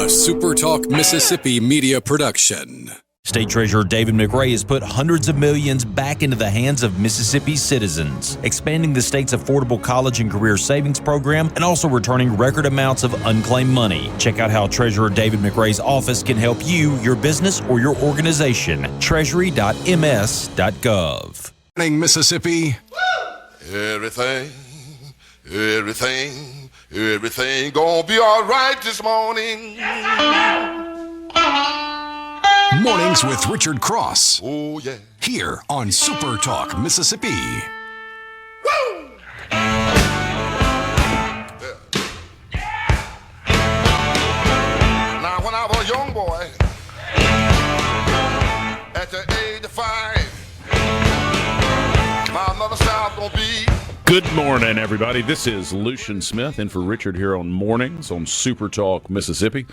SuperTalk Mississippi media production. State Treasurer David McRae has put hundreds of millions back into the hands of Mississippi's citizens, expanding the state's affordable college and career savings program and also returning record amounts of unclaimed money. Check out how Treasurer David McRae's office can help you, your business, or your organization. Treasury.ms.gov. Morning, Mississippi. Everything gonna be all right this morning. Mornings with Richard Cross. Oh, yeah. Here on SuperTalk Mississippi. Woo! Now, when I was a young boy, at the age of 5, my mother said I was gonna be. Good morning, everybody. This is Lucien Smith in for Richard here on Mornings on SuperTalk Mississippi.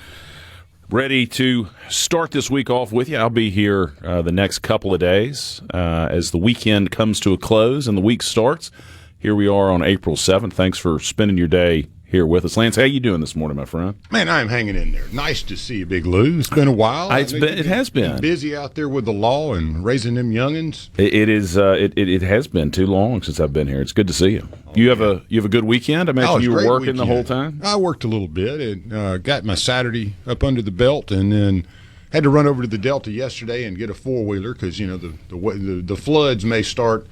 Ready to start this week off with you. I'll be here the next couple of days as the weekend comes to a close and the week starts. Here we are on April 7th. Thanks for spending your day here with us. Lance, how you doing this morning, my friend? Man, I'm hanging in there. Nice to see you, Big Lou. It's been a while. It has been busy out there with the law and raising them youngins. It has been too long since I've been here. It's good to see you. You have a good weekend. I imagine you were working the whole time. I worked a little bit and got my Saturday up under the belt, and then had to run over to the Delta yesterday and get a 4-wheeler because the floods may start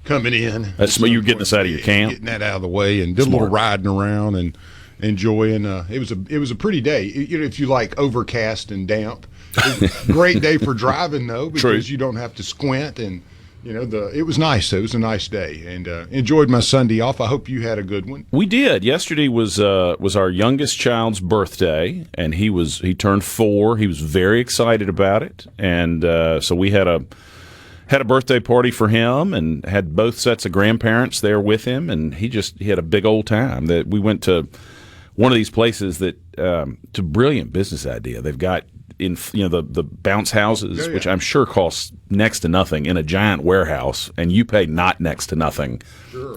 coming in. That's you're getting this out of your camp. Getting that out of the way, and did a little riding around and enjoying. It was a pretty day. If you like overcast and damp, it was a great day for driving though, because True. you don't have to squint, and it was nice. It was a nice day, and enjoyed my Sunday off. I hope you had a good one. We did. Yesterday was our youngest child's birthday, and he turned 4. He was very excited about it, and so we had a birthday party for him and had both sets of grandparents there with him, and he had a big old time. That we went to one of these places that it's a brilliant business idea. They've got the bounce houses, which I'm sure costs next to nothing in a giant warehouse, and you pay not next to nothing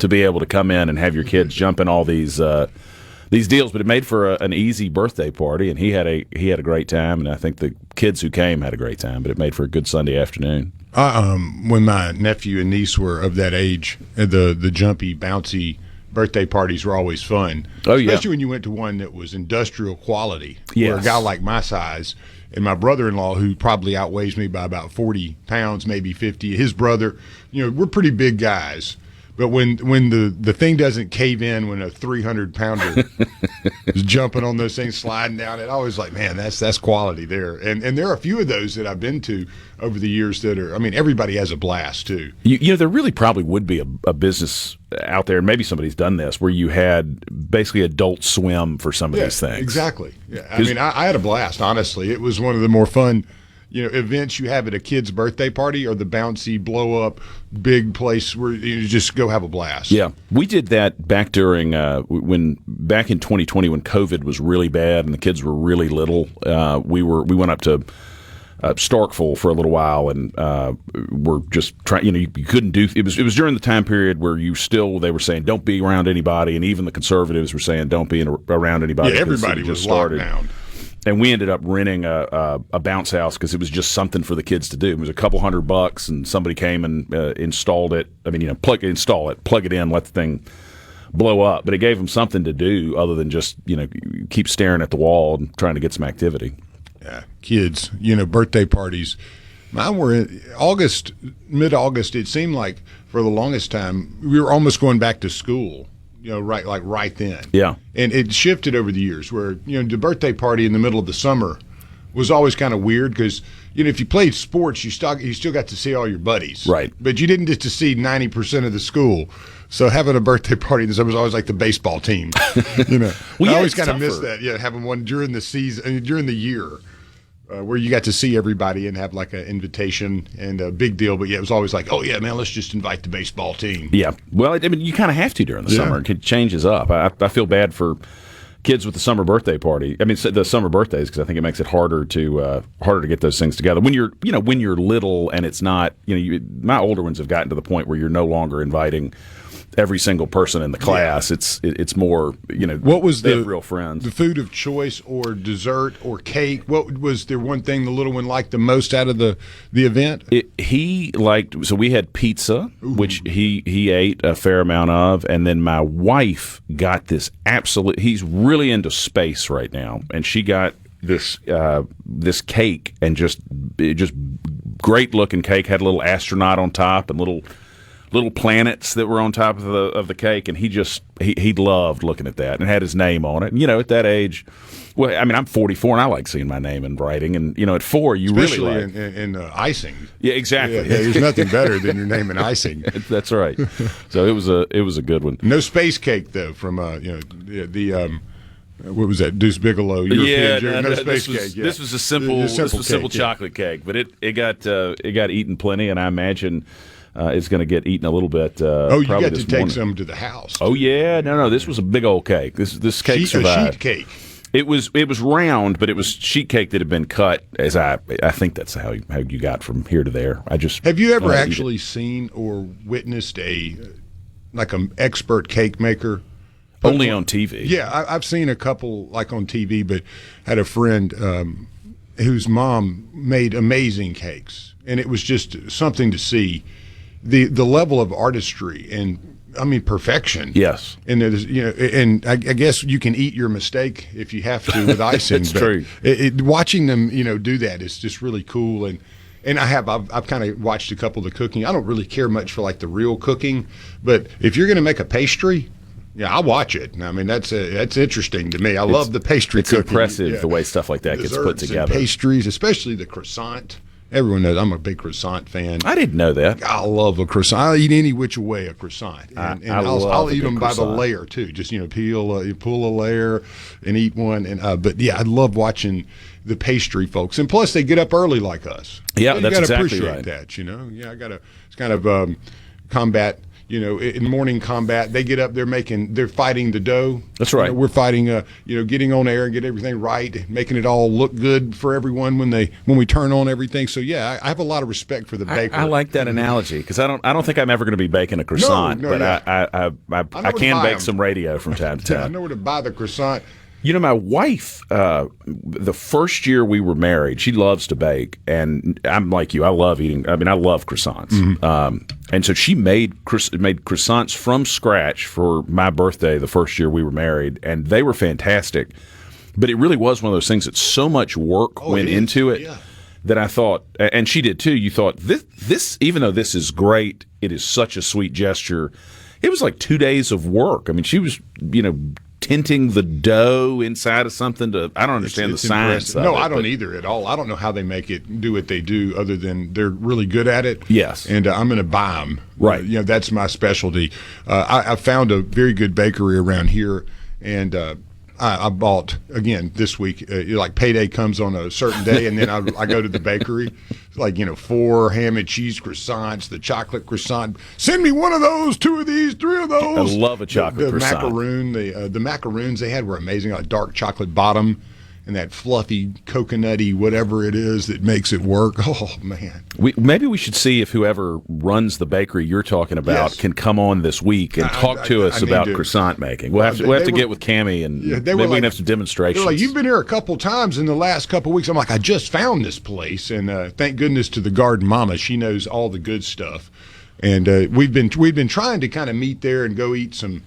to be able to come in and have your kids jump in all these deals. But it made for an easy birthday party, and he had a great time, and I think the kids who came had a great time. But it made for a good Sunday afternoon. When my nephew and niece were of that age, the jumpy, bouncy birthday parties were always fun. Oh, yeah. Especially when you went to one that was industrial quality. Yes. Where a guy like my size and my brother-in-law, who probably outweighs me by about 40 pounds, maybe 50, his brother, we're pretty big guys. But when the thing doesn't cave in, when a 300-pounder is jumping on those things, sliding down it, I was like, man, that's quality there. And there are a few of those that I've been to over the years that are, everybody has a blast too. There really probably would be a business out there, and maybe somebody's done this, where you had basically Adult Swim for some of these things. Exactly. Yeah, I had a blast, honestly. It was one of the more fun events you have at a kid's birthday party, or the bouncy blow-up big place where you just go have a blast. Yeah, we did that back during back in 2020 when COVID was really bad and the kids were really little. We went up to Starkville for a little while, and we're just trying. You couldn't do. It was during the time period where they were saying don't be around anybody, and even the conservatives were saying don't be around anybody. Yeah, everybody was locked down. And we ended up renting a bounce house because it was just something for the kids to do. It was a couple $100, and somebody came and installed it. Install it, plug it in, let the thing blow up. But it gave them something to do other than just keep staring at the wall and trying to get some activity. Yeah, kids, birthday parties. Mine were in mid-August. It seemed like for the longest time we were almost going back to school. Right then. Yeah. And it shifted over the years where, the birthday party in the middle of the summer was always kind of weird because, if you played sports, you still got to see all your buddies. Right. But you didn't get to see 90% of the school. So having a birthday party in the summer was always like the baseball team. I always kind of miss that. Yeah, having one during the season, during the year. Where you got to see everybody and have like an invitation and a big deal. But yeah, it was always like, oh yeah, man, let's just invite the baseball team. Yeah. Well, you kind of have to during the summer. It changes up. I feel bad for kids with the summer birthday party. The summer birthdays, because I think it makes it harder to get those things together. When you're little and it's not, my older ones have gotten to the point where you're no longer inviting every single person in the class. It's more, What was they have real friends. the food of choice or dessert or cake? What was there one thing the little one liked the most out of the event? He liked, so we had pizza, which he ate a fair amount of, and then my wife got this he's really into space right now, and she got this cake, and just great looking cake, had a little astronaut on top and little planets that were on top of the cake, and he loved looking at that, and had his name on it. And, at that age, well, I mean, I'm 44 and I like seeing my name in writing, and at 4 you Especially really like in icing. Yeah, exactly. Yeah, there's nothing better than your name in icing. That's right. So it was a good one. No space cake though from what was that, Deuce Bigelow? No space cake. Yeah. This was a simple chocolate cake, but it got eaten plenty, and I imagine it's going to get eaten a little bit. You got to take morning. some to the house. Oh yeah, no, this was a big old cake. This cake survived. A sheet cake. It was round, but it was sheet cake that had been cut. As I think that's how you got from here to there. Have you ever actually seen or witnessed an expert cake maker? Only on TV. Yeah, I've seen a couple like on TV, but had a friend whose mom made amazing cakes, and it was just something to see the level of artistry and perfection. Yes, and there's and I guess you can eat your mistake if you have to with icing. That's true. Watching them do that is just really cool, and I've kind of watched a couple of the cooking. I don't really care much for like the real cooking, but if you're going to make a pastry. Yeah, I'll watch it. I mean, that's interesting to me. I love the pastry cooking. It's impressive the way stuff like that gets put together. And pastries, especially the croissant. Everyone knows I'm a big croissant fan. I didn't know that. I love a croissant. I'll eat any which way a croissant. And I'll eat them by the layer, too. Just, you pull a layer and eat one. But, yeah, I love watching the pastry folks. And plus, they get up early like us. Yeah, that's exactly right. You got to appreciate that, Yeah, it's kind of combat. In morning combat, they get up, they're fighting the dough. That's right. We're fighting, getting on air and get everything right, making it all look good for everyone when we turn on everything. So yeah, I have a lot of respect for the baker. I like that analogy because I don't think I'm ever going to be baking a croissant, but yeah. I can bake some radio from time to time. I know where to buy the croissant. My wife, the first year we were married, she loves to bake, and I'm like you. I love eating. I mean, I love croissants. Mm-hmm. And so she made croissants from scratch for my birthday the first year we were married, and they were fantastic. But it really was one of those things that so much work went into it that I thought, and she did too. You thought this, even though this is great, it is such a sweet gesture. It was like 2 days of work. I mean, she was, tinting the dough inside of something I don't understand the science of it. No, I don't either at all. I don't know how they do what they do other than they're really good at it. Yes. And I'm going to buy them. Right. That's my specialty. I found a very good bakery around here, and I bought, again, this week, like payday comes on a certain day, and then I go to the bakery, like, 4 ham and cheese croissants, the chocolate croissant. Send me one of those, 2 of these, 3 of those. I love a chocolate croissant. Macaroon, the macaroons they had were amazing, like dark chocolate bottom and that fluffy, coconutty, whatever it is that makes it work. Oh, man. Maybe we should see if whoever runs the bakery you're talking about can come on this week and talk to us about croissant making. We'll have to get with Cammie, and maybe we can have some demonstrations. They're like, you've been here a couple times in the last couple weeks. I'm like, I just found this place, and thank goodness to the Garden Mama. She knows all the good stuff. And we've been trying to kind of meet there and go eat some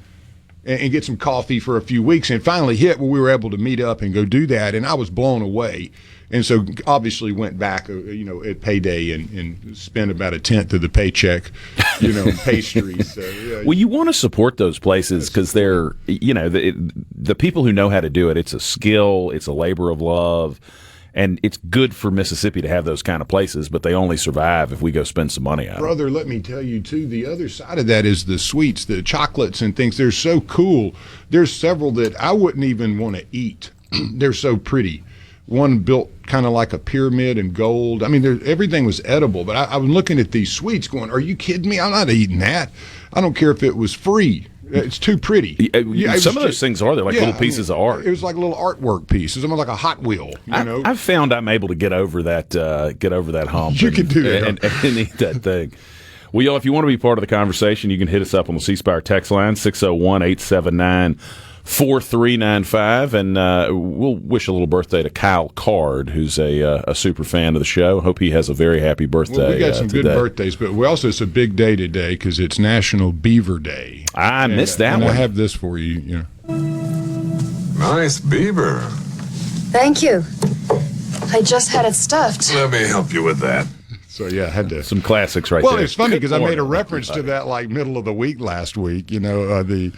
and get some coffee for a few weeks, and finally hit where we were able to meet up and go do that, and I was blown away. And so obviously went back, at payday and spent about 1/10 of the paycheck, in pastries. Well, you want to support those places because they're, the people who know how to do it. It's a skill, it's a labor of love. And it's good for Mississippi to have those kind of places, but they only survive if we go spend some money on them. Brother, let me tell you, too, the other side of that is the sweets, the chocolates and things. They're so cool. There's several that I wouldn't even want to eat. They're so pretty. One built kind of like a pyramid in gold. I mean, everything was edible, but I was looking at these sweets going, are you kidding me? I'm not eating that. I don't care if it was free. It's too pretty. Some of those things are. They're like little pieces of art. It was like a little artwork piece. It was almost like a Hot Wheel. I've found I'm able to get over that hump. You can do that. And eat that thing. Well, y'all, if you want to be part of the conversation, you can hit us up on the C Spire text line, 601-879-4395, and we'll wish a little birthday to Kyle Card, who's a super fan of the show. Hope he has a very happy birthday. Well, we got some today. good birthdays, but it's a big day today because it's National Beaver Day. I missed that one. I have this for you. Nice beaver. Thank you. I just had it stuffed. Let me help you with that. So, yeah, I had to. Some classics right well, there. it's funny because I made a morning, reference to that like middle of the week last week, the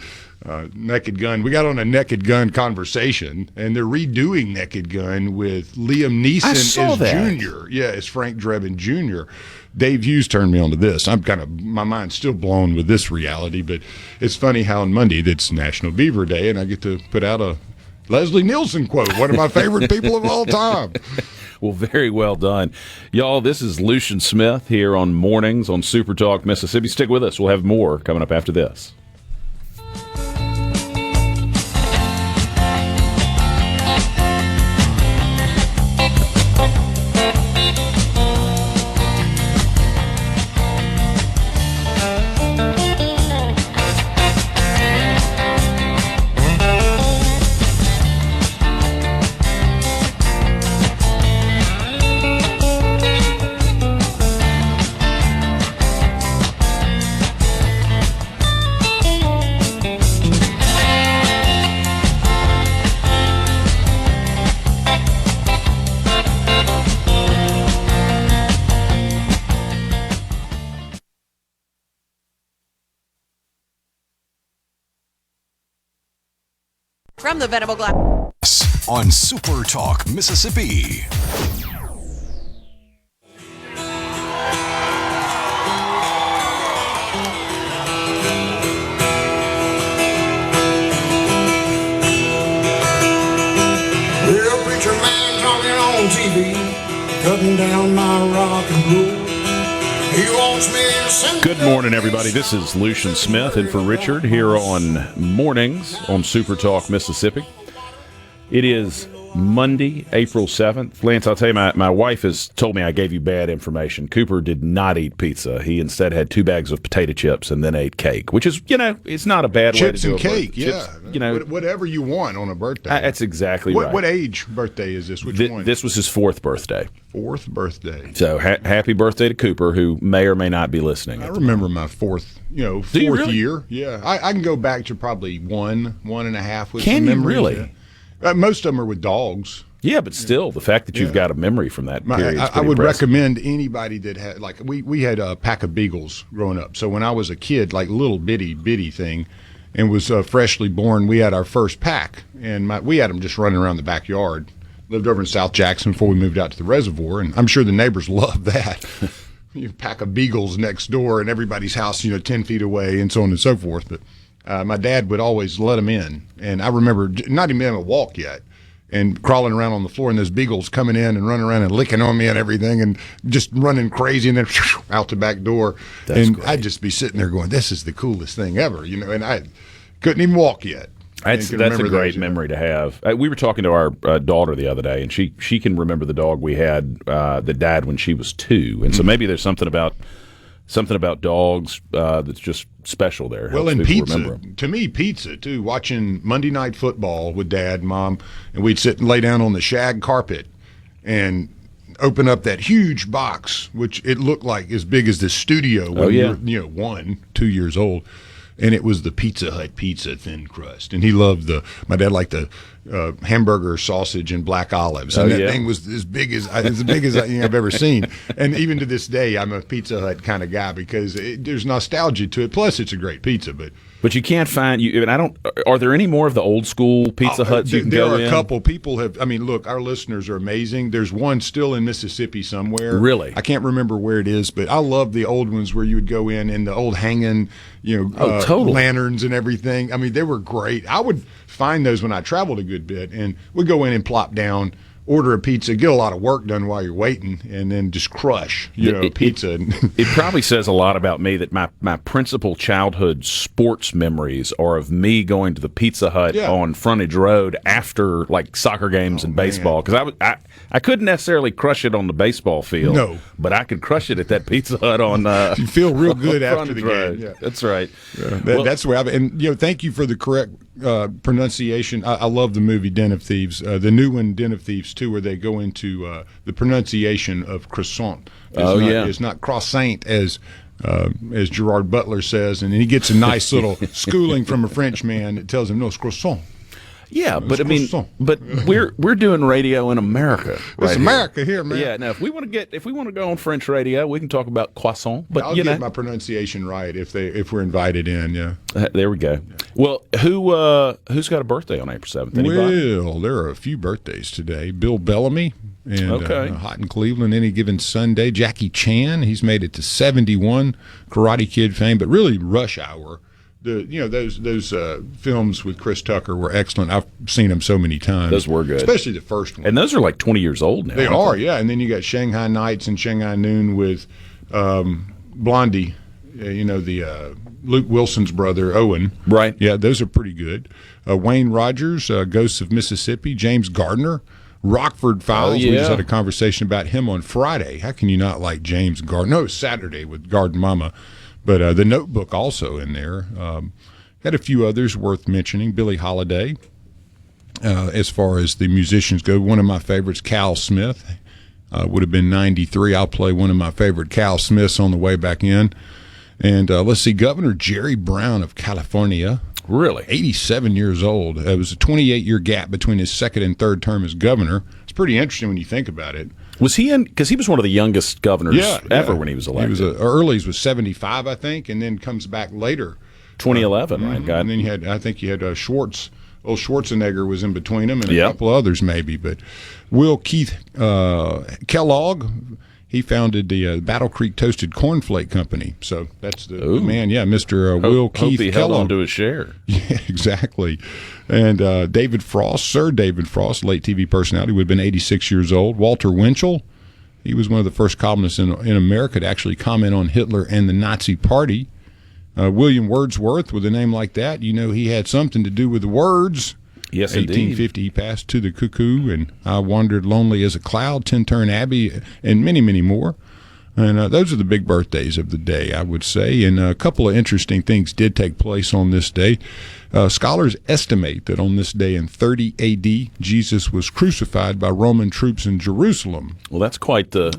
Naked Gun. We got on a Naked Gun conversation, and they're redoing Naked Gun with Liam Neeson as Jr. Yeah, as Frank Drebin Jr. Dave Hughes turned me on to this. My mind's still blown with this reality, but it's funny how on Monday that's National Beaver Day, and I get to put out a Leslie Nielsen quote, one of my favorite people of all time. Well, very well done. Y'all, this is Lucien Smith here on Mornings on SuperTalk Mississippi. Stick with us. We'll have more coming up after this. From the Venable Glass. On SuperTalk Mississippi. Well, preacher man talking on TV, cutting down my rock and roll. He wants me to send. Good morning, everybody. This is Lucien Smith in for Richard here on Mornings on SuperTalk Mississippi. It is Monday, April 7th. Lance, I'll tell you, my wife has told me I gave you bad information. Cooper did not eat pizza. He instead had 2 bags of potato chips and then ate cake, which is, it's not a bad way to do Chips and cake, Chips, whatever you want on a birthday. That's exactly right. What age birthday is this? Which one? This was his 4th birthday. 4th birthday. So happy birthday to Cooper, who may or may not be listening. I remember my 4th really? year. Yeah, I can go back to probably 1.5 with Can some you memories. really? Most of them are with dogs. Yeah, but still, the fact that you've got a memory from that period is I pretty would impressive. recommend anybody that had, like, we had a pack of beagles growing up. So when I was a kid, like little bitty thing, and was freshly born, we had our first pack. And we had them just running around the backyard. Lived over in South Jackson before we moved out to the reservoir, and I'm sure the neighbors loved that. You pack of beagles next door in everybody's house, 10 feet away, and so on and so forth. But my dad would always let them in. And I remember not even able to walk yet, and crawling around on the floor, and those beagles coming in and running around and licking on me and everything, and just running crazy, and then out the back door. That's and great. I'd just be sitting there going, this is the coolest thing ever, and I couldn't even walk yet. That's a great memory to have. We were talking to our daughter the other day, and she can remember the dog we had that died when she was 2, and so maybe there's something about dogs that's just special there. Well, Helps and people pizza, remember 'em. to me, pizza, too. Watching Monday Night Football with Dad and Mom, and we'd sit and lay down on the shag carpet and open up that huge box, which it looked like as big as the studio when we were, 1, 2 years old. And it was the Pizza Hut pizza thin crust. And he loved my dad liked the hamburger, sausage, and black olives. And that thing was as big as I've ever seen. And even to this day, I'm a Pizza Hut kind of guy because there's nostalgia to it. Plus, it's a great pizza. But you can't find and I don't. Are there any more of the old school Pizza Huts you can go in? There are a couple. People have. I mean, look, our listeners are amazing. There's one still in Mississippi somewhere. Really? I can't remember where it is, but I love the old ones where you would go in and the old hanging, totally. lanterns and everything. I mean, they were great. I would find those when I traveled a good bit, and we'd go in and plop down order a pizza, get a lot of work done while you're waiting, and then just crush, pizza. It probably says a lot about me that my principal childhood sports memories are of me going to the Pizza Hut on Frontage Road after like soccer games and baseball, because I couldn't necessarily crush it on the baseball field, but I could crush it at that Pizza Hut on. You feel real good after the game. Yeah. That's right. Yeah. That's the way and thank you for the correct pronunciation. I love the movie Den of Thieves, the new one, Den of Thieves 2, where they go into the pronunciation of croissant. It's not croissant as Gerard Butler says, and he gets a nice little schooling from a French man that tells him no, it's croissant. Yeah, but we're doing radio in America. It's America here, man. Yeah, now if we want to go on French radio, we can talk about croissant. But I'll get my pronunciation right if we're invited in. Yeah, there we go. Well, who's got a birthday on April 7th? Anybody? Well, there are a few birthdays today. Bill Bellamy, and hot in Cleveland any given Sunday. Jackie Chan, he's made it to 71. Karate Kid fame, but really Rush Hour. Those films with Chris Tucker were excellent. I've seen them so many times. Those were good, especially the first one. And those are like 20 years old now. They are, yeah. And then you got Shanghai Nights and Shanghai Noon with Blondie. The Luke Wilson's brother Owen. Right. Yeah, those are pretty good. Wayne Rogers, Ghosts of Mississippi. James Gardner. Rockford Files. We just had a conversation about him on Friday. How can you not like James Gardner? No, it was Saturday with Garden Mama. But The Notebook also in there. Had a few others worth mentioning. Billie Holiday, as far as the musicians go. One of my favorites, Cal Smith, would have been 93. I'll play one of my favorite Cal Smiths on the way back in. And let's see, Governor Jerry Brown of California. Really? 87 years old. It was a 28-year gap between his second and third term as governor. It's pretty interesting when you think about it. Was he in? Because he was one of the youngest governors ever when he was elected. He was Early's was 75, I think, and then comes back later. 2011, right? And then you had Schwartz. Old Schwarzenegger was in between them, and a couple others maybe. But Will Keith Kellogg, he founded the Battle Creek Toasted Cornflake Company. So that's the man, Mr. Will Keith Kellogg. Held on to his share. Yeah, exactly. And David Frost, Sir David Frost, late TV personality, would have been 86 years old. Walter Winchell, he was one of the first columnists in America to actually comment on Hitler and the Nazi Party. William Wordsworth, with a name like that, he had something to do with the words. Yes, 1850, indeed. he passed To the Cuckoo, and I Wandered Lonely as a Cloud, Tintern Abbey, and many, many more. And those are the big birthdays of the day, I would say. And a couple of interesting things did take place on this day. Scholars estimate that on this day in 30 A.D., Jesus was crucified by Roman troops in Jerusalem. Well, that's quite the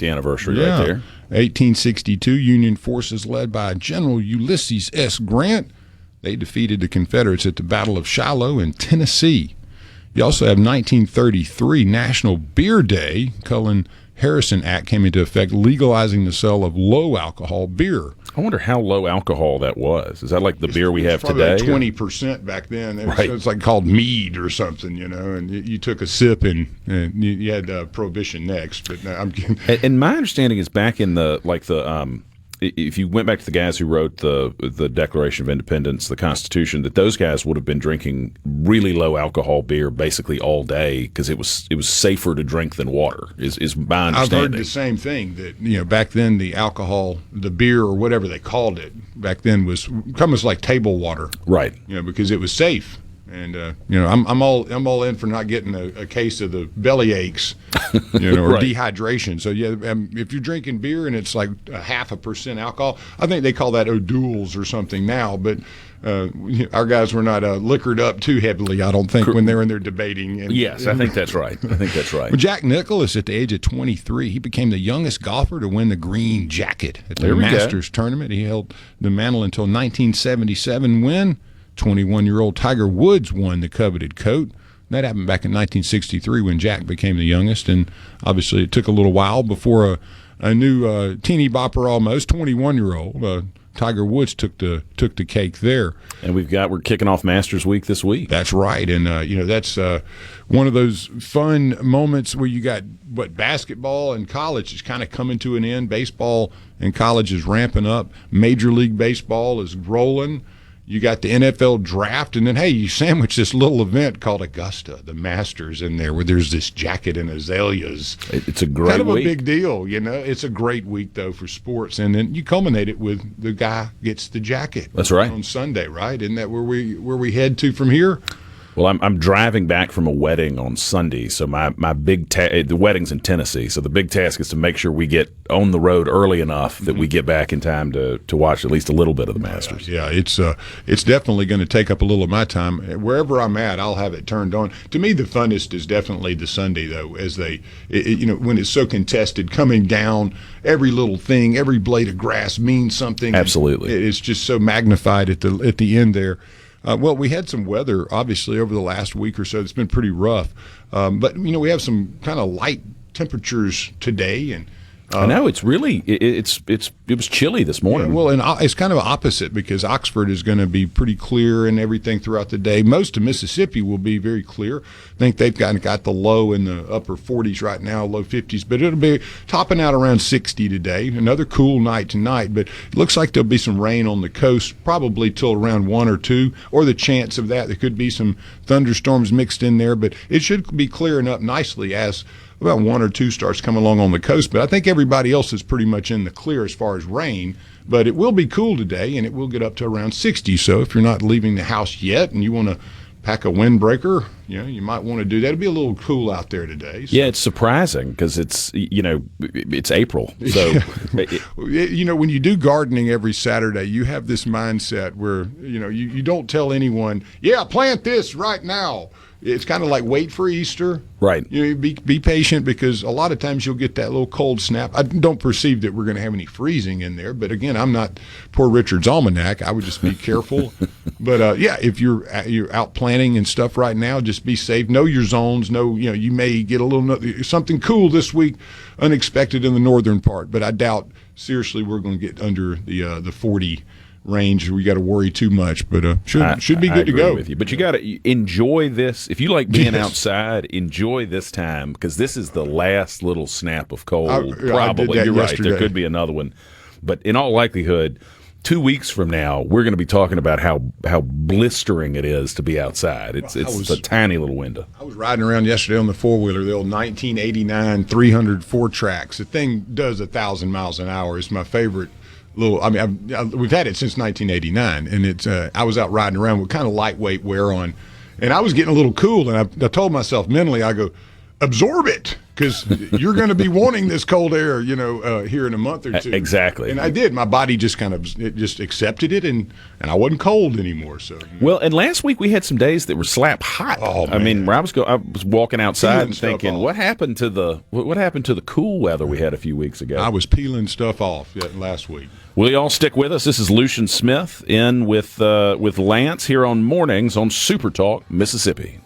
anniversary right there. 1862, Union forces led by General Ulysses S. Grant, they defeated the Confederates at the Battle of Shiloh in Tennessee. You also have 1933, National Beer Day. Cullen Harrison Act came into effect, legalizing the sale of low-alcohol beer. I wonder how low alcohol that was. Is that like the beer we have today? Probably like 20% back then. It's like called mead or something, and you took a sip and you had Prohibition next. But no, I'm kidding. And my understanding is back in if you went back to the guys who wrote the Declaration of Independence, the Constitution, that those guys would have been drinking really low alcohol beer basically all day because it was safer to drink than water. Is my understanding. I've heard the same thing that back then the alcohol, the beer or whatever they called it back then was almost like table water, right? Because it was safe. And I'm all in for not getting a case of the belly aches, or right. dehydration. So if you're drinking beer and it's like 0.5% alcohol, I think they call that O'Doul's or something now. But our guys were not liquored up too heavily, I don't think, when they were in there debating. Yes, I think that's right. Well, Jack Nicklaus, at the age of 23, he became the youngest golfer to win the green jacket at the Masters tournament. He held the mantle until 1977 when 21-year-old Tiger Woods won the coveted coat. That happened back in 1963 when Jack became the youngest, and obviously it took a little while before a new teeny bopper, almost 21-year-old Tiger Woods took the cake there. And we're kicking off Masters Week this week. That's right, and that's one of those fun moments where you got basketball and college is kind of coming to an end. Baseball and college is ramping up. Major League Baseball is rolling. You got the NFL draft, and then, hey, you sandwich this little event called Augusta, the Masters, in there where there's this jacket and azaleas. It's a great kind of week. a big deal, you know. It's a great week, though, for sports. And then you culminate it with the guy gets the jacket. That's right. On Sunday, right? Isn't that where we head to from here? Well, I'm driving back from a wedding on Sunday, so my big the wedding's in Tennessee, so the big task is to make sure we get on the road early enough that we get back in time to watch at least a little bit of the Masters. Yeah, it's definitely going to take up a little of my time. Wherever I'm at, I'll have it turned on. To me, the funnest is definitely the Sunday, though, as when it's so contested, coming down, every little thing, every blade of grass means something. Absolutely, it's just so magnified at the end there. Well, we had some weather, obviously, over the last week or so. It's been pretty rough. But, we have some kind of light temperatures today. And I know it's really it was chilly this morning. Yeah, well, and it's kind of opposite because Oxford is going to be pretty clear and everything throughout the day. Most of Mississippi will be very clear. I think they've got the low in the upper 40s right now, low 50s, but it'll be topping out around 60 today. Another cool night tonight, but it looks like there'll be some rain on the coast probably till around 1 or 2, or the chance of that. There could be some thunderstorms mixed in there, but it should be clearing up nicely as about 1 or 2 starts coming along on the coast. But I think everybody else is pretty much in the clear as far as rain. But it will be cool today, and it will get up to around 60. So if you're not leaving the house yet and you want to pack a windbreaker, you might want to do that. It'll be a little cool out there today. So. Yeah, it's surprising because it's April. So when you do gardening every Saturday, you have this mindset where you don't tell anyone, plant this right now. It's kind of like wait for Easter. Right. Be patient because a lot of times you'll get that little cold snap. I don't perceive that we're going to have any freezing in there. But, again, I'm not Poor Richard's Almanac. I would just be careful. But, if you're out planting and stuff right now, just be safe. Know your zones. Know, you may get a little something cool this week, unexpected in the northern part. But I doubt, seriously, we're going to get under the 40 range. We got to worry too much, but should be good to go. With you. But you got to enjoy this. If you like being outside, enjoy this time because this is the last little snap of cold. Probably, you're right. There could be another one, but in all likelihood, 2 weeks from now, we're going to be talking about how blistering it is to be outside. It's a tiny little window. I was riding around yesterday on the four-wheeler, the old 1989 300 4-tracks. The thing does 1,000 miles an hour. It's my favorite. We've had it since 1989, and it's. I was out riding around with kind of lightweight wear on, and I was getting a little cool, and I told myself mentally, I go, absorb it, because you're going to be wanting this cold air, here in a month or two. Exactly. And I did. My body just accepted it, and I wasn't cold anymore. So. Well, and last week we had some days that were slap hot. Oh, man. I mean, I was walking outside and thinking, what happened to the cool weather we had a few weeks ago? I was peeling stuff off last week. Will you all stick with us? This is Lucien Smith in with Lance here on Mornings on SuperTalk, Mississippi.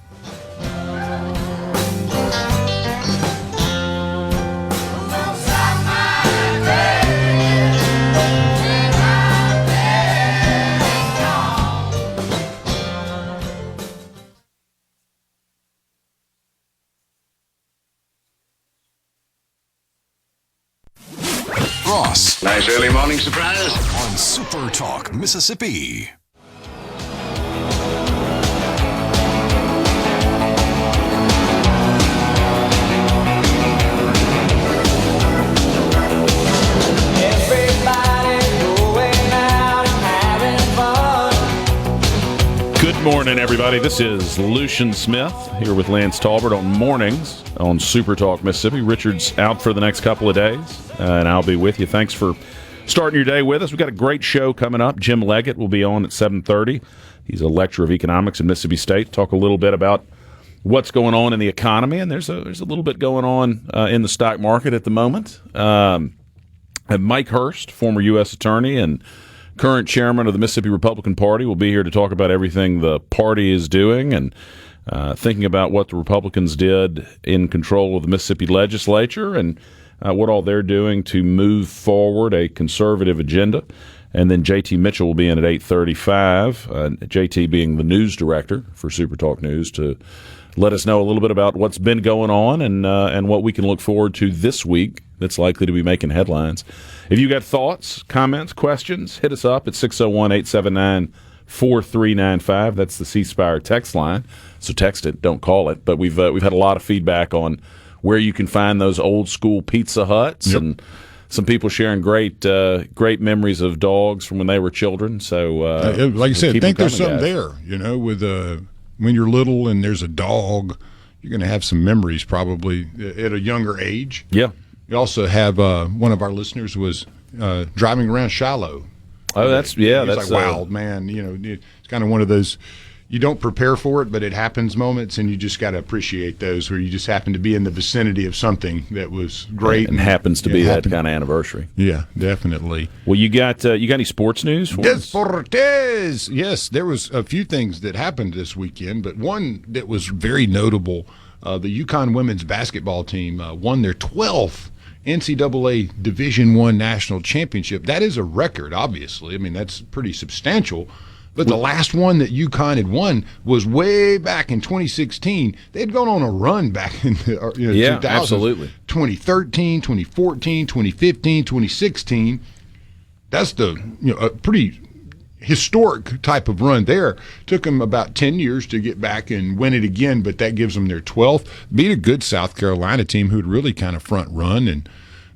Ross. Nice early morning surprise. On Super Talk, Mississippi. Good morning, everybody. This is Lucien Smith here with Lance Talbert on Mornings on Super Talk, Mississippi. Richard's out for the next couple of days, and I'll be with you. Thanks for starting your day with us. We've got a great show coming up. Jim Leggette will be on at 7:30. He's a lecturer of economics at Mississippi State. Talk a little bit about what's going on in the economy, and there's a little bit going on in the stock market at the moment. Mike Hurst, former U.S. attorney and current chairman of the Mississippi Republican Party, will be here to talk about everything the party is doing and thinking about what the Republicans did in control of the Mississippi legislature and what all they're doing to move forward a conservative agenda. And then J.T. Mitchell will be in at 8:35, J.T. being the news director for SuperTalk News, to let us know a little bit about what's been going on and what we can look forward to this week that's likely to be making headlines. If you got thoughts, comments, questions, hit us up at 601-879-42 4395. That's the C Spire text line. So text it, don't call it. But we've had a lot of feedback on where you can find those old school Pizza Huts, and some people sharing great memories of dogs from when they were children. So, like I said, I think there's something guys. there. With when you're little and there's a dog, you're going to have some memories probably at a younger age. Yeah. You also have one of our listeners was driving around Shiloh. Oh, that's like wild, man. It's kind of one of those. You don't prepare for it, but it happens moments, and you just got to appreciate those where you just happen to be in the vicinity of something that was great and happens to be that kind of anniversary. Yeah, definitely. Well, you got any sports news for us? Deportes! Yes, there was a few things that happened this weekend, but one that was very notable, the UConn women's basketball team won their 12th NCAA Division I national championship. That is a record, obviously. I mean, that's pretty substantial. But the last one that UConn had won was way back in 2016. They had gone on a run back in the 2000s. Absolutely. 2013, 2014, 2015, 2016. That's a pretty historic type of run there. Took them about 10 years to get back and win it again, but that gives them their 12th. Beat a good South Carolina team who'd really kind of front run and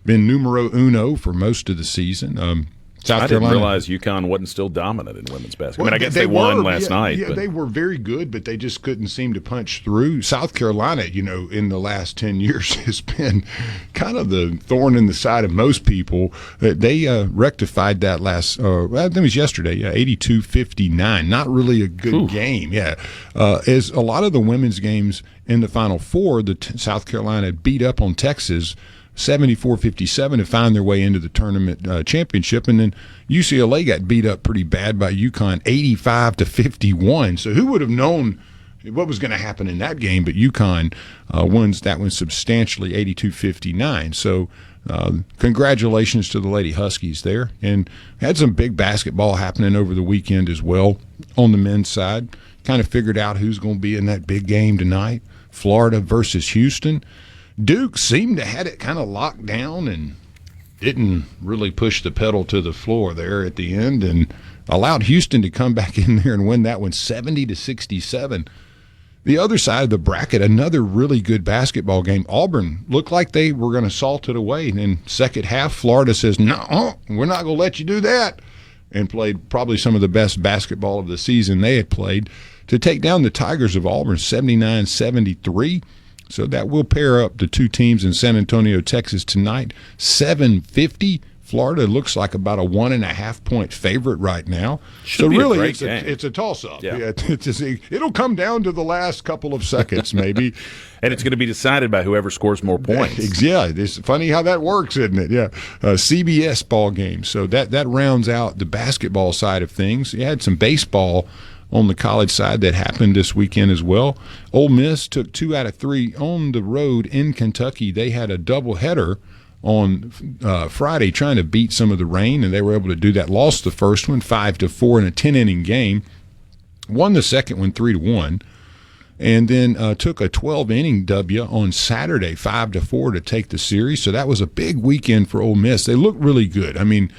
been numero uno for most of the season. I didn't realize UConn wasn't still dominant in women's basketball. I guess they won last night. Yeah, they were very good, but they just couldn't seem to punch through. South Carolina, in the last 10 years has been kind of the thorn in the side of most people. They rectified that last, I think it was yesterday, 82-59. Not really a good game, as a lot of the women's games in the Final Four, South Carolina beat up on Texas 74-57 to find their way into the tournament championship, and then UCLA got beat up pretty bad by UConn 85-51. So who would have known what was going to happen in that game? But UConn wins that one substantially, 82-59. So congratulations to the Lady Huskies there, and had some big basketball happening over the weekend as well on the men's side. Kind of figured out who's going to be in that big game tonight, Florida versus Houston. Duke seemed to had it kind of locked down and didn't really push the pedal to the floor there at the end, and allowed Houston to come back in there and win that one 70-67. The other side of the bracket, another really good basketball game. Auburn looked like they were going to salt it away, and then second half, Florida says, no, we're not going to let you do that, and played probably some of the best basketball of the season they had played to take down the Tigers of Auburn 79-73. So that will pair up the two teams in San Antonio, Texas tonight. 7:50. Florida looks like about a 1.5-point favorite right now. Should so be really, it's a toss-up. Yeah. It'll come down to the last couple of seconds, maybe. And it's going to be decided by whoever scores more points. Yeah, it's funny how that works, isn't it? Yeah, CBS ball game. So that rounds out the basketball side of things. You had some baseball on the college side that happened this weekend as well. Ole Miss took 2 out of 3 on the road in Kentucky. They had a doubleheader on Friday trying to beat some of the rain, and they were able to do that. Lost the first one 5-4 in a 10-inning game. Won the second one 3-1. And then took a 12-inning W on Saturday 5-4 to take the series. So that was a big weekend for Ole Miss. They look really good. I mean,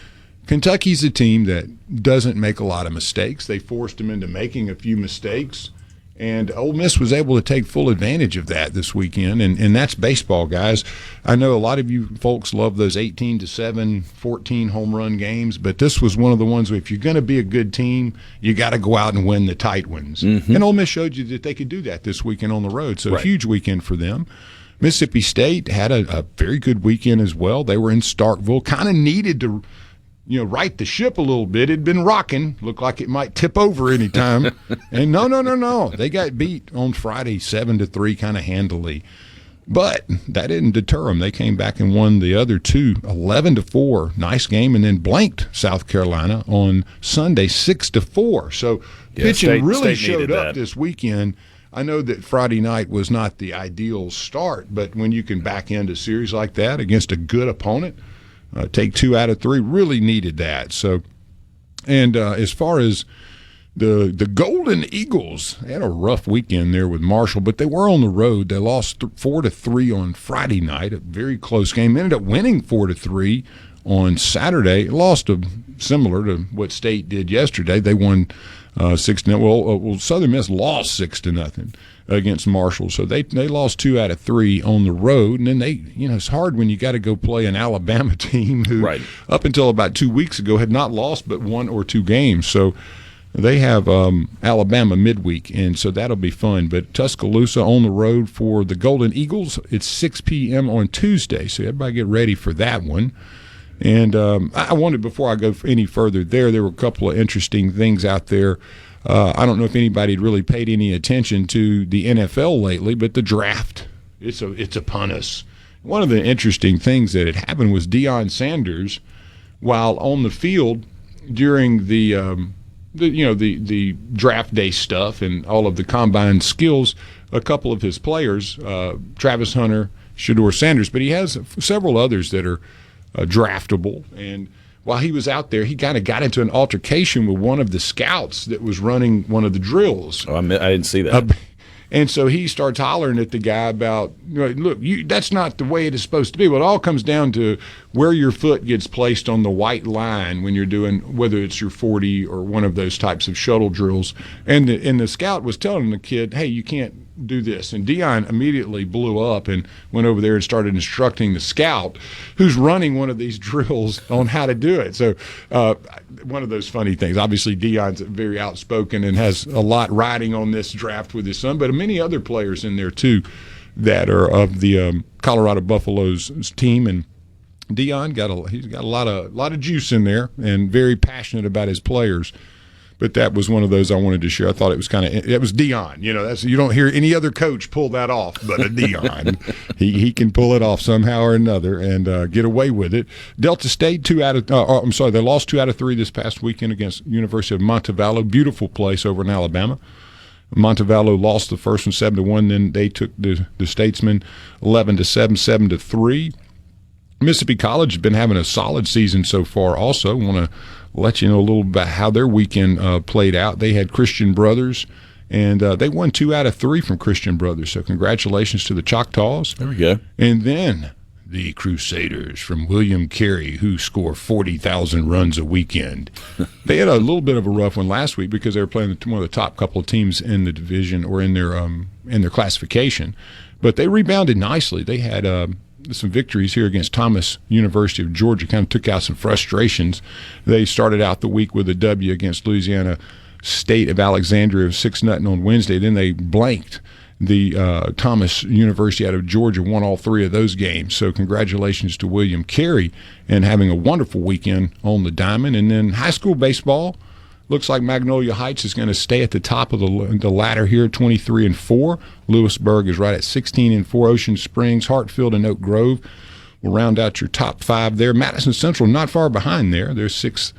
Kentucky's a team that doesn't make a lot of mistakes. They forced them into making a few mistakes, and Ole Miss was able to take full advantage of that this weekend, and that's baseball, guys. I know a lot of you folks love those 18-7, 14 home run games, but this was one of the ones where if you're going to be a good team, you got to go out and win the tight ones. Mm-hmm. And Ole Miss showed you that they could do that this weekend on the road, so a huge weekend for them. Mississippi State had a very good weekend as well. They were in Starkville, kind of needed to right the ship a little bit. It'd been rocking. Looked like it might tip over any time. And no. They got beat on Friday 7-3 kind of handily. But that didn't deter them. They came back and won the other two 11-4. Nice game. And then blanked South Carolina on Sunday 6-4. So pitching really showed up this weekend. I know that Friday night was not the ideal start, but when you can back end a series like that against a good opponent, take 2 out of 3, really needed that. So, and as far as the Golden Eagles, they had a rough weekend there with Marshall, but they were on the road. They lost 4-3 on Friday night, a very close game. Ended up winning 4-3 on Saturday. Lost similar to what State did yesterday. They won 6-0. Well, Southern Miss lost 6-0 against Marshall. So they lost 2 out of 3 on the road. And then it's hard when you got to go play an Alabama team who, up until about 2 weeks ago, had not lost but 1 or 2 games. So they have Alabama midweek, and so that'll be fun. But Tuscaloosa on the road for the Golden Eagles. It's 6 p.m. on Tuesday, so everybody get ready for that one. And I wanted, before I go any further there were a couple of interesting things out there. I don't know if anybody had really paid any attention to the NFL lately, but the draft, it's upon us. One of the interesting things that had happened was Deion Sanders, while on the field during the draft day stuff and all of the combine skills, a couple of his players, Travis Hunter, Shedeur Sanders, but he has several others that are draftable. And while he was out there, he kind of got into an altercation with one of the scouts that was running one of the drills. Oh, I didn't see that. And so he starts hollering at the guy about, look, that's not the way it is supposed to be. Well, it all comes down to where your foot gets placed on the white line when you're doing, whether it's your 40 or one of those types of shuttle drills. And the scout was telling the kid, hey, you can't do this. And Deion immediately blew up and went over there and started instructing the scout who's running one of these drills on how to do it. So one of those funny things. Obviously, Deion's very outspoken and has a lot riding on this draft with his son, but many other players in there too that are of the Colorado Buffaloes team. And Deion he's got a lot of juice in there and very passionate about his players. But that was one of those I wanted to share. I thought it was it was Deion. You don't hear any other coach pull that off, but a Deion. he can pull it off somehow or another and get away with it. Delta State they lost 2 out of 3 this past weekend against University of Montevallo. Beautiful place over in Alabama. Montevallo lost the first one 7-1. Then they took the Statesmen 11-7, 7-3. Mississippi College has been having a solid season so far. Also, want to let you know a little about how their weekend played out. They had Christian Brothers, and they won 2 out of 3 from Christian Brothers. So congratulations to the Choctaws. There we go. And then the Crusaders from William Carey, who score 40,000 runs a weekend. They had a little bit of a rough one last week because they were playing one of the top couple of teams in the division or in their classification. But they rebounded nicely. They had some victories here against Thomas University of Georgia, kind of took out some frustrations. They started out the week with a W against Louisiana State of Alexandria of 6-0 on Wednesday. Then they blanked the Thomas University out of Georgia, won all 3 of those games. So congratulations to William Carey and having a wonderful weekend on the diamond. And then high school baseball, looks like Magnolia Heights is going to stay at the top of the ladder here, 23-4. Lewisburg is right at 16-4. Ocean Springs, Hartfield, and Oak Grove will round out your top 5 there. Madison Central not far behind there. They're 6th.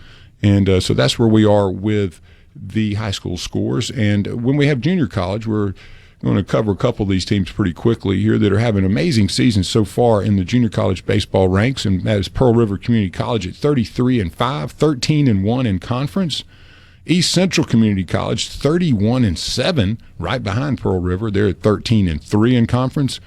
And so that's where we are with the high school scores. And when we have junior college, we're going to cover a couple of these teams pretty quickly here that are having amazing seasons so far in the junior college baseball ranks. And that is Pearl River Community College at 33-5, 13-1 in conference. East Central Community College, 31-7, right behind Pearl River. They're at 13-3 in conference.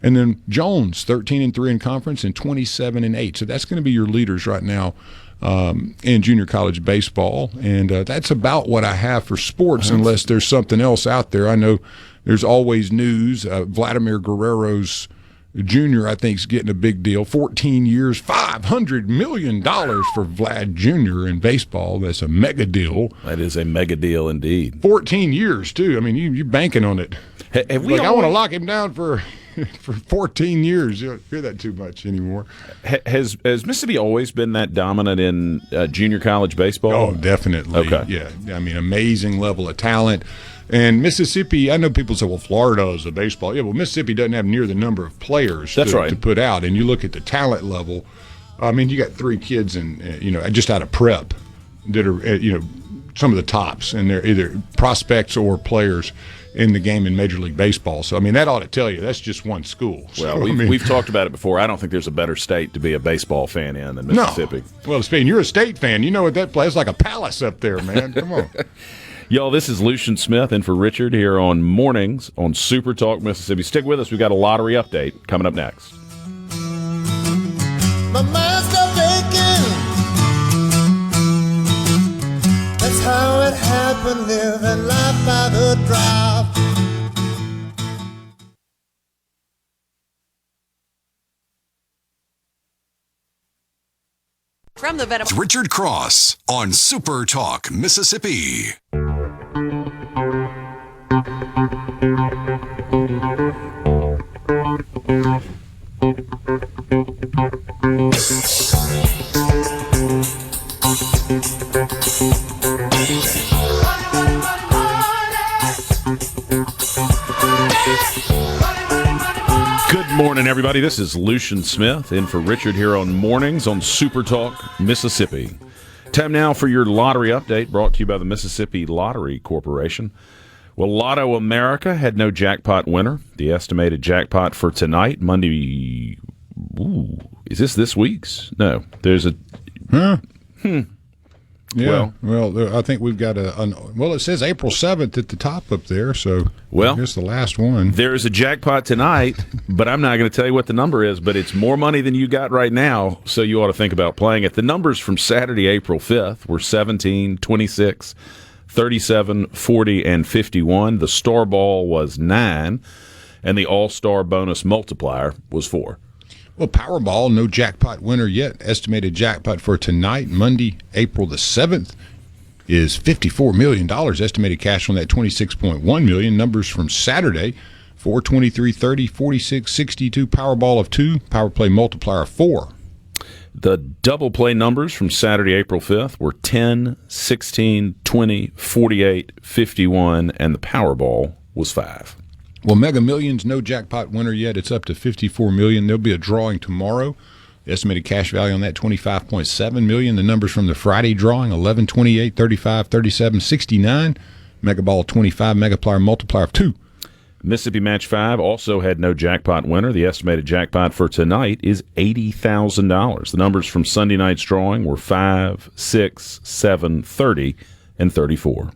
And then Jones, 13-3 in conference and 27-8. So that's going to be your leaders right now in junior college baseball. And that's about what I have for sports, unless there's something else out there. I know there's always news. Vladimir Guerrero's Jr., I think, is getting a big deal. 14 years, $500 million for Vlad Jr. in baseball. That's a mega deal. That is a mega deal indeed. 14 years, too. I mean, you're banking on it. I want to lock him down for 14 years. You don't hear that too much anymore. Has Mississippi always been that dominant in junior college baseball? Oh, definitely. Okay. Yeah. I mean, amazing level of talent. And Mississippi, I know people say, well, Florida is a baseball. Yeah, well, Mississippi doesn't have near the number of players to put out. And you look at the talent level, I mean, you got 3 kids just out of prep that are, some of the tops. And they're either prospects or players in the game in Major League Baseball. So, I mean, that ought to tell you that's just one school. Well, we've talked about it before. I don't think there's a better state to be a baseball fan in than Mississippi. No. Well, Spain, you're a state fan. You know what that place is like, a palace up there, man. Come on. Y'all, this is Lucien Smith in for Richard here on Mornings on Super Talk Mississippi. Stick with us. We've got a lottery update coming up next. My master taking I've been living life by the drive. From the Venom. Richard Cross on Super Talk, Mississippi. Good morning, everybody. This is Lucien Smith in for Richard here on Mornings on Super Talk, Mississippi. Time now for your lottery update brought to you by the Mississippi Lottery Corporation. Well, Lotto America had no jackpot winner. The estimated jackpot for tonight, Monday. Ooh, is this week's? No, there's a. Yeah. Well, I think we've got it says April 7th at the top up there, so I guess the last one. There's a jackpot tonight, but I'm not going to tell you what the number is, but it's more money than you got right now, so you ought to think about playing it. The numbers from Saturday, April 5th were 17, 26, 37, 40, and 51. The star ball was 9, and the all-star bonus multiplier was 4. Well, Powerball, no jackpot winner yet. Estimated jackpot for tonight, Monday, April the 7th, is $54 million. Estimated cash on that, $26.1 million. Numbers from Saturday, 4, 23, 30, 46, 62, Powerball of 2, Power Play multiplier of 4. The double play numbers from Saturday, April 5th were 10, 16, 20, 48, 51, and the Powerball was 5. Well, Mega Millions, no jackpot winner yet. It's up to $54 million. There'll be a drawing tomorrow. The estimated cash value on that, $25.7 million. The numbers from the Friday drawing, 11, 28, 35, 37, 69. Mega Ball 25, Megaplier multiplier of 2. Mississippi Match 5 also had no jackpot winner. The estimated jackpot for tonight is $80,000. The numbers from Sunday night's drawing were 5, 6, 7, 30, and 34.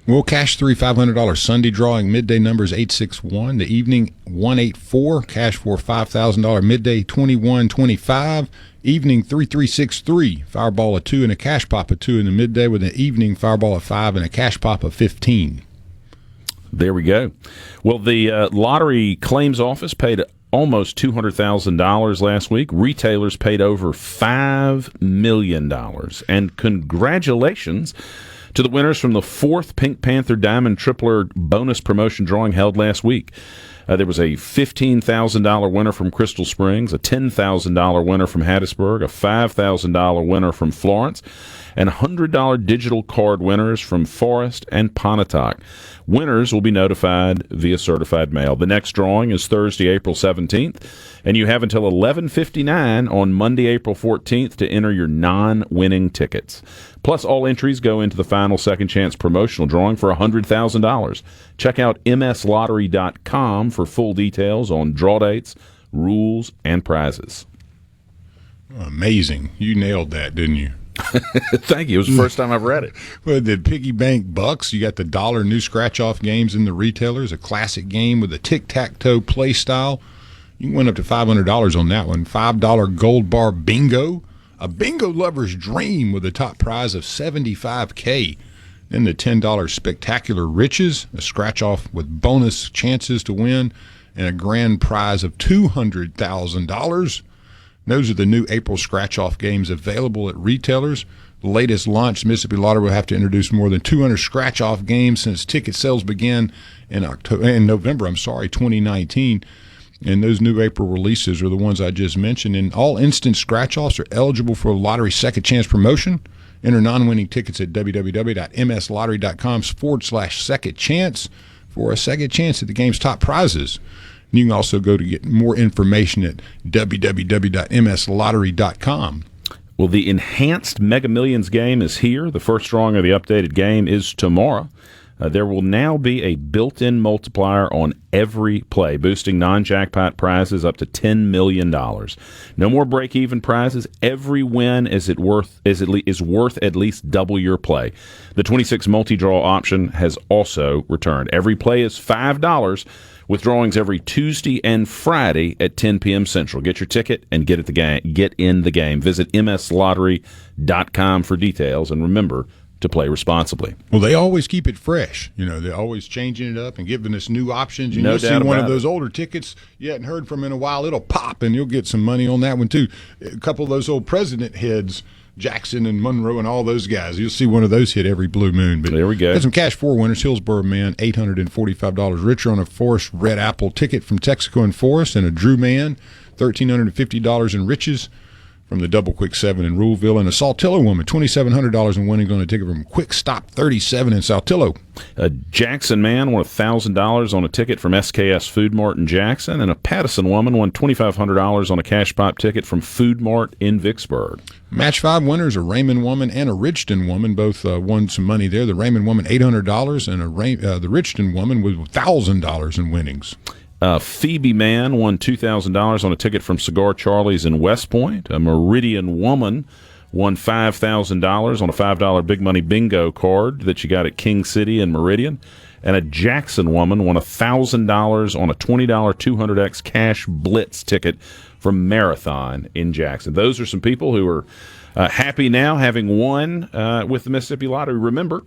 Well, cash 3, $500 Sunday drawing. Midday numbers 861. The evening 184. Cash for $5,000. Midday 2125. Evening 3363. Fireball of 2 and a cash pop of 2 in the midday with an evening fireball of 5 and a cash pop of 15. There we go. Well, the lottery claims office paid almost $200,000 last week. Retailers paid over $5 million. And congratulations to the winners from the 4th Pink Panther Diamond Tripler bonus promotion drawing held last week. There was a $15,000 winner from Crystal Springs, a $10,000 winner from Hattiesburg, a $5,000 winner from Florence, and $100 digital card winners from Forest and Pontotoc. Winners will be notified via certified mail. The next drawing is Thursday, April 17th, and you have until 11:59 on Monday, April 14th to enter your non-winning tickets. Plus, all entries go into the final second chance promotional drawing for $100,000. Check out mslottery.com for full details on draw dates, rules, and prizes. Amazing. You nailed that, didn't you? Thank you. It was the first time I've read it. Well, the Piggy Bank Bucks, you got the $1 new scratch-off games in the retailers, a classic game with a tic-tac-toe play style. You can win up to $500 on that one. $5 Gold Bar Bingo, a bingo lover's dream with a top prize of $75K. Then the $10 Spectacular Riches, a scratch-off with bonus chances to win, and a grand prize of $200,000. Those are the new April scratch-off games available at retailers. The latest launch, Mississippi Lottery will have to introduce more than 200 scratch-off games since ticket sales began in November 2019. And those new April releases are the ones I just mentioned. And all instant scratch-offs are eligible for a lottery second chance promotion. Enter non-winning tickets at www.mslottery.com/second chance for a second chance at the game's top prizes. And you can also go to get more information at www.mslottery.com. Well, the enhanced Mega Millions game is here. The first drawing of the updated game is tomorrow. There will now be a built-in multiplier on every play, boosting non-jackpot prizes up to $10 million. No more break-even prizes. Every win is worth at least double your play. The 26 multi-draw option has also returned. Every play is $5, with drawings every Tuesday and Friday at 10 p.m. Central. Get your ticket and get in the game. Visit mslottery.com for details. And remember, to play responsibly. Well, they always keep it fresh. They're always changing it up and giving us new options. No You'll see doubt one about of those it. older tickets you hadn't heard from in a while. It'll pop, and you'll get some money on that one, too. A couple of those old president heads, Jackson and Monroe and all those guys, you'll see one of those hit every blue moon. But there we go. Got some cash for winners. Hillsborough man, $845 richer on a Forest Red Apple ticket from Texaco and Forest, and a Drew man, $1,350 in riches from the Double Quick 7 in Ruleville, and a Saltillo woman, $2,700 in winnings on a ticket from Quick Stop 37 in Saltillo. A Jackson man won $1,000 on a ticket from SKS Food Mart in Jackson, and a Pattison woman won $2,500 on a Cash Pop ticket from Food Mart in Vicksburg. Match 5 winners, a Raymond woman and a Richton woman, both won some money there. The Raymond woman, $800, and the Richton woman with $1,000 in winnings. Phoebe man won $2,000 on a ticket from Cigar Charlie's in West Point. A Meridian woman won $5,000 on a $5 Big Money Bingo card that you got at King City in Meridian. And a Jackson woman won $1,000 on a $20 200X Cash Blitz ticket from Marathon in Jackson. Those are some people who are happy now having won with the Mississippi Lottery. Remember,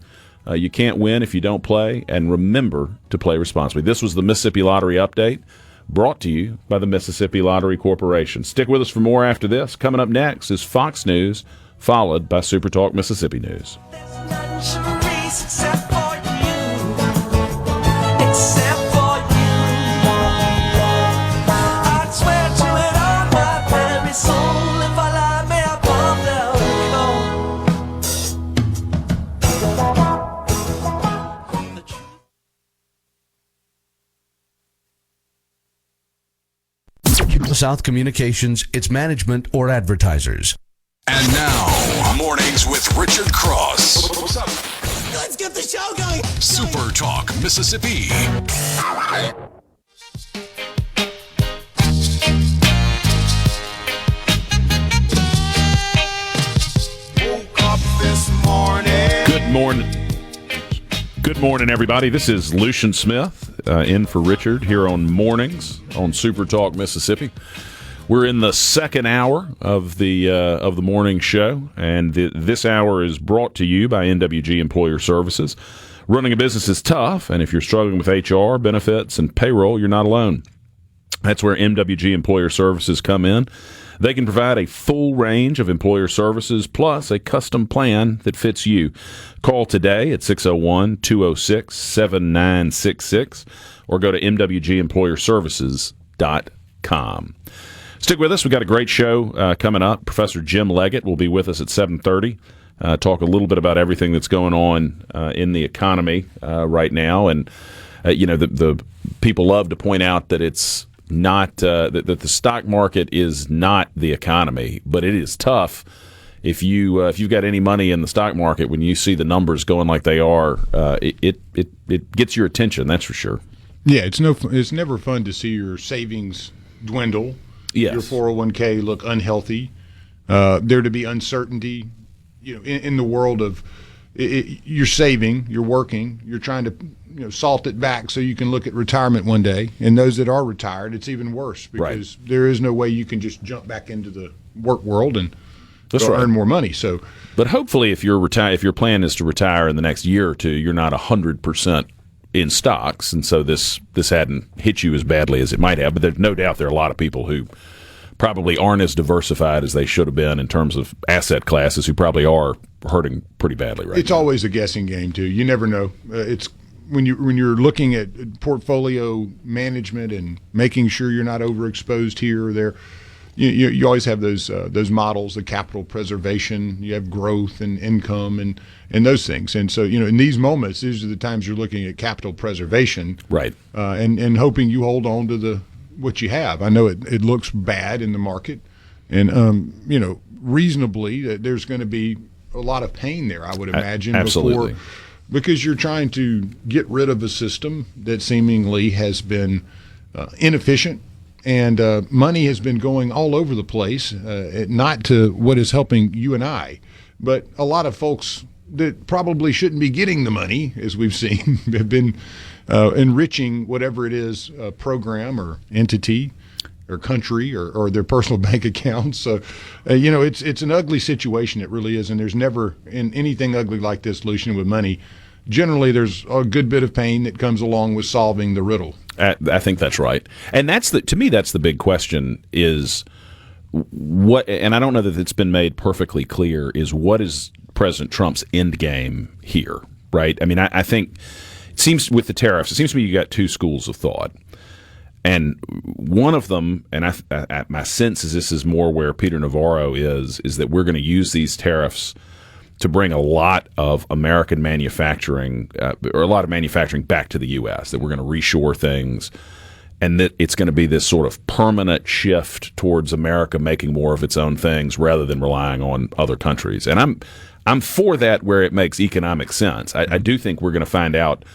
you can't win if you don't play, and remember to play responsibly. This was the Mississippi Lottery Update, brought to you by the Mississippi Lottery Corporation. Stick with us for more after this. Coming up next is Fox News, followed by SuperTalk Mississippi News. South Communications, its management, or advertisers. And now, Mornings with Richard Cross. What's up? Let's get the show going. Super Talk, Mississippi. Woke up this morning. Good morning. Good morning, everybody. This is Lucien Smith in for Richard here on Mornings on Super Talk Mississippi. We're in the second hour of the morning show, and this hour is brought to you by NWG Employer Services. Running a business is tough, and if you're struggling with HR, benefits, and payroll, you're not alone. That's where MWG Employer Services come in. They can provide a full range of employer services plus a custom plan that fits you. Call today at 601-206-7966 or go to mwgemployerservices.com. Stick with us. We've got a great show coming up. Professor Jim Leggette will be with us at 7:30. Talk a little bit about everything that's going on in the economy right now. And, the people love to point out that it's not that the stock market is not the economy, but it is tough if you've got any money in the stock market. When you see the numbers going like they are, it gets your attention. That's for sure. Yeah, it's never fun to see your savings dwindle. Yes. Your 401k look unhealthy. There to be uncertainty, in the world of you're saving, you're working, you're trying to salt it back so you can look at retirement one day. And those that are retired, it's even worse because there is no way you can just jump back into the work world and earn more money. So, but hopefully, if your plan is to retire in the next year or two, you're not 100% in stocks, and so this hadn't hit you as badly as it might have. But there's no doubt there are a lot of people who probably aren't as diversified as they should have been in terms of asset classes, who probably are hurting pretty badly right now. It's always a guessing game too. You never know. It's when you're looking at portfolio management and making sure you're not overexposed here or there. You always have those models, the capital preservation. You have growth and income and those things. And so in these moments, these are the times you're looking at capital preservation, right? And hoping you hold on to what you have. I know it looks bad in the market, and reasonably there's going to be a lot of pain there, I would imagine. Absolutely. Because you're trying to get rid of a system that seemingly has been inefficient, and money has been going all over the place, not to what is helping you and I, but a lot of folks that probably shouldn't be getting the money, as we've seen, have been enriching whatever it is, program or entity. or country or their personal bank accounts. So, it's an ugly situation. It really is. And there's never in anything ugly like this, Lucien, with money. Generally, there's a good bit of pain that comes along with solving the riddle. I think that's right. And to me, that's the big question is what, and I don't know that it's been made perfectly clear, is what is President Trump's end game here, right? I mean, I think it seems with the tariffs, it seems to me you got two schools of thought. And one of them, and my sense is this is more where Peter Navarro is that we're going to use these tariffs to bring a lot of American manufacturing, or a lot of manufacturing back to the U.S., that we're going to reshore things, and that it's going to be this sort of permanent shift towards America making more of its own things rather than relying on other countries. And I'm for that where it makes economic sense. I do think we're going to find out,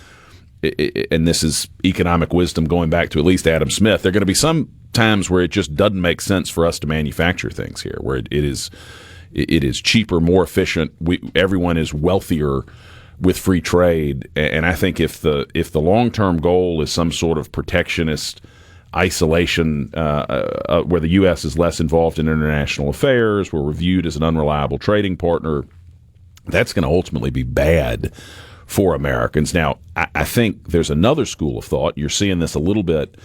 and this is economic wisdom going back to at least Adam Smith, there are going to be some times where it just doesn't make sense for us to manufacture things here, where it is cheaper, more efficient. Everyone is wealthier with free trade, and I think if the long-term goal is some sort of protectionist isolation, where the U.S. is less involved in international affairs, where we're viewed as an unreliable trading partner, that's going to ultimately be bad for Americans. Now, I think there's another school of thought. You're seeing this a little bit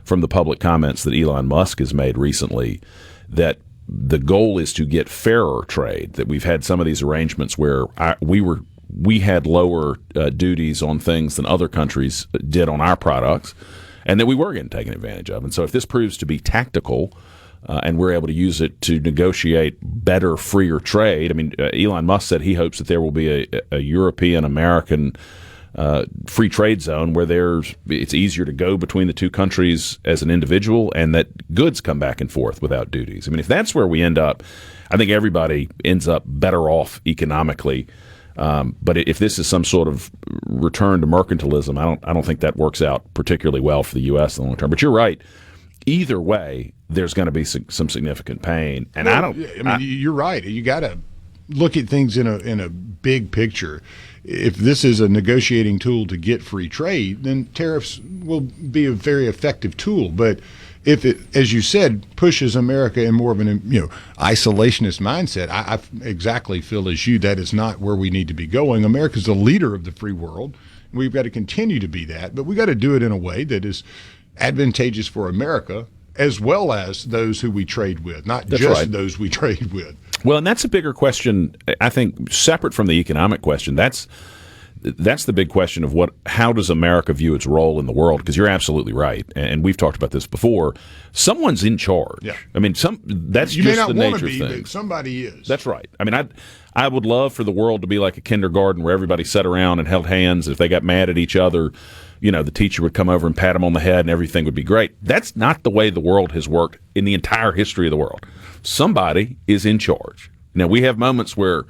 from the public comments that Elon Musk has made recently, that the goal is to get fairer trade, that we've had some of these arrangements where we had lower duties on things than other countries did on our products, and that we were getting taken advantage of. And so if this proves to be tactical, and we're able to use it to negotiate better, freer trade. I mean, Elon Musk said he hopes that there will be a European-American free trade zone where it's easier to go between the two countries as an individual, and that goods come back and forth without duties. I mean, if that's where we end up, I think everybody ends up better off economically. But if this is some sort of return to mercantilism, I don't think that works out particularly well for the U.S. in the long term. But you're right. Either way, there's going to be some significant pain, and you're right. You got to look at things in a big picture. If this is a negotiating tool to get free trade, then tariffs will be a very effective tool. But if it, as you said, pushes America in more of an isolationist mindset, I exactly feel as you that is not where we need to be going. America's the leader of the free world. We've got to continue to be that, but we got to do it in a way that is advantageous for America as well as those who we trade with, not That's just right. those we trade with. Well, and that's a bigger question, I think, separate from the economic question. That's the big question of how does America view its role in the world? Because you're absolutely right, and we've talked about this before. Someone's in charge. Yeah. I mean, that's you just may not the nature want to be, of things. but somebody is. That's right. I mean, I would love for the world to be like a kindergarten where everybody sat around and held hands. If they got mad at each other, the teacher would come over and pat them on the head and everything would be great. That's not the way the world has worked in the entire history of the world. Somebody is in charge. Now, we have moments where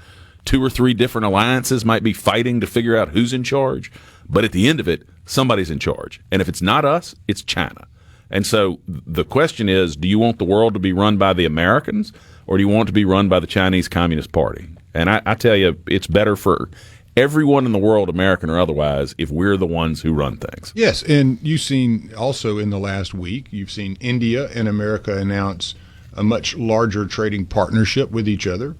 2 or 3 different alliances might be fighting to figure out who's in charge, but at the end of it, somebody's in charge. And if it's not us, it's China. And so the question is, do you want the world to be run by the Americans, or do you want it to be run by the Chinese Communist Party? And I tell you, it's better for everyone in the world, American or otherwise, if we're the ones who run things. Yes, and you've seen also in the last week, you've seen India and America announce a much larger trading partnership with each other.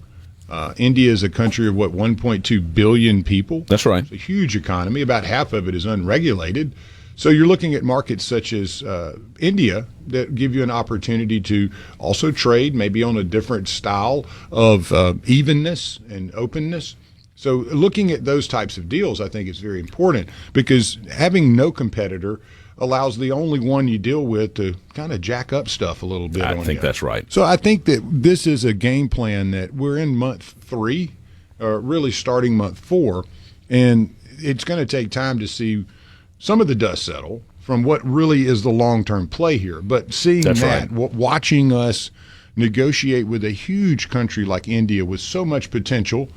India is a country of 1.2 billion people. That's right. It's a huge economy. About half of it is unregulated. So you're looking at markets such as India that give you an opportunity to also trade, maybe on a different style of evenness and openness. So looking at those types of deals, I think is very important, because having no competitor allows the only one you deal with to kind of jack up stuff a little bit. I think that's right. So I think that this is a game plan that we're in month 3, or really starting month 4, and it's going to take time to see some of the dust settle from what really is the long-term play here. But seeing That's that, right. watching us negotiate with a huge country like India with so much potential,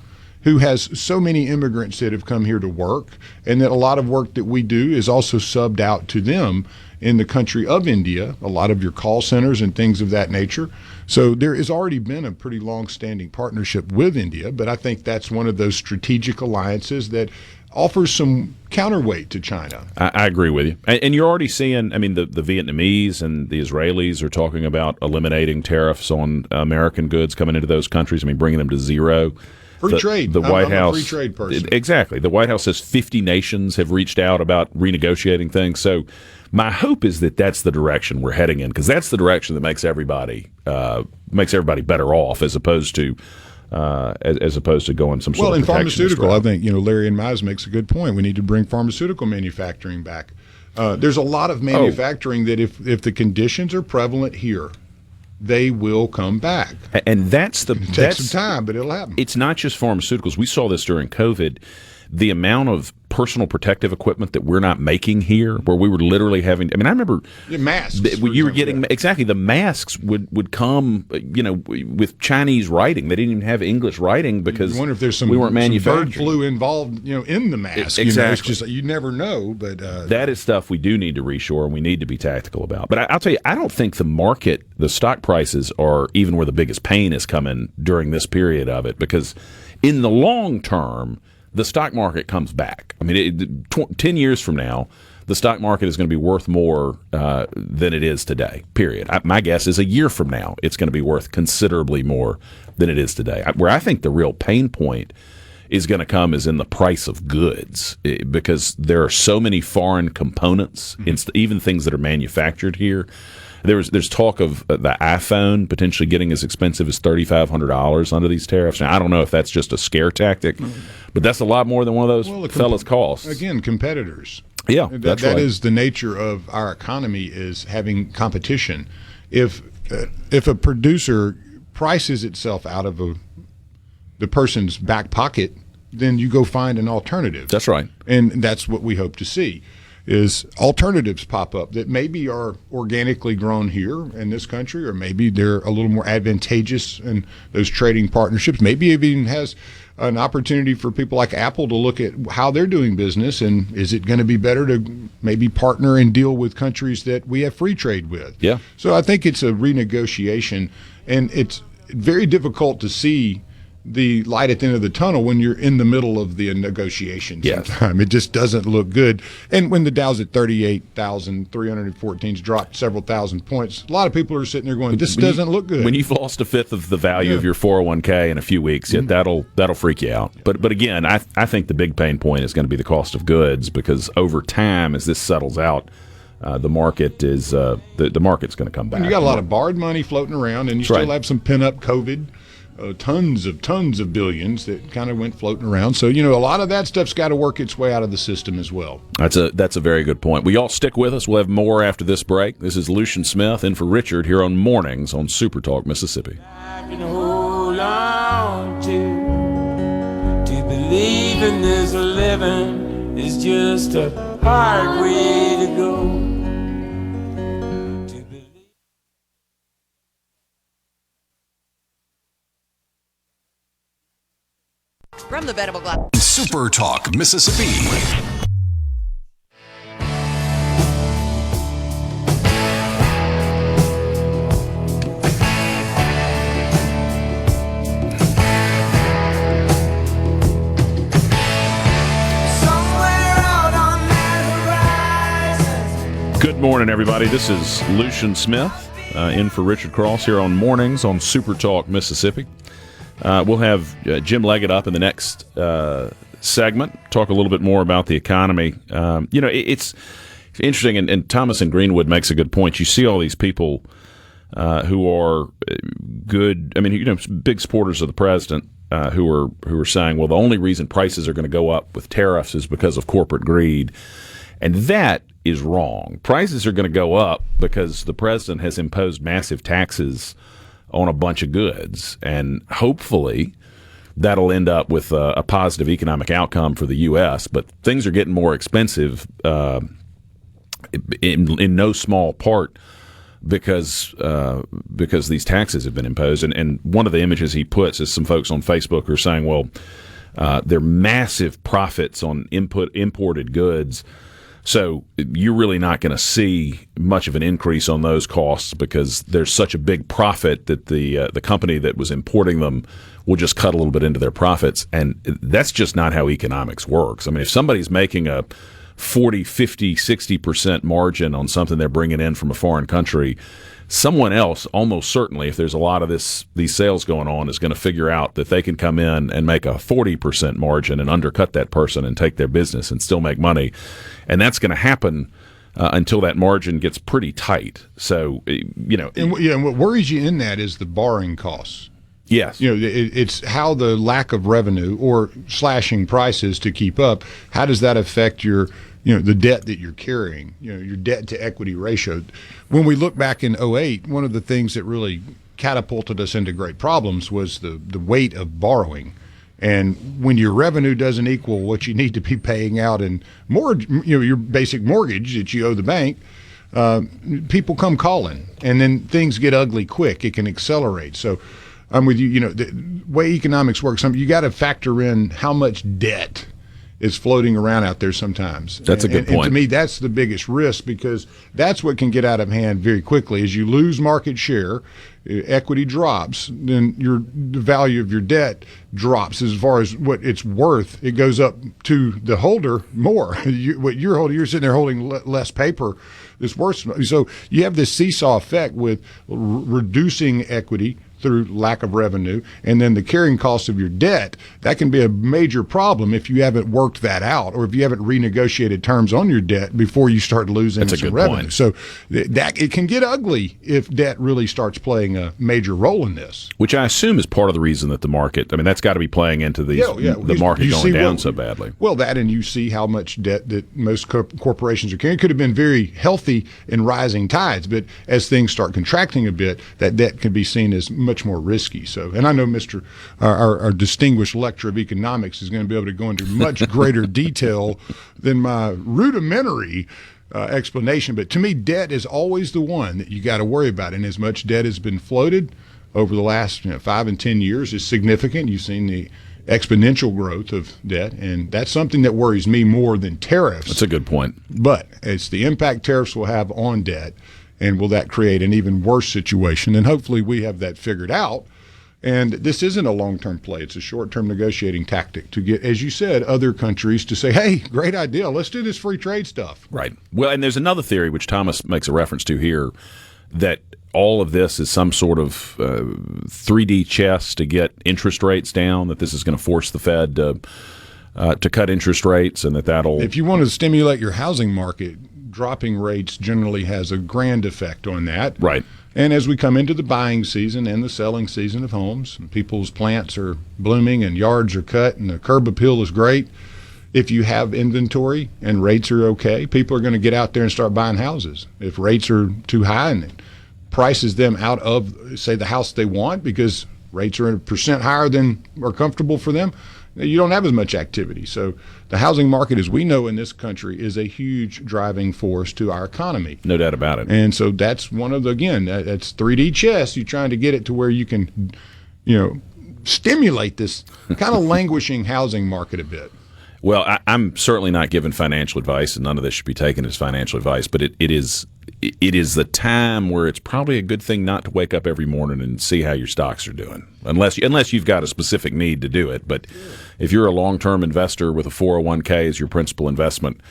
who has so many immigrants that have come here to work, and that a lot of work that we do is also subbed out to them in the country of India, a lot of your call centers and things of that nature. So there has already been a pretty long-standing partnership with India, but I think that's one of those strategic alliances that offers some counterweight to China. I agree with you. And you're already seeing, I mean, the Vietnamese and the Israelis are talking about eliminating tariffs on American goods coming into those countries. I mean, bringing them to zero. Free trade. The White I'm House, a free trade person. Exactly. The White House says 50 nations have reached out about renegotiating things. So my hope is that that's the direction we're heading in, because that's the direction that makes everybody better off, as opposed to going some sort of in pharmaceutical, route. I think Larry and Mize makes a good point. We need to bring pharmaceutical manufacturing back. There's a lot of manufacturing that if the conditions are prevalent here, they will come back. And that's it'll take some time, but it'll happen. It's not just pharmaceuticals. We saw this during COVID. The amount of personal protective equipment that we're not making here, where we were literally having, I remember masks. You were getting exactly the masks would come, with Chinese writing. They didn't even have English writing because I wonder if there's some, we weren't manufacturing. Bird flu involved, in the mask. Exactly. It's just you never know, but that is stuff we do need to reshore and we need to be tactical about. But I'll tell you, I don't think the stock prices are even where the biggest pain is coming during this period of it, because in the long term, the stock market comes back. 10 years from now, the stock market is going to be worth more than it is today, period. My guess is a year from now, it's going to be worth considerably more than it is today. Where I think the real pain point is going to come is in the price of goods, because there are so many foreign components, even things that are manufactured here. There's talk of the iPhone potentially getting as expensive as $3,500 under these tariffs. Now, I don't know if that's just a scare tactic, but that's a lot more than one of those fellas costs. Again, competitors. Yeah, that's right. That is the nature of our economy, is having competition. If a producer prices itself out of the person's back pocket, then you go find an alternative. That's right. And that's what we hope to see, is alternatives pop up that maybe are organically grown here in this country, or maybe they're a little more advantageous in those trading partnerships. Maybe it even has an opportunity for people like Apple to look at how they're doing business, and is it going to be better to maybe partner and deal with countries that we have free trade with. Yeah. So I think it's a renegotiation, and it's very difficult to see the light at the end of the tunnel when you're in the middle of the negotiation. Yes. Sometime it just doesn't look good. And when the Dow's at 38,314's dropped several thousand points, a lot of people are sitting there going, this doesn't look good. When you've lost a fifth of the value of your 401k in a few weeks, that'll freak you out. But again, I think the big pain point is going to be the cost of goods, because over time, as this settles out, the market is the market's going to come back. And you got a lot of borrowed money floating around, and you still have some pent-up COVID. Tons of billions that kind of went floating around. So, a lot of that stuff's got to work its way out of the system as well. That's a very good point. Will y'all stick with us? We'll have more after this break. This is Lucien Smith in for Richard here on Mornings on SuperTalk Mississippi. I can hold on to believe in this living is just a hard way to go. From the Venable Glass. SuperTalk Mississippi. Good morning, everybody. This is Lucien Smith in for Richard Cross here on Mornings on SuperTalk Mississippi. We'll have Jim Leggette up in the next segment, talk a little bit more about the economy. It's interesting, and Thomas in Greenwood makes a good point. You see all these people who are good, big supporters of the president, who are saying, well, the only reason prices are going to go up with tariffs is because of corporate greed. And that is wrong. Prices are going to go up because the president has imposed massive taxes on a bunch of goods, and hopefully that'll end up with a positive economic outcome for the U.S. But things are getting more expensive in no small part because these taxes have been imposed. And one of the images he puts is some folks on Facebook are saying, well, They're massive profits on imported goods. So you're really not going to see much of an increase on those costs because there's such a big profit that the company that was importing them will just cut a little bit into their profits. And that's just not how economics works. I mean, if somebody's making a 40, 50, 60% margin on something they're bringing in from a foreign country, someone else, almost certainly, if there's a lot of these sales going on, is going to figure out that they can come in and make a 40% margin and undercut that person and take their business and still make money. And that's going to happen until that margin gets pretty tight. So, And what worries you in that is the borrowing costs. Yes. It's how the lack of revenue or slashing prices to keep up, how does that affect your the debt that you're carrying, your debt to equity ratio. When we look back in 2008, one of the things that really catapulted us into great problems was the weight of borrowing. And when your revenue doesn't equal what you need to be paying out in your basic mortgage that you owe the bank, people come calling, and then things get ugly quick. It can accelerate. So I'm with you. The way economics works, you got to factor in how much debt is floating around out there sometimes. That's a good point. And to me, that's the biggest risk because that's what can get out of hand very quickly. As you lose market share, equity drops, then the value of your debt drops as far as what it's worth. It goes up to the holder more. What you're holding, you're sitting there holding less paper. It's worse. So you have this seesaw effect with reducing equity through lack of revenue, and then the carrying cost of your debt. That can be a major problem if you haven't worked that out or if you haven't renegotiated terms on your debt before you start losing some revenue. Point. So that it can get ugly if debt really starts playing a major role in this. Which I assume is part of the reason that the market, that's got to be playing into the market going down so badly. Well, that, and you see how much debt that most corporations are carrying. It could have been very healthy in rising tides, but as things start contracting a bit, that debt can be seen as much more risky. So, and I know our distinguished lecturer of economics is going to be able to go into much greater detail than my rudimentary explanation. But to me, debt is always the one that you got to worry about. And as much debt has been floated over the last 5 and 10 years is significant. You've seen the exponential growth of debt, and that's something that worries me more than tariffs. That's a good point. But it's the impact tariffs will have on debt. And will that create an even worse situation? And hopefully we have that figured out. And this isn't a long-term play. It's a short-term negotiating tactic to get, as you said, other countries to say, hey, great idea. Let's do this free trade stuff. Right. Well, and there's another theory, which Thomas makes a reference to here, that all of this is some sort of 3D chess to get interest rates down, that this is going to force the Fed to cut interest rates, and that'll... If you want to stimulate your housing market, dropping rates generally has a grand effect on that. Right. And as we come into the buying season and the selling season of homes, people's plants are blooming and yards are cut and the curb appeal is great. If you have inventory and rates are okay, people are going to get out there and start buying houses. If rates are too high and it prices them out of, say, the house they want because rates are 1% higher than are comfortable for them, you don't have as much activity. So the housing market, as we know in this country, is a huge driving force to our economy. No doubt about it. And so that's one of the, again, that's 3D chess. You're trying to get it to where you can, stimulate this kind of languishing housing market a bit. Well, I'm certainly not giving financial advice, and none of this should be taken as financial advice, but it is the time where it's probably a good thing not to wake up every morning and see how your stocks are doing, unless you've got a specific need to do it. But if you're a long-term investor with a 401k as your principal investment,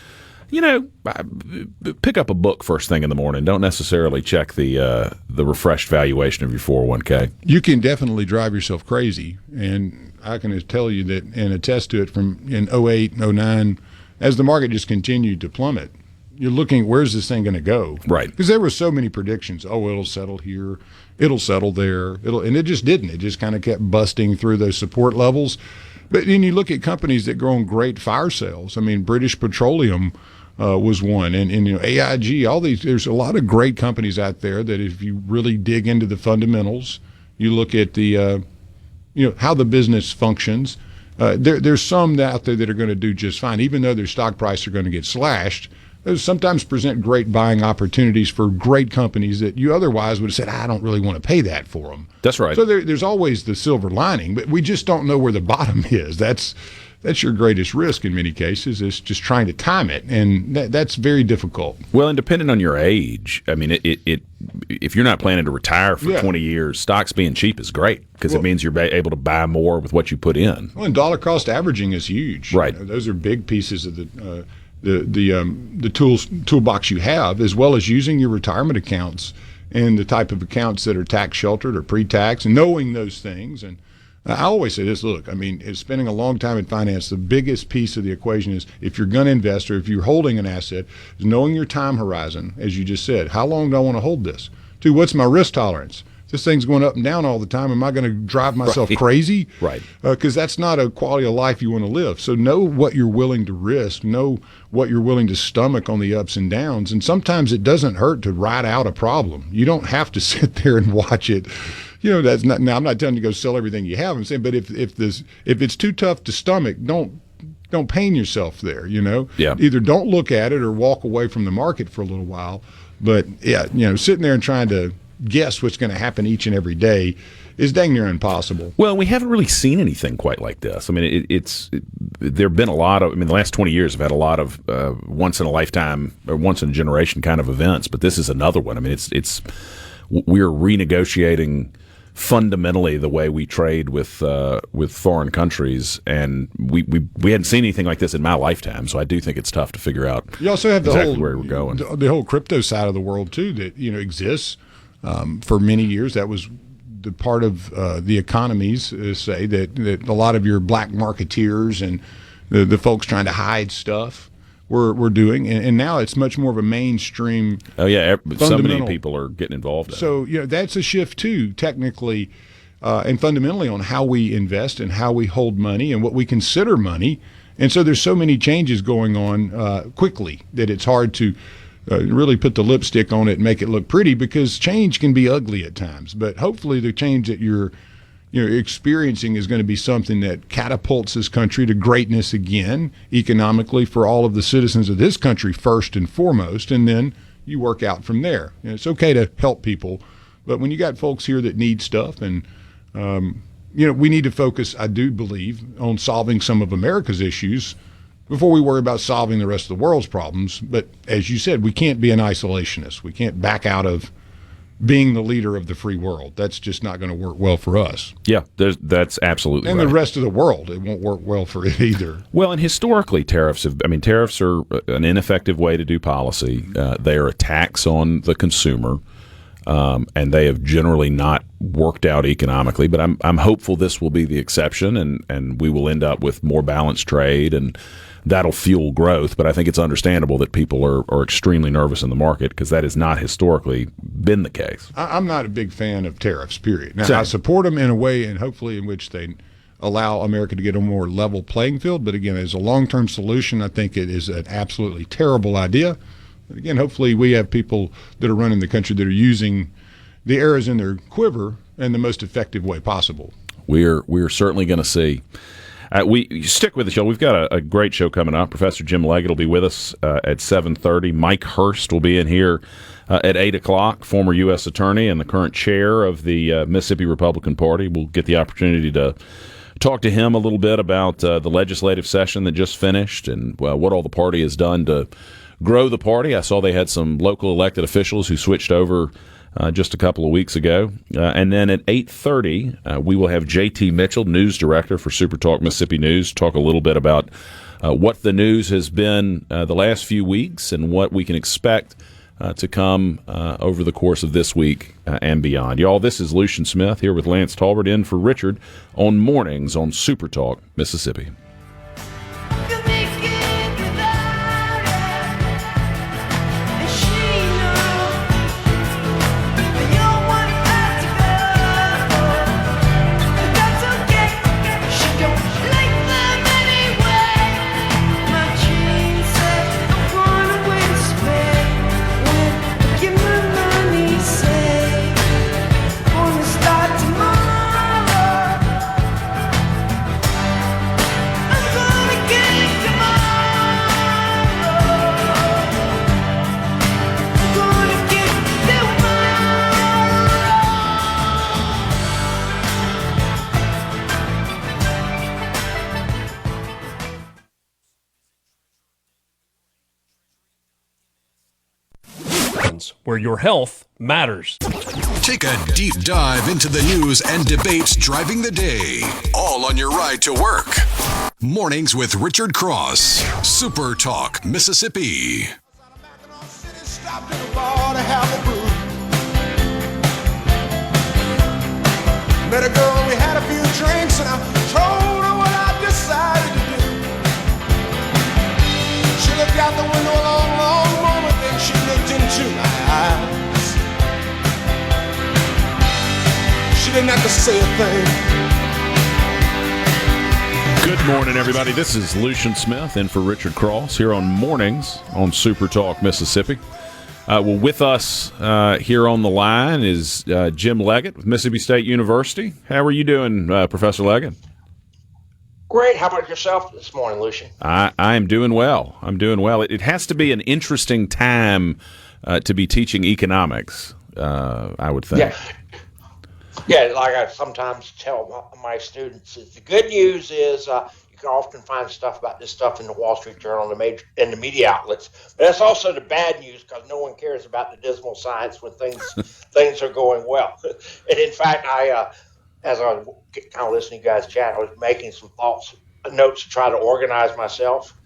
pick up a book first thing in the morning. Don't necessarily check the refreshed valuation of your 401k. You can definitely drive yourself crazy, and I can tell you that and attest to it from in 2008, 2009, as the market just continued to plummet. You're looking, where's this thing going to go? Right. Because there were so many predictions. Oh, it'll settle here. It'll settle there. And it just didn't. It just kind of kept busting through those support levels. But then you look at companies that grow on great fire sales. I mean, British Petroleum was one. And AIG, all these, there's a lot of great companies out there that if you really dig into the fundamentals, you look at the, how the business functions, there's some out there that are going to do just fine, even though their stock price are going to get slashed. those sometimes present great buying opportunities for great companies that you otherwise would have said, I don't really want to pay that for them. That's right. So there's always the silver lining, but we just don't know where the bottom is. That's your greatest risk in many cases, is just trying to time it, and that's very difficult. Well, and depending on your age, I mean, if you're not planning to retire for 20 years, stocks being cheap is great because it means you're able to buy more with what you put in. Well, and dollar cost averaging is huge. Right. Those are big pieces of the toolbox you have, as well as using your retirement accounts and the type of accounts that are tax sheltered or pre-tax, and knowing those things. And I always say this, look, I mean, spending a long time in finance, the biggest piece of the equation is, if you're going to invest or if you're holding an asset, is knowing your time horizon, as you just said. How long do I want to hold this? 2, what's my risk tolerance? This thing's going up and down all the time. Am I going to drive myself crazy? Right. Because that's not a quality of life you want to live. So know what you're willing to risk. Know what you're willing to stomach on the ups and downs. And sometimes it doesn't hurt to ride out a problem. You don't have to sit there and watch it. You know, that's not. Now, I'm not telling you to go sell everything you have. I'm saying, but if it's too tough to stomach, don't pain yourself there. You know, Either don't look at it or walk away from the market for a little while. But sitting there and trying to guess what's going to happen each and every day is dang near impossible. Well, we haven't really seen anything quite like this. I mean, there have been a lot of. I mean, the last 20 years have had a lot of once in a lifetime or once in a generation kind of events. But this is another one. I mean, we're renegotiating fundamentally the way we trade with foreign countries, and we hadn't seen anything like this in my lifetime. So I do think it's tough to figure out. You also have exactly where we're going. The whole crypto side of the world too, that exists for many years. That was the part of the economies say that a lot of your black marketeers and the folks trying to hide stuff were doing, and now it's much more of a mainstream. Oh yeah, so many people are getting involved in so that's a shift too, technically and fundamentally, on how we invest and how we hold money and what we consider money. And so there's so many changes going on quickly that it's hard to really put the lipstick on it and make it look pretty, because change can be ugly at times. But hopefully the change that you're experiencing is going to be something that catapults this country to greatness again, economically, for all of the citizens of this country first and foremost, and then you work out from there. It's okay to help people, but when you got folks here that need stuff, and we need to focus, I do believe, on solving some of America's issues before we worry about solving the rest of the world's problems. But as you said, we can't be an isolationist. We can't back out of being the leader of the free world. That's just not going to work well for us. Yeah, that's absolutely right. And the rest of the world, it won't work well for it either. Well, and historically, tariffs are an ineffective way to do policy. They are a tax on the consumer, and they have generally not worked out economically. But I'm hopeful this will be the exception, and we will end up with more balanced trade, and that'll fuel growth. But I think it's understandable that people are extremely nervous in the market, because that has not historically been the case. I'm not a big fan of tariffs, period. Now, I support them in a way, and hopefully in which they allow America to get a more level playing field. But again, as a long-term solution, I think it is an absolutely terrible idea. But again, hopefully we have people that are running the country that are using the arrows in their quiver in the most effective way possible. We're certainly going to see. We stick with the show. We've got a great show coming up. Professor Jim Leggette will be with us at 7:30. Mike Hurst will be in here at 8 o'clock, former U.S. attorney and the current chair of the Mississippi Republican Party. We'll get the opportunity to talk to him a little bit about the legislative session that just finished and what all the party has done to grow the party. I saw they had some local elected officials who switched over just a couple of weeks ago. And then at 8:30, we will have J.T. Mitchell, news director for SuperTalk Mississippi News, talk a little bit about what the news has been the last few weeks and what we can expect to come over the course of this week and beyond. Y'all, this is Lucien Smith here with Lance Talbert in for Richard on Mornings on SuperTalk Mississippi. News, where your health matters. Take a deep dive into the news and debates driving the day, all on your ride to work. Mornings with Richard Cross, Super Talk, Mississippi. Stopped at the bar to have a brew. Met a girl and we had a few drinks, and I told her what I decided to do. She looked out the window a long, long moment, then she looked into my eyes. She didn't have to say a thing. Good morning, everybody. This is Lucien Smith in for Richard Cross here on Mornings on Super Talk, Mississippi. With us here on the line is Jim Leggette with Mississippi State University. How are you doing, Professor Leggette? Great. How about yourself this morning, Lucien? I am doing well. I'm doing well. It has to be an interesting time to be teaching economics, I would think. Yeah, like I sometimes tell my students, the good news is you can often find stuff about this stuff in the Wall Street Journal and the media outlets. But that's also the bad news, because no one cares about the dismal science when things are going well. And in fact, as I was kind of listening to you guys chat, I was making some notes to try to organize myself.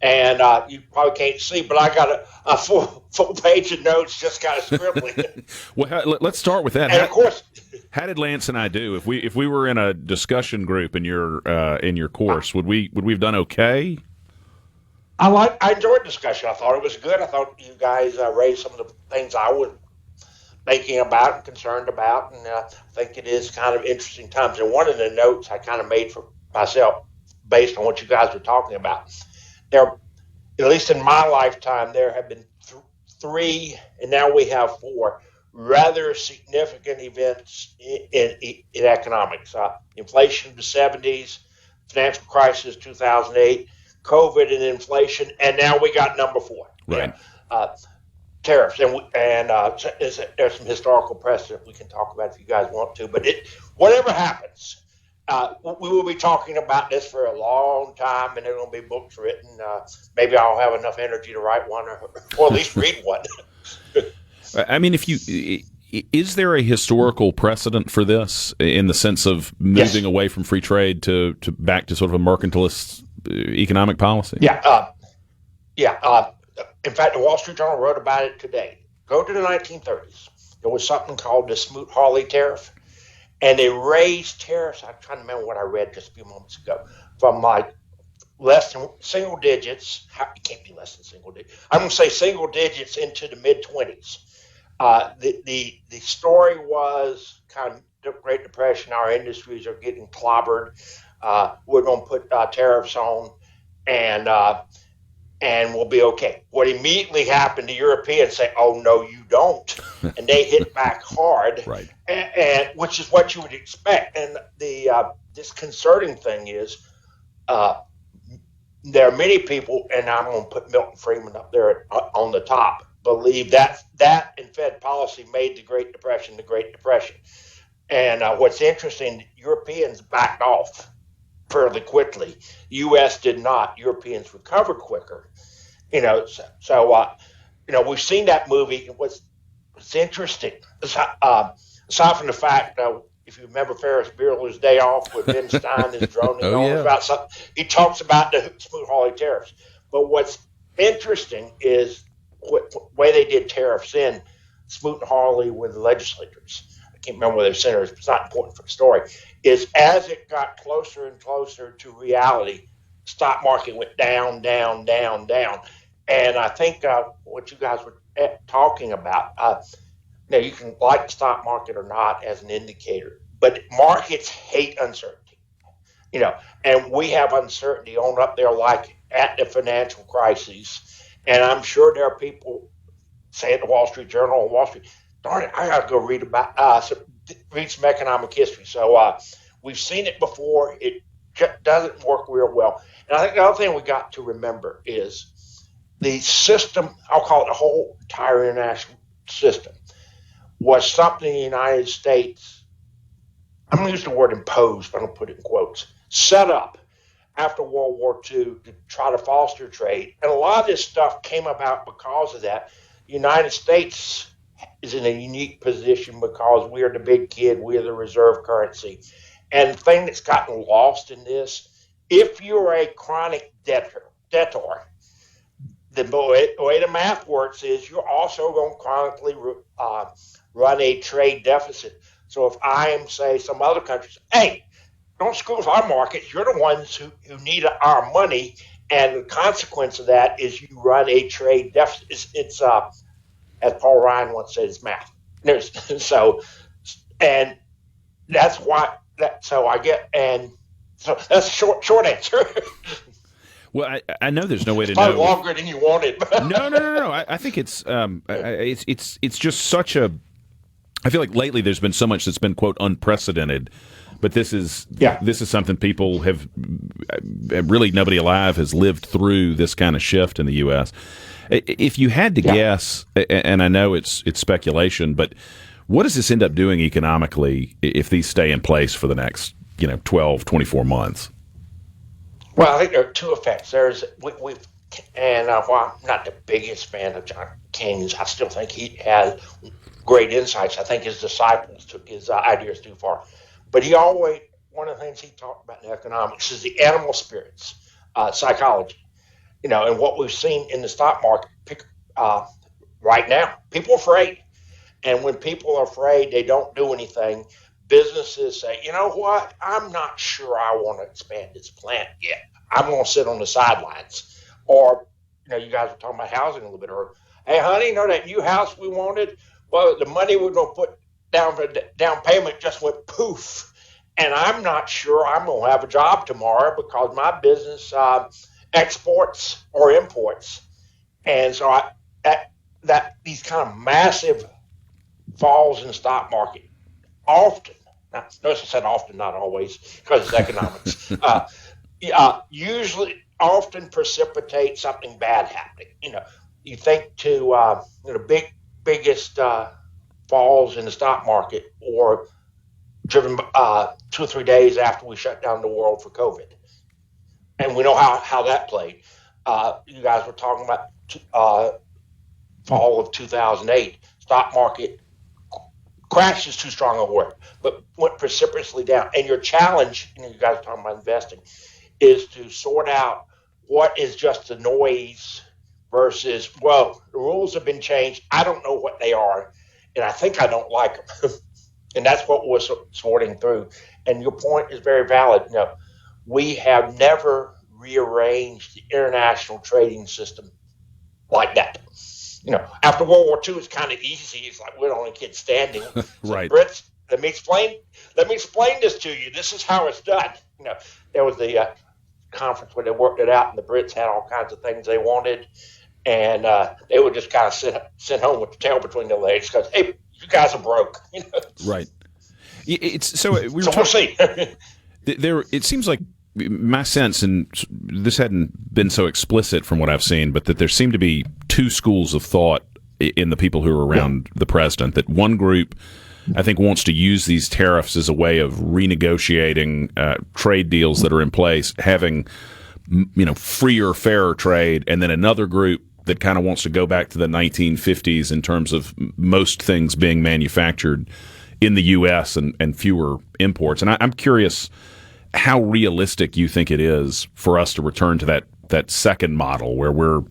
And you probably can't see, but I got a full page of notes just kind of scribbling. Well, let's start with that. And of course, how did Lance and I do? If we were in a discussion group in your course, would we have done okay? I enjoyed discussion. I thought it was good. I thought you guys raised some of the things I was thinking about and concerned about, and I think it is kind of interesting times. And one of the notes I kind of made for myself, based on what you guys were talking about, there, at least in my lifetime, there have been three, and now we have four rather significant events in economics. Inflation in the 70s, financial crisis 2008, COVID and inflation, and now we got number four. Right. Tariffs. And there's some historical precedent we can talk about if you guys want to. But whatever happens, we will be talking about this for a long time, and there will be books written. Maybe I'll have enough energy to write one or at least read one. I mean, is there a historical precedent for this in the sense of moving away from free trade to back to sort of a mercantilist economic policy? Yeah. In fact, the Wall Street Journal wrote about it today. Go to the 1930s. There was something called the Smoot-Hawley tariff, and they raised tariffs. I'm trying to remember what I read just a few moments ago, from like less than single digits. It can't be less than single digits. I'm going to say single digits into the mid-20s. The story was kind of the Great Depression. Our industries are getting clobbered. We're going to put tariffs on, and we'll be okay. What immediately happened, the Europeans say, "Oh no, you don't," and they hit back hard, right? And which is what you would expect. And the disconcerting thing is, there are many people, and I'm going to put Milton Friedman up there on the top, believe that and Fed policy made the Great Depression the Great Depression. And what's interesting, Europeans backed off fairly quickly. U.S. did not. Europeans recovered quicker. So we've seen that movie. What's interesting, aside from the fact, if you remember Ferris Bueller's Day Off, with Ben Stein is droning on about something, he talks about the Smoot-Hawley tariffs. But what's interesting is the way they did tariffs in Smoot-Hawley with the legislators. I can't remember whether they're senators, but it's not important for the story. Is as it got closer and closer to reality, stock market went down, down, down, down. And I think what you guys were talking about, you can like the stock market or not as an indicator, but markets hate uncertainty, and we have uncertainty on up there like at the financial crisis. And I'm sure there are people, say at the Wall Street Journal or Wall Street, darn it, I got to go read some economic history. So we've seen it before. It doesn't work real well. And I think the other thing we got to remember is the system, I'll call it the whole entire international system, was something in the United States, I'm going to use the word imposed, but I'm going to put it in quotes, set up after World War II to try to foster trade. And a lot of this stuff came about because of that. The United States is in a unique position because we are the big kid, we are the reserve currency. And the thing that's gotten lost in this, if you're a chronic debtor, the way the math works is you're also going to chronically run a trade deficit. So if I am, say, some other countries, hey, don't screw with our market. You're the ones who need our money. And the consequence of that is you run a trade deficit. It's as Paul Ryan once said, it's math. So, and that's why. So that's a short answer. Well, I know there's no way to know. Probably longer than you wanted. No. I think it's just such a. I feel like lately there's been so much that's been quote unprecedented, but this is something people have really nobody alive has lived through this kind of shift in the U.S. If you had to guess, and I know it's speculation, but what does this end up doing economically if these stay in place for the next 12, 24 months? Well, I think there are two effects. While I'm not the biggest fan of John Keynes, I still think he has great insights. I think his disciples took his ideas too far. But one of the things he talked about in economics is the animal spirits, psychology. And what we've seen in the stock market right now, people are afraid. And when people are afraid, they don't do anything. Businesses say, you know what? I'm not sure I want to expand this plant yet. I'm going to sit on the sidelines. Or, you guys were talking about housing a little bit earlier. Hey, honey, that new house we wanted? Well, the money we're going to put down for down payment just went poof. And I'm not sure I'm going to have a job tomorrow because my business exports or imports. And so that these kind of massive falls in the stock market often, notice I said often, not always, because it's economics, usually often precipitate something bad happening. You think to the biggest falls in the stock market or driven 2 or 3 days after we shut down the world for COVID. And we know how that played. You guys were talking about fall of 2008. Stock market crash is too strong a word, but went precipitously down. And your challenge, you guys are talking about investing, is to sort out what is just the noise versus, well, the rules have been changed. I don't know what they are, and I think I don't like them. And that's what we're sorting through. And your point is very valid. We have never rearranged the international trading system like that. After World War II, it's kind of easy. It's like we're the only kids standing. Right. Brits, let me explain this to you. This is how it's done. There was the conference where they worked it out, and the Brits had all kinds of things they wanted, and they would just kind of sit home with the tail between their legs because, hey, you guys are broke. Right. We'll see. It seems like my sense, and this hadn't been so explicit from what I've seen, but that there seem to be two schools of thought in the people who are around the president. That one group, I think, wants to use these tariffs as a way of renegotiating trade deals that are in place, having freer, fairer trade, and then another group that kind of wants to go back to the 1950s in terms of most things being manufactured in the U.S. and fewer imports. And I'm curious how realistic you think it is for us to return to that second model where we're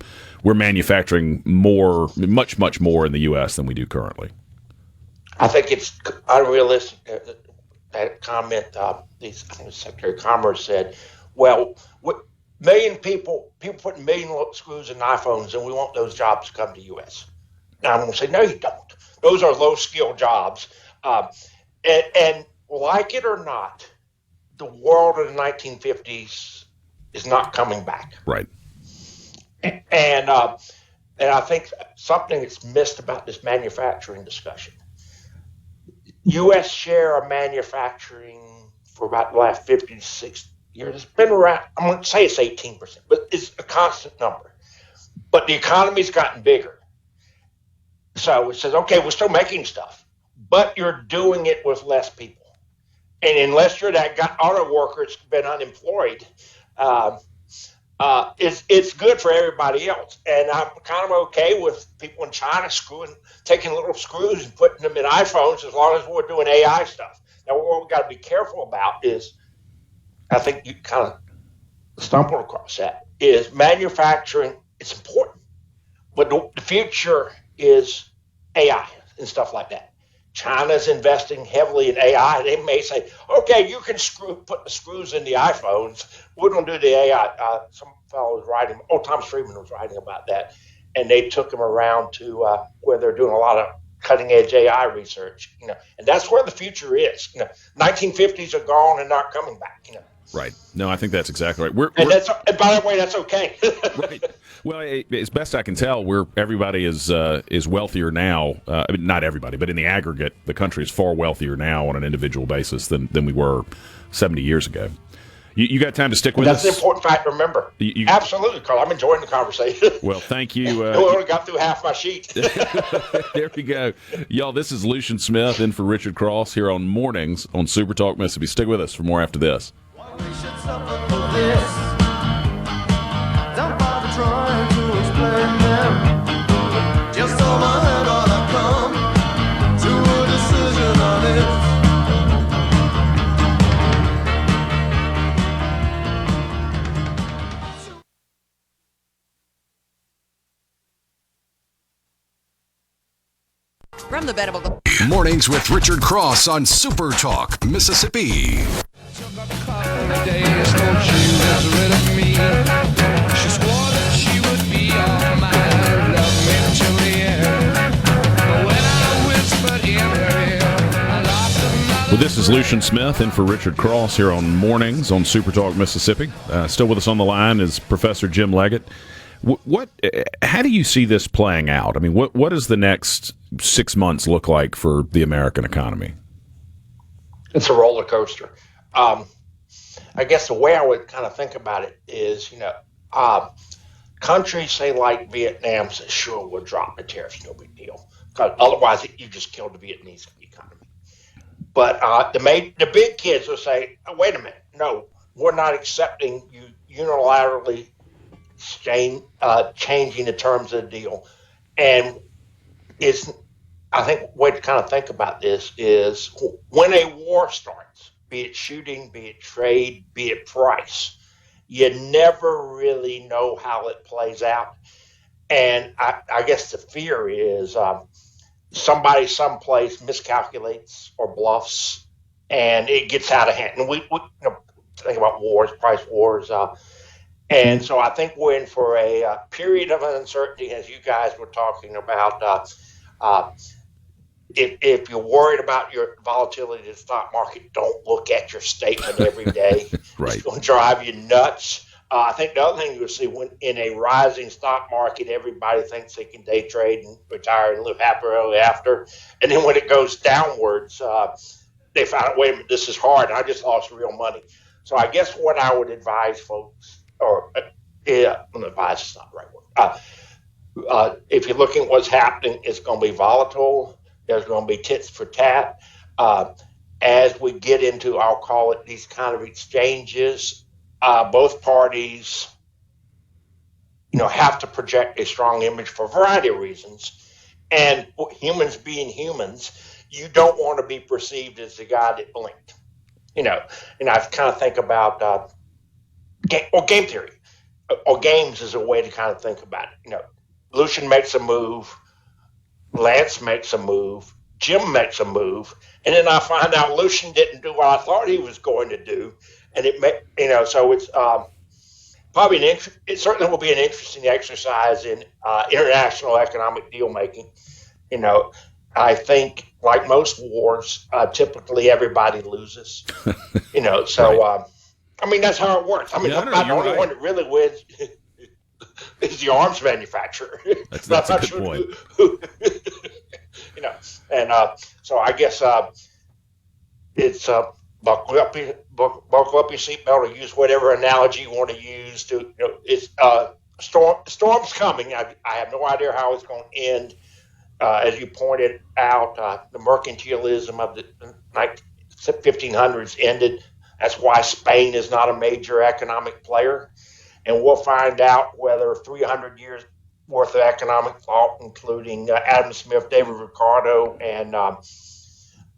manufacturing more, much more in the U.S. than we do currently. I think it's unrealistic. That comment, I think the Secretary of Commerce said, well, people putting million screws in iPhones, and we want those jobs to come to the U.S. Now, I'm going to say, no, you don't. Those are low-skill jobs. And like it or not, the world of the 1950s is not coming back. Right. And I think something that's missed about this manufacturing discussion, U.S. share of manufacturing for about the last 50 to 60 years, it's been around, I'm going to say it's 18%, but it's a constant number. But the economy's gotten bigger. So it says, okay, we're still making stuff, but you're doing it with less people. And unless you're that auto worker that's been unemployed, it's good for everybody else. And I'm kind of okay with people in China taking little screws and putting them in iPhones as long as we're doing AI stuff. Now, what we got to be careful about is, I think you kind of stumbled across that, is manufacturing. It's important, but the future is AI and stuff like that. China's investing heavily in AI. They may say, okay, you can put the screws in the iPhones. We're going to do the AI. Some fellow was writing, Thomas Friedman was writing about that. And they took him around to where they're doing a lot of cutting edge AI research, and that's where the future is. 1950s are gone and not coming back, Right. No, I think that's exactly right. And by the way, that's okay. Right. Well, as best I can tell, everybody is wealthier now. I mean, not everybody, but in the aggregate, the country is far wealthier now on an individual basis than we were 70 years ago. You got time to stick with us? That's an important fact to remember. Absolutely, Carl. I'm enjoying the conversation. Well, thank you. We only got through half my sheet. There we go. Y'all, this is Lucien Smith in for Richard Cross here on Mornings on SuperTalk Mississippi. Stick with us for more after this. From the Venable Mornings with Richard Cross on SuperTalk Mississippi. Well, this is Lucien Smith in for Richard Cross here on Mornings on SuperTalk Mississippi. Still with us on the line is Professor Jim Leggette. How do you see this playing out? I mean, what does the next 6 months look like for the American economy? It's a roller coaster. I guess the way I would kind of think about it is, countries say like Vietnam say, sure, we'll drop the tariffs, no big deal. Because otherwise, you just killed the Vietnamese economy. But the big kids will say, oh, wait a minute, no, we're not accepting you unilaterally changing the terms of the deal. And I think the way to kind of think about this is when a war starts, be it shooting, be it trade, be it price, you never really know how it plays out. And I guess the fear is somebody someplace miscalculates or bluffs and it gets out of hand. And we think about wars, price wars, and so I think we're in for a period of uncertainty, as you guys were talking about. If you're worried about your volatility in the stock market, don't look at your statement every day. Right. It's going to drive you nuts. I think the other thing you'll see when in a rising stock market, everybody thinks they can day trade and retire and live happy early after. And then when it goes downwards, they find out, wait a minute, this is hard. I just lost real money. So I guess what I would advise folks, advise is not the right word. If you're looking at what's happening, it's going to be volatile. There's going to be tits for tat. As we get into, I'll call it, these kind of exchanges, both parties, have to project a strong image for a variety of reasons. And humans being humans, you don't want to be perceived as the guy that blinked. And I kind of think about game theory, or games is a way to kind of think about it. Lucien makes a move, Lance makes a move, Jim makes a move, and then I find out Lucien didn't do what I thought he was going to do, and so it's probably it certainly will be an interesting exercise in international economic deal making. I think like most wars, typically everybody loses. So right. That's how it works. The only one that really wins is the arms manufacturer. That's a good point. So I guess it's buckle up your seatbelt, or use whatever analogy you want to use. It's storm's coming. I have no idea how it's going to end. As you pointed out, the mercantilism of the 1500s ended. That's why Spain is not a major economic player. and we'll find out whether 300 years worth of economic thought, including Adam Smith, David Ricardo, and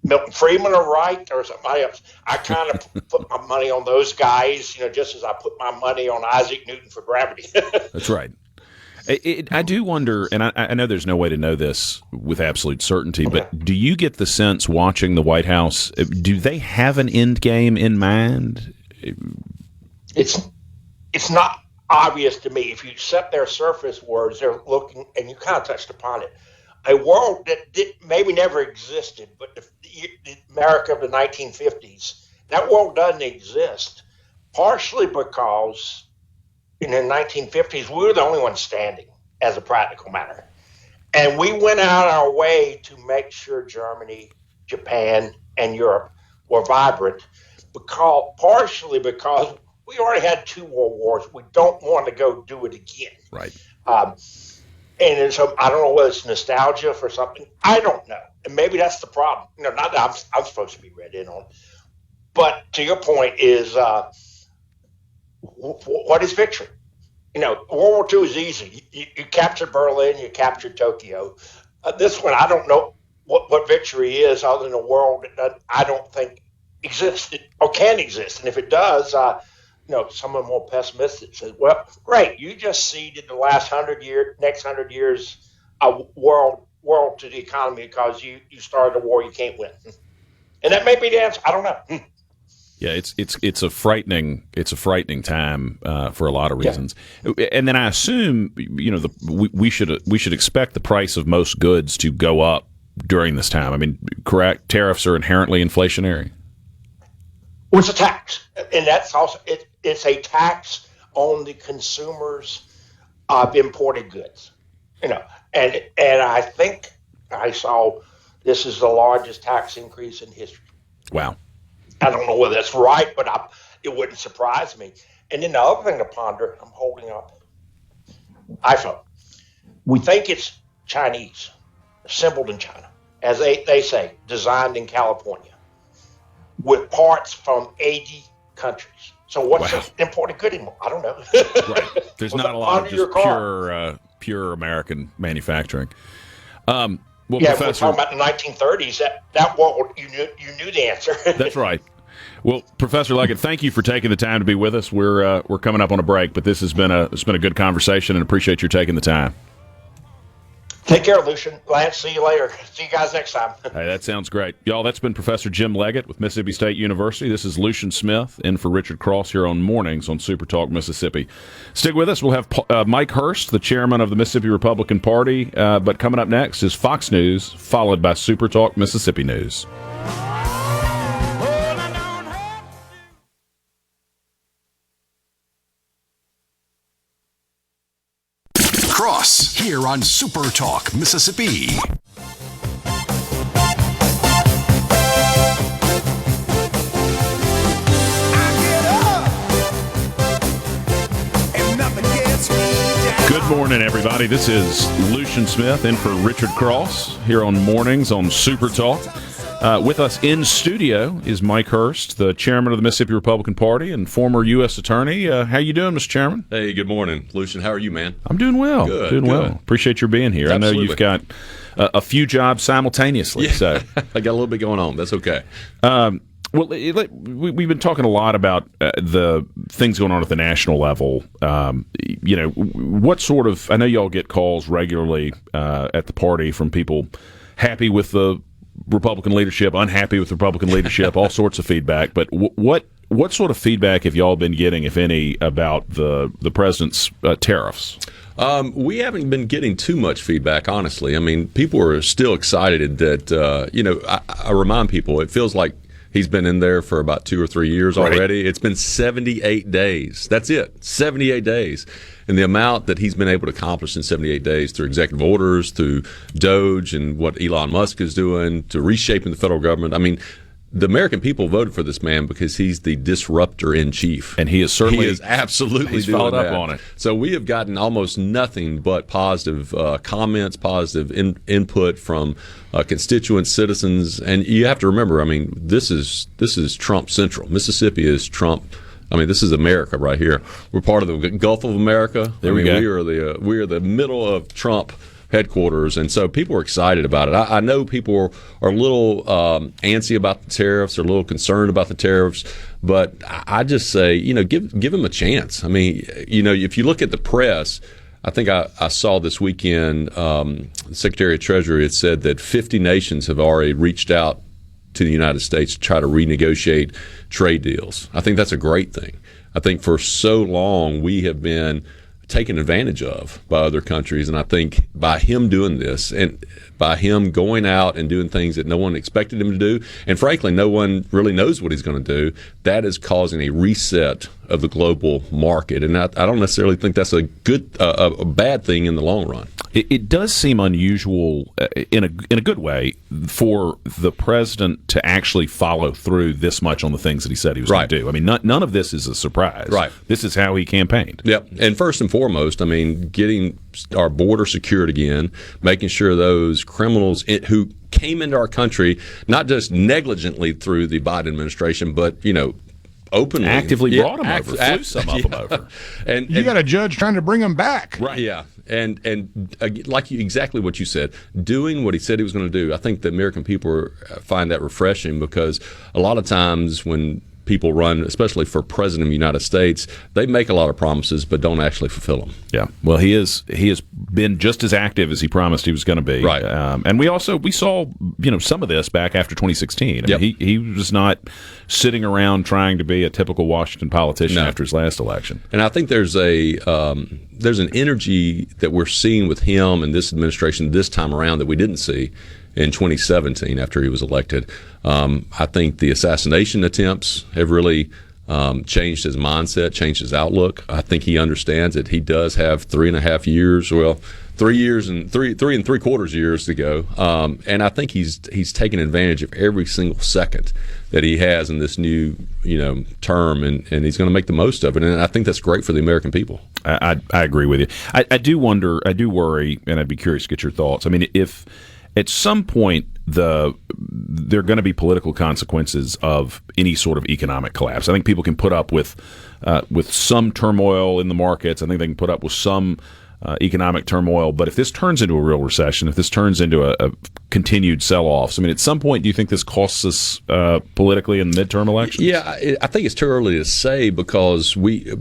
Milton Friedman are right, or somebody else. I kind of put my money on those guys, just as I put my money on Isaac Newton for gravity. That's right. I do wonder, and I know there's no way to know this with absolute certainty, but do you get the sense watching the White House, do they have an end game in mind? It's not obvious to me. If you accept their surface words, they're looking, and you kind of touched upon it, a world that maybe never existed, but the America of the 1950s, that world doesn't exist, partially because in the 1950s, we were the only ones standing as a practical matter. And we went out our way to make sure Germany, Japan, and Europe were vibrant, partially because we already had 2 world wars. We don't want to go do it again. Right. And so I don't know whether it's nostalgia for something. I don't know. And maybe that's the problem. Not that I'm supposed to be read in on. But to your point is, what is victory? World War II is easy. You captured Berlin, you captured Tokyo. This one, I don't know what victory is other than a world that I don't think exists or can exist. And if it does, some of the more pessimistic says, well, great, you just ceded the next 100 years, a world to the economy because you started a war you can't win. And that may be the answer. I don't know. Yeah, it's a frightening time for a lot of reasons. Yeah. And then I assume we should expect the price of most goods to go up during this time. I mean, correct? Tariffs are inherently inflationary. Well, it's a tax, and that's also it's a tax on the consumers of imported goods. And I think I saw this is the largest tax increase in history. Wow. I don't know whether that's right, but it wouldn't surprise me. And then the other thing to ponder, I'm holding up iPhone. We think it's Chinese, assembled in China, as they say, designed in California, with parts from 80 countries. So what's the imported good anymore? I don't know. Right. There's not a lot of just pure American manufacturing. Well, yeah, Professor, we're talking about the 1930s. That world, you knew the answer. That's right. Well, Professor Leggette, thank you for taking the time to be with us. We're coming up on a break, but this has been a good conversation, and appreciate your taking the time. Take care, Lucien. Lance, see you later. See you guys next time. Hey, that sounds great. Y'all, that's been Professor Jim Leggette with Mississippi State University. This is Lucien Smith in for Richard Cross here on Mornings on SuperTalk Mississippi. Stick with us. We'll have Mitc Hurst, the chairman of the Mississippi Republican Party. But coming up next is Fox News, followed by SuperTalk Mississippi News. Cross here on Super Talk Mississippi. Good morning, everybody. This is Lucien Smith in for Richard Cross here on Mornings on Super Talk. With us in studio is Mitc Hurst, the chairman of the Mississippi Republican Party and former U.S. attorney. How you doing, Mr. Chairman? Hey, good morning, Lucien. How are you, man? I'm doing well. Good. Well. Appreciate your being here. Absolutely. I know you've got a few jobs simultaneously. Yeah. So I got a little bit going on. That's okay. Well, we've been talking a lot about the things going on at the national level. What sort of – I know y'all get calls regularly at the party from people happy with the Republican leadership, unhappy with Republican leadership, all sorts of feedback. But what sort of feedback have y'all been getting, if any, about the president's tariffs? We haven't been getting too much feedback, honestly. I mean, people are still excited that, I remind people, it feels like he's been in there for about 2 or 3 years already. Right. It's been 78 days. That's it, 78 days. And the amount that he's been able to accomplish in 78 days through executive orders, through DOGE and what Elon Musk is doing, to reshaping the federal government. I mean, the American people voted for this man because he's the disruptor in chief. And he is absolutely doing followed that. Up on it. So we have gotten almost nothing but positive comments, positive input from constituents, citizens. And you have to remember, I mean, this is Trump Central. Mississippi is Trump I mean, this is America right here. We're part of the Gulf of America. We go. We are the middle of Trump headquarters, and so people are excited about it. I know people are a little antsy about the tariffs, or a little concerned about the tariffs, but I just say, give them a chance. I mean, if you look at the press, I think I saw this weekend, the Secretary of Treasury had said that 50 nations have already reached out to the United States to try to renegotiate trade deals. I think that's a great thing. I think for so long we have been taken advantage of by other countries, and I think by him doing this and by him going out and doing things that no one expected him to do, and frankly no one really knows what he's going to do, that is causing a reset of the global market, and I don't necessarily think that's a bad thing in the long run. It does seem unusual in a good way for the president to actually follow through this much on the things that he said he was going to do. I mean, none of this is a surprise. Right. This is how he campaigned. Yep. And first and foremost, I mean, getting our border secured again, making sure those criminals who came into our country, not just negligently through the Biden administration, but, openly. Actively brought them over, flew some of them over. And you got a judge trying to bring them back. Right. Yeah. And like exactly what you said, doing what he said he was going to do. I think the American people find that refreshing, because a lot of times when people run, especially for president of the United States, they make a lot of promises but don't actually fulfill them. Yeah. Well, he has been just as active as he promised he was going to be. Right. And we saw some of this back after 2016. I mean, he was not sitting around trying to be a typical Washington politician after his last election. And I think there's an energy that we're seeing with him and this administration this time around that we didn't see in 2017 after he was elected. I think the assassination attempts have really changed his mindset, changed his outlook. I think he understands that he does have 3.5 years, 3 years and 3.75 years to go. And I think he's taken advantage of every single second that he has in this new term, and he's going to make the most of it. And I think that's great for the American people. I agree with you. I do worry, and I'd be curious to get your thoughts. I mean, if at some point there are going to be political consequences of any sort of economic collapse. I think people can put up with some turmoil in the markets. I think they can put up with some economic turmoil. But if this turns into a real recession, if this turns into a continued sell-offs, I mean, at some point, do you think this costs us politically in the midterm elections? Yeah, I think it's too early to say, because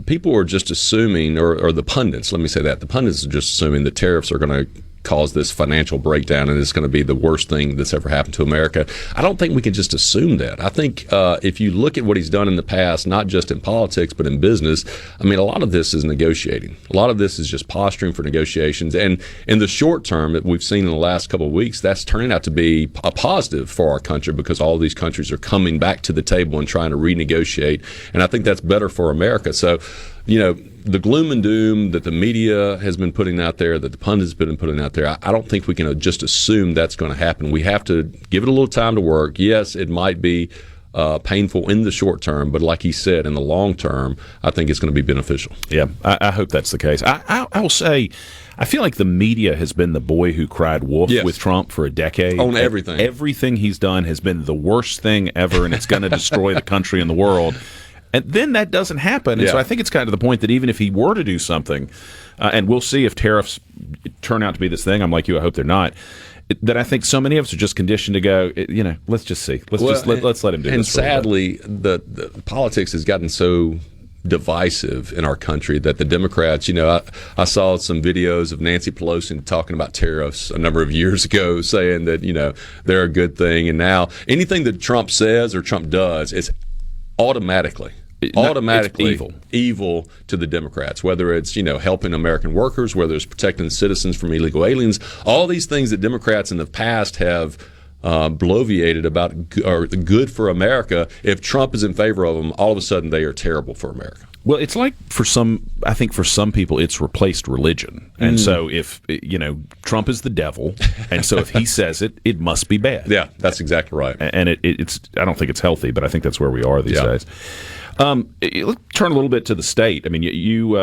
people are just assuming, or the pundits, let me say that, the pundits are just assuming the tariffs are going to cause this financial breakdown and it's going to be the worst thing that's ever happened to America. I don't think we can just assume that. I think if you look at what he's done in the past, not just in politics but in business, I mean, a lot of this is negotiating. A lot of this is just posturing for negotiations. And in the short term that we've seen in the last couple of weeks, that's turning out to be a positive for our country, because all these countries are coming back to the table and trying to renegotiate. And I think that's better for America. So, the gloom and doom that the media has been putting out there, that the pundits have been putting out there, I don't think we can just assume that's going to happen. We have to give it a little time to work. Yes, it might be painful in the short term, but like he said, in the long term, I think it's going to be beneficial. Yeah, I hope that's the case. I will say, I feel like the media has been the boy who cried wolf with Trump for a decade. On everything. Everything he's done has been the worst thing ever, and it's going to destroy the country and the world. And then that doesn't happen. And so I think it's kind of the point that even if he were to do something, and we'll see if tariffs turn out to be this thing, I'm like you, I hope they're not, that I think so many of us are just conditioned to go, let's just see. Let's let him do this. And sadly, the politics has gotten so divisive in our country that the Democrats, I saw some videos of Nancy Pelosi talking about tariffs a number of years ago, saying that, they're a good thing. And now anything that Trump says or Trump does is automatically evil to the Democrats, whether it's helping American workers, whether it's protecting citizens from illegal aliens, all these things that Democrats in the past have bloviated about are good for America. If Trump is in favor of them, all of a sudden they are terrible for America. Well, it's like for some people, it's replaced religion. And so if, Trump is the devil, and so if he says it, it must be bad. Yeah, that's exactly right. And it's I don't think it's healthy, but I think that's where we are these days. Let's turn a little bit to the state. I mean, you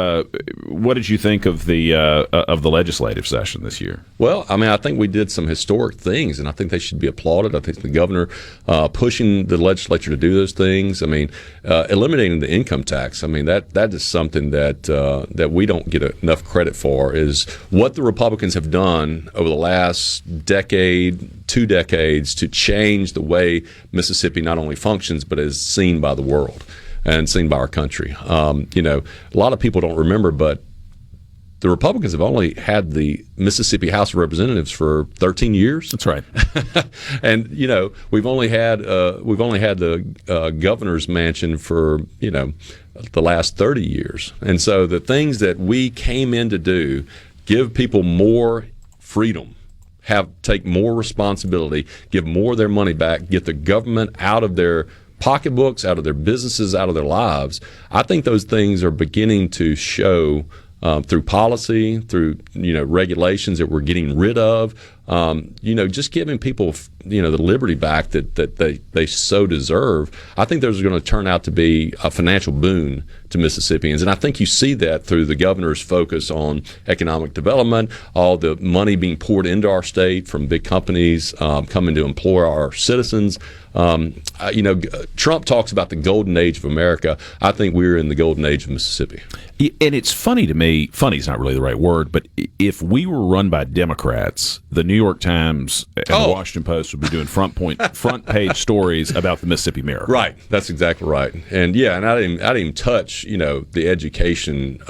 what did you think of the legislative session this year? Well, I mean, I think we did some historic things, and I think they should be applauded. I think the governor pushing the legislature to do those things. I mean, eliminating the income tax. I mean, that is something that we don't get enough credit for. Is what the Republicans have done over the last decade, 2 decades, to change the way Mississippi not only functions but is seen by the world and seen by our country. A lot of people don't remember, but the Republicans have only had the Mississippi House of Representatives for 13 years. That's right. And we've only had the governor's mansion for the last 30 years. And so the things that we came in to do, give people more freedom, take more responsibility, give more of their money back, get the government out of their pocketbooks, out of their businesses, out of their lives. I think those things are beginning to show through policy, through regulations that we're getting rid of. Just giving people the liberty back that they so deserve. I think those are going to turn out to be a financial boon to Mississippians, and I think you see that through the governor's focus on economic development, all the money being poured into our state from big companies coming to employ our citizens. Trump talks about the golden age of America. I think we're in the golden age of Mississippi. And it's funny to me, funny is not really the right word, but if we were run by Democrats, the New York Times and the Washington Post would be doing front page stories about the Mississippi Miracle. Right. That's exactly right. And I didn't even touch, the education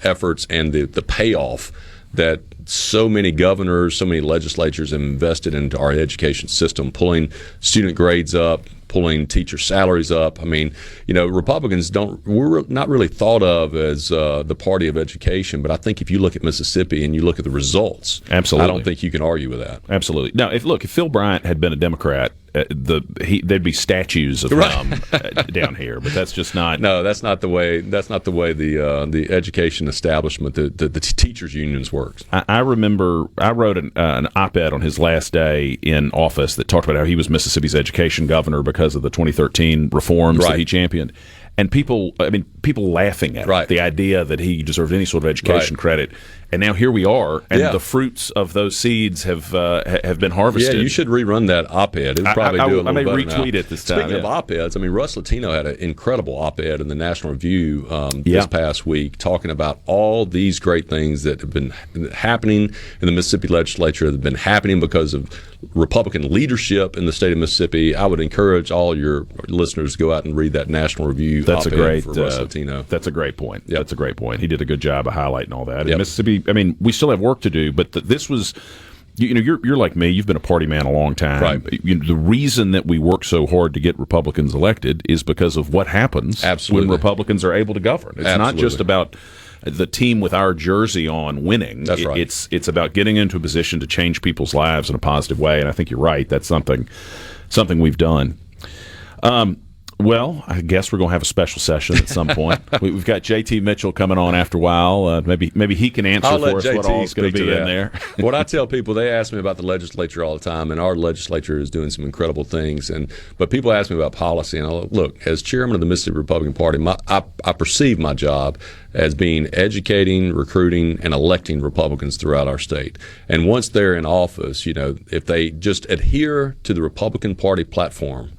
efforts and the payoff that so many governors, so many legislatures have invested into our education system, pulling student grades up, pulling teacher salaries up. I mean, Republicans we're not really thought of as the party of education, but I think if you look at Mississippi and you look at the results, absolutely, I don't think you can argue with that. Absolutely. Now, if Phil Bryant had been a Democrat, there'd be statues of him down here, but that's just not. No, that's not the way. That's not the way the education establishment, the teachers unions works. I remember I wrote an op-ed on his last day in office that talked about how he was Mississippi's education governor because of the 2013 reforms that he championed. And people laughing at it, the idea that he deserved any sort of education credit. And now here we are, and the fruits of those seeds have been harvested. Yeah, you should rerun that op-ed. It would probably do a little better. I may retweet it this time. Speaking of op-eds, Russ Latino had an incredible op-ed in the National Review this past week, talking about all these great things that have been happening in the Mississippi legislature, that have been happening because of Republican leadership in the state of Mississippi. I would encourage all your listeners to go out and read that National Review op-ed for Russ Latino. That's a great point. Yep. That's a great point. He did a good job of highlighting all that. In Mississippi, we still have work to do, but this was, you're like me. You've been a party man a long time. Right. The reason that we work so hard to get Republicans elected is because of what happens when Republicans are able to govern. It's not just about the team with our jersey on winning. That's right. It's about getting into a position to change people's lives in a positive way, and I think you're right. That's something we've done. Well, I guess we're going to have a special session at some point. We've got JT Mitchell coming on after a while. Maybe he can answer for us what all is going to be in there. What I tell people, they ask me about the legislature all the time, and our legislature is doing some incredible things. But people ask me about policy, and look, as chairman of the Mississippi Republican Party, I perceive my job as being educating, recruiting, and electing Republicans throughout our state. And once they're in office, if they just adhere to the Republican Party platform,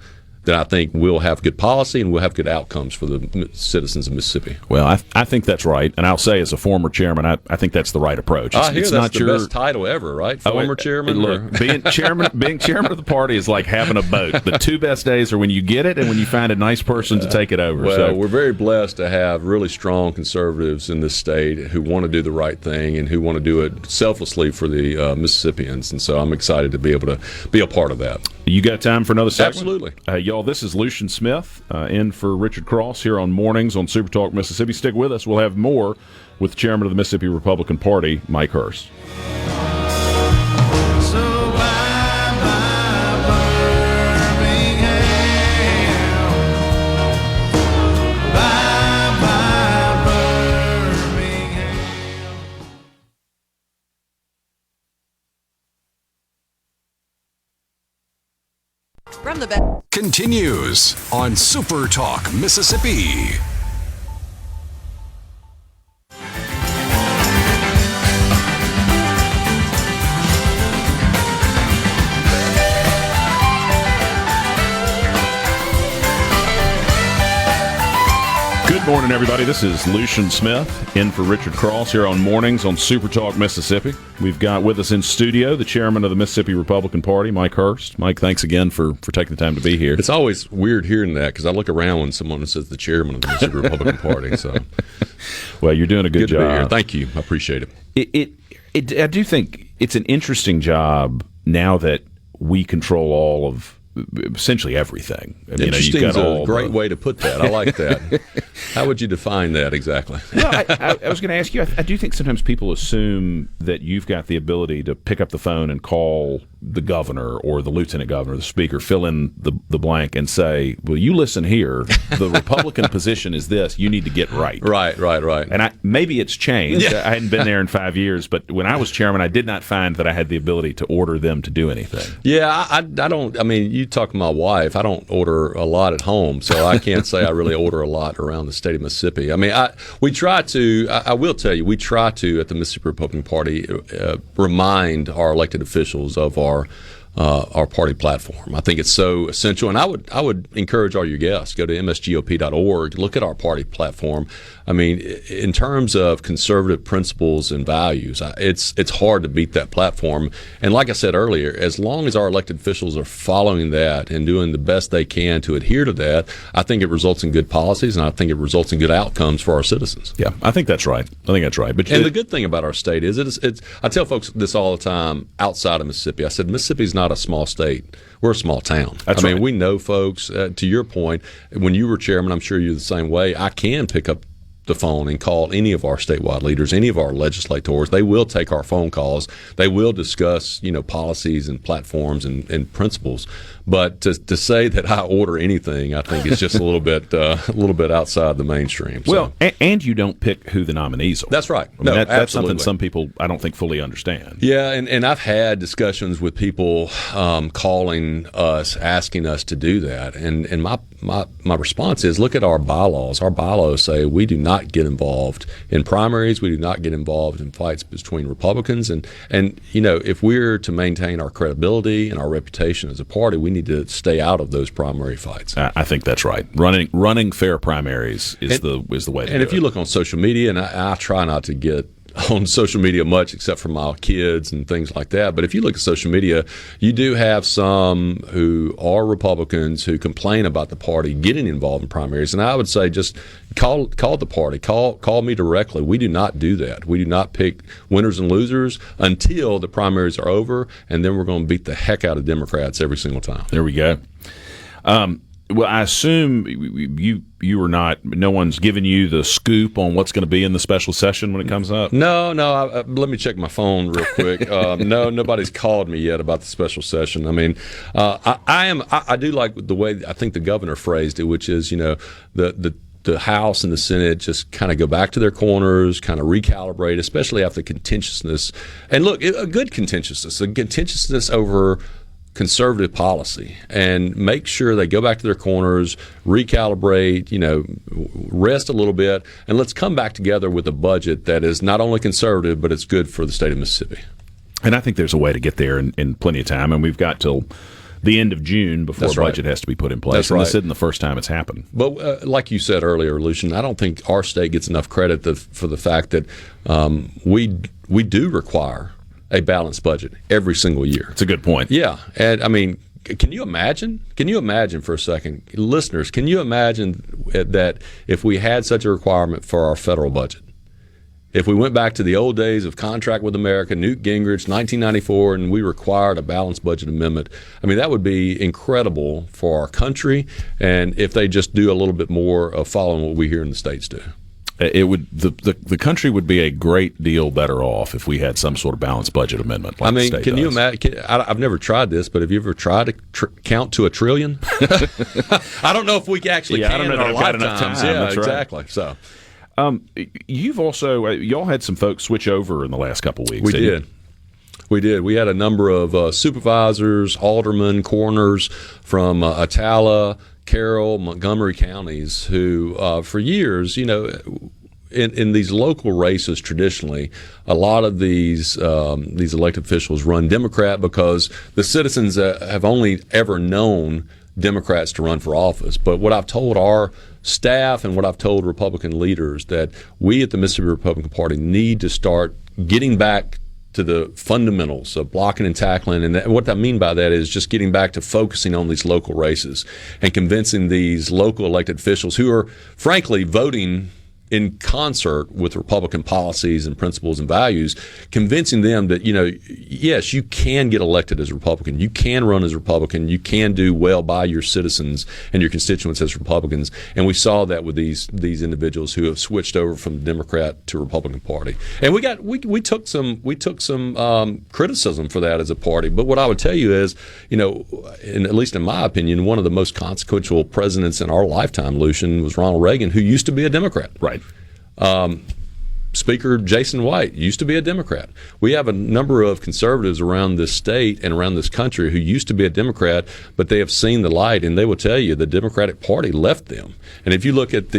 then I think we'll have good policy and we'll have good outcomes for the citizens of Mississippi. Well, I think that's right. And I'll say, as a former chairman, I think that's the right approach. It's not the best title ever, right? Former chairman? Look, being chairman of the party is like having a boat. The two best days are when you get it and when you find a nice person to take it over. Well, we're very blessed to have really strong conservatives in this state who want to do the right thing and who want to do it selflessly for the Mississippians. And so I'm excited to be able to be a part of that. You got time for another segment? Absolutely. Y'all, this is Lucien Smith in for Richard Cross here on Mornings on SuperTalk Mississippi. Stick with us. We'll have more with Chairman of the Mississippi Republican Party, Mike Hurst. From From the continues on SuperTalk Mississippi. Good morning, everybody. This is Lucien Smith in for Richard Cross here on Mornings on SuperTalk Mississippi. We've got with us in studio the chairman of the Mississippi Republican Party, Mike Hurst. Mike, thanks again for taking the time to be here. It's always weird hearing that because I look around when someone says the chairman of the Mississippi Republican Party. So, well, you're doing a good job. To be here. Thank you. I appreciate it. I do think it's an interesting job now that we control all of essentially everything. Interesting is a great way to put that. I like that. How would you define that exactly? Well, I was going to ask you, I do think sometimes people assume that you've got the ability to pick up the phone and call the governor or the lieutenant governor, the speaker, fill in the blank and say, well, you listen here, the Republican position is this, you need to get right. Right. And maybe it's changed. Yeah. I hadn't been there in 5 years, but when I was chairman, I did not find that I had the ability to order them to do anything. Yeah, I don't, you talk to my wife, I don't order a lot at home, so I can't say I really order a lot around the state of Mississippi. We try to, I will tell you, we try to, at the Mississippi Republican Party, remind our elected officials of our party platform. I think it's so essential, and I would encourage all your guests, go to msgop.org, look at our party platform. In terms of conservative principles and values, it's hard to beat that platform. And like I said earlier, as long as our elected officials are following that and doing the best they can to adhere to that, I think it results in good policies, and I think it results in good outcomes for our citizens. Yeah, I think that's right. But the good thing about our state is it's I tell folks this all the time outside of Mississippi. I said Mississippi's not a small state. We're a small town. That's right. We know folks. To your point, when you were chairman, I'm sure you're the same way. I can pick up the phone and call any of our statewide leaders, any of our legislators. They will take our phone calls. They will discuss, policies and platforms and principles. But to say that I order anything, I think is just a little bit outside the mainstream. Well, and you don't pick who the nominees are. That's right. That's something some people I don't think fully understand. Yeah, and I've had discussions with people calling us, asking us to do that, and my response is, look at our bylaws. Our bylaws say we do not get involved in primaries. We do not get involved in fights between Republicans, and if we're to maintain our credibility and our reputation as a party, we need to stay out of those primary fights. I think that's right. Running fair primaries is the way to do it. And if you look on social media, and I try not to get on social media much except for my kids and things like that, but if you look at social media, you do have some who are Republicans who complain about the party getting involved in primaries, and I would say just call the party, call me directly. We do not do that. We do not pick winners and losers until the primaries are over, and then we're going to beat the heck out of Democrats every single time. There we go. Well, I assume you are not. No one's given you the scoop on what's going to be in the special session when it comes up. No. Let me check my phone real quick. No, nobody's called me yet about the special session. I do like the way I think the governor phrased it, which is the House and the Senate just kind of go back to their corners, kind of recalibrate, especially after contentiousness. And look, a good contentiousness over conservative policy, and make sure they go back to their corners, recalibrate, rest a little bit, and let's come back together with a budget that is not only conservative, but it's good for the state of Mississippi. And I think there's a way to get there in plenty of time, and we've got till the end of June before a budget has to be put in place. This isn't the first time it's happened. But like you said earlier, Lucien, I don't think our state gets enough credit for the fact that we do require a balanced budget every single year. It's a good point. Yeah. And can you imagine? Can you imagine for a second, listeners, can you imagine that if we had such a requirement for our federal budget? If we went back to the old days of Contract with America, Newt Gingrich, 1994, and we required a balanced budget amendment, that would be incredible for our country, and if they just do a little bit more of following what we here in the States do. It would the country would be a great deal better off if we had some sort of balanced budget amendment. Like the state can does. You imagine? I've never tried this, but have you ever tried to count to a trillion? I don't know if we actually can in our lifetimes. Yeah, That's exactly. Right. So, you've also y'all had some folks switch over in the last couple of weeks. We did. We did. We had a number of supervisors, aldermen, coroners from Atala, Carroll, Montgomery counties who, for years, in these local races, traditionally, a lot of these elected officials run Democrat because the citizens have only ever known Democrats to run for office. But what I've told our staff and what I've told Republican leaders, that we at the Mississippi Republican Party need to start getting back to the fundamentals of blocking and tackling. And what I mean by that is just getting back to focusing on these local races and convincing these local elected officials who are, frankly, voting in concert with Republican policies and principles and values, convincing them that, yes, you can get elected as a Republican. You can run as a Republican. You can do well by your citizens and your constituents as Republicans. And we saw that with these individuals who have switched over from the Democrat to Republican Party. And we took some criticism for that as a party. But what I would tell you is, at least in my opinion, one of the most consequential presidents in our lifetime, Lucien, was Ronald Reagan, who used to be a Democrat. Right. Speaker Jason White used to be a Democrat. We have a number of conservatives around this state and around this country who used to be a Democrat, but they have seen the light, and they will tell you the Democratic Party left them. And if you look at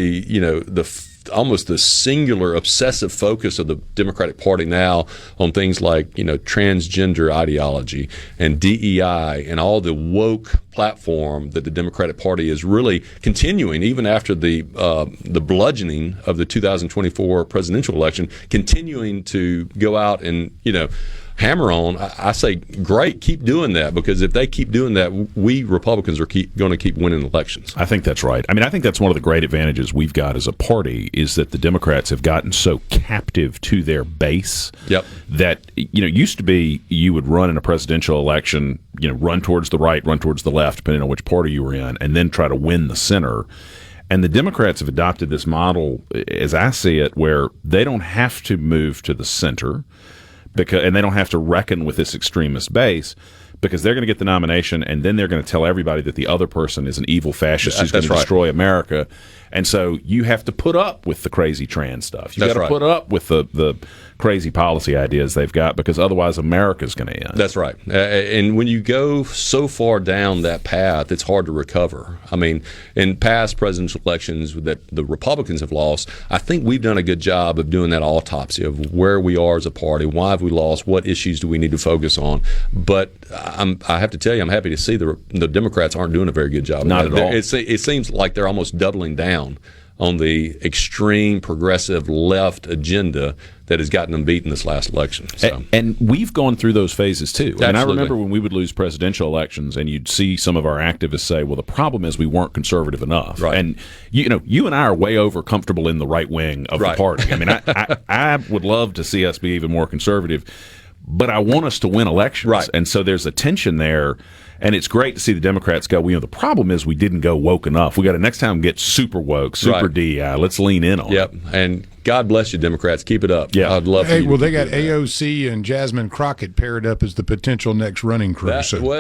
almost the singular obsessive focus of the Democratic Party now on things like transgender ideology and DEI and all the woke platform that the Democratic Party is really continuing, even after the bludgeoning of the 2024 presidential election, continuing to go out and hammer on. I say, great, keep doing that, because if they keep doing that, we Republicans are going to keep winning elections. I think that's right. I mean, I think that's one of the great advantages we've got as a party is that the Democrats have gotten so captive to their base that, used to be you would run in a presidential election, run towards the right, run towards the left, depending on which party you were in, and then try to win the center. And the Democrats have adopted this model, as I see it, where they don't have to move to the center, and they don't have to reckon with this extremist base, because they're going to get the nomination, and then they're going to tell everybody that the other person is an evil fascist who's going to destroy America. And so you have to put up with the crazy trans stuff. You've got to put up with the crazy policy ideas they've got, because otherwise America's going to end. That's right. And when you go so far down that path, it's hard to recover. I mean, in past presidential elections that the Republicans have lost, I think we've done a good job of doing that autopsy of where we are as a party, why have we lost, what issues do we need to focus on. But I have to tell you, I'm happy to see the Democrats aren't doing a very good job. Not at all. It seems like they're almost doubling down on the extreme progressive left agenda that has gotten them beaten this last election. So. And we've gone through those phases too. Absolutely. And I remember when we would lose presidential elections and you'd see some of our activists say, well, the problem is we weren't conservative enough. Right. And you and I are way over comfortable in the right wing of the party. I mean, I would love to see us be even more conservative, but I want us to win elections. Right. And so there's a tension there. And it's great to see the Democrats go, the problem is we didn't go woke enough. We got to next time get super woke, super DEI. Let's lean in on it. Yep. And God bless you, Democrats. Keep it up. Yeah. I'd love Hey, to. well, they got AOC and Jasmine Crockett paired up as the potential next running crew.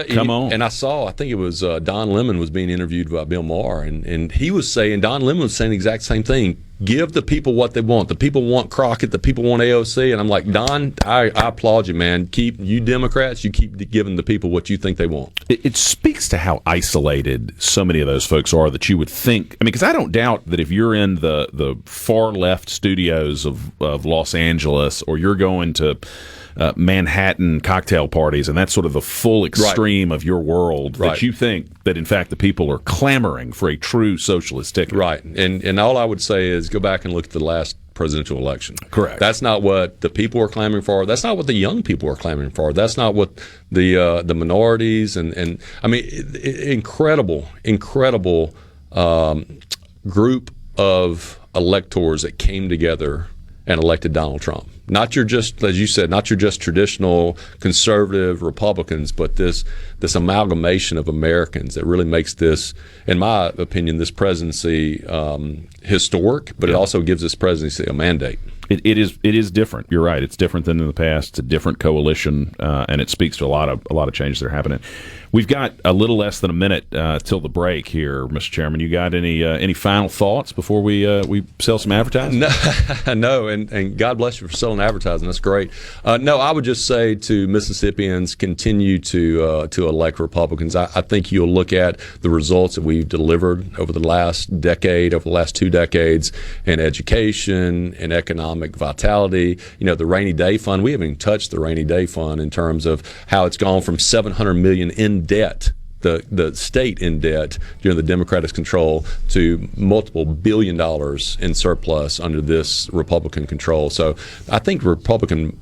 Come on. And I think it was Don Lemon was being interviewed by Bill Maher, and he was saying, Don Lemon was saying the exact same thing. Give the people what they want. The people want Crockett. The people want AOC. And I'm like, Don, I applaud you, man. You Democrats, you keep giving the people what you think they want. It speaks to how isolated so many of those folks are that you would think. I mean, because I don't doubt that if you're in the far left studios of Los Angeles, or you're going to Manhattan cocktail parties, and that's sort of the full extreme of your world, that you think that, in fact, the people are clamoring for a true socialist ticket. Right. And all I would say is go back and look at the last presidential election. Correct. That's not what the people are clamoring for. That's not what the young people are clamoring for. That's not what the minorities and I mean, incredible group of electors that came together and elected Donald Trump. Not your just, as you said, not your just traditional conservative Republicans, but this amalgamation of Americans that really makes this, in my opinion, this presidency historic, but it also gives this presidency a mandate. It is different. You're right. It's different than in the past. It's a different coalition, and it speaks to a lot of changes that are happening. We've got a little less than a minute till the break here, Mr. Chairman. You got any final thoughts before we sell some advertising? No, and God bless you for selling advertising. That's great. No, I would just say to Mississippians, continue to elect Republicans. I think you'll look at the results that we've delivered over the last decade, over the last 2 decades, in education, in economic vitality. The rainy day fund. We haven't even touched the rainy day fund in terms of how it's gone from $700 million in debt, the state in debt during the Democratic control, to multiple $1 billion in surplus under this Republican control. So I think Republican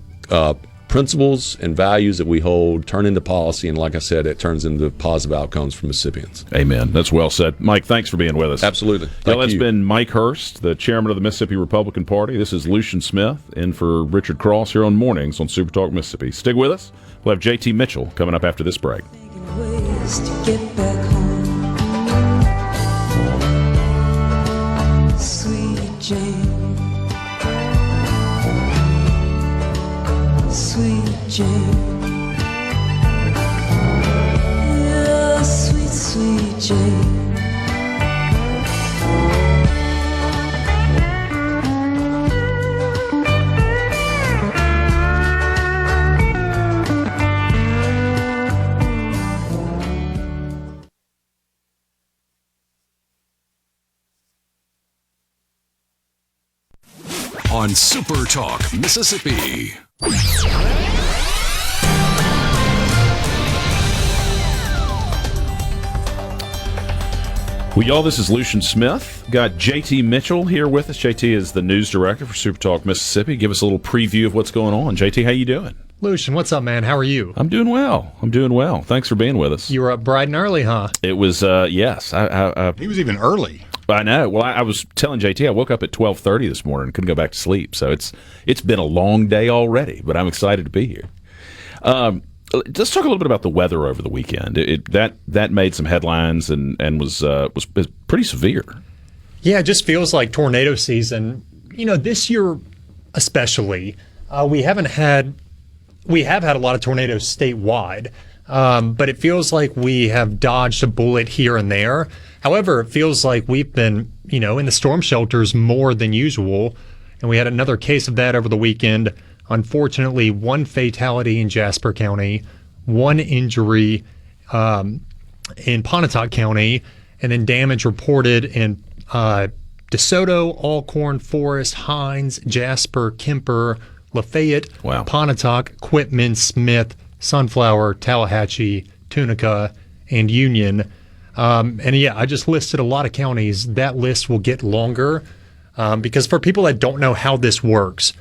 principles and values that we hold turn into policy, and like I said, it turns into positive outcomes for Mississippians. Amen. That's well said. Mike, thanks for being with us. Absolutely. That's been Mike Hurst, the chairman of the Mississippi Republican Party. This is Lucien Smith in for Richard Cross here on Mornings on SuperTalk Mississippi. Stick with us. We'll have JT Mitchell coming up after this break. Ways to get back home. Sweet Jane, sweet Jane, yeah, sweet, sweet Jane. On SuperTalk Mississippi. Well, y'all, this is Lucien Smith. Got JT Mitchell here with us. JT is the news director for SuperTalk Mississippi. Give us a little preview of what's going on. JT, how you doing? Lucien, what's up, man? How are you? I'm doing well. Thanks for being with us. You were up bright and early, huh? It was, yes. He was even early. I know. Well, I was telling JT I woke up at 12:30 this morning and couldn't go back to sleep. So it's been a long day already, but I'm excited to be here. Let's talk a little bit about the weather over the weekend. That made some headlines and was pretty severe. Yeah, it just feels like tornado season. This year especially, we have had a lot of tornadoes statewide. But it feels like we have dodged a bullet here and there. However, it feels like we've been, in the storm shelters more than usual. And we had another case of that over the weekend. Unfortunately, 1 fatality in Jasper County, 1 injury in Pontotoc County, and then damage reported in DeSoto, Alcorn, Forest, Hines, Jasper, Kemper, Lafayette, Pontotoc, Quitman, Smith, Sunflower, Tallahatchie, Tunica, and Union. I just listed a lot of counties. That list will get longer because for people that don't know how this works,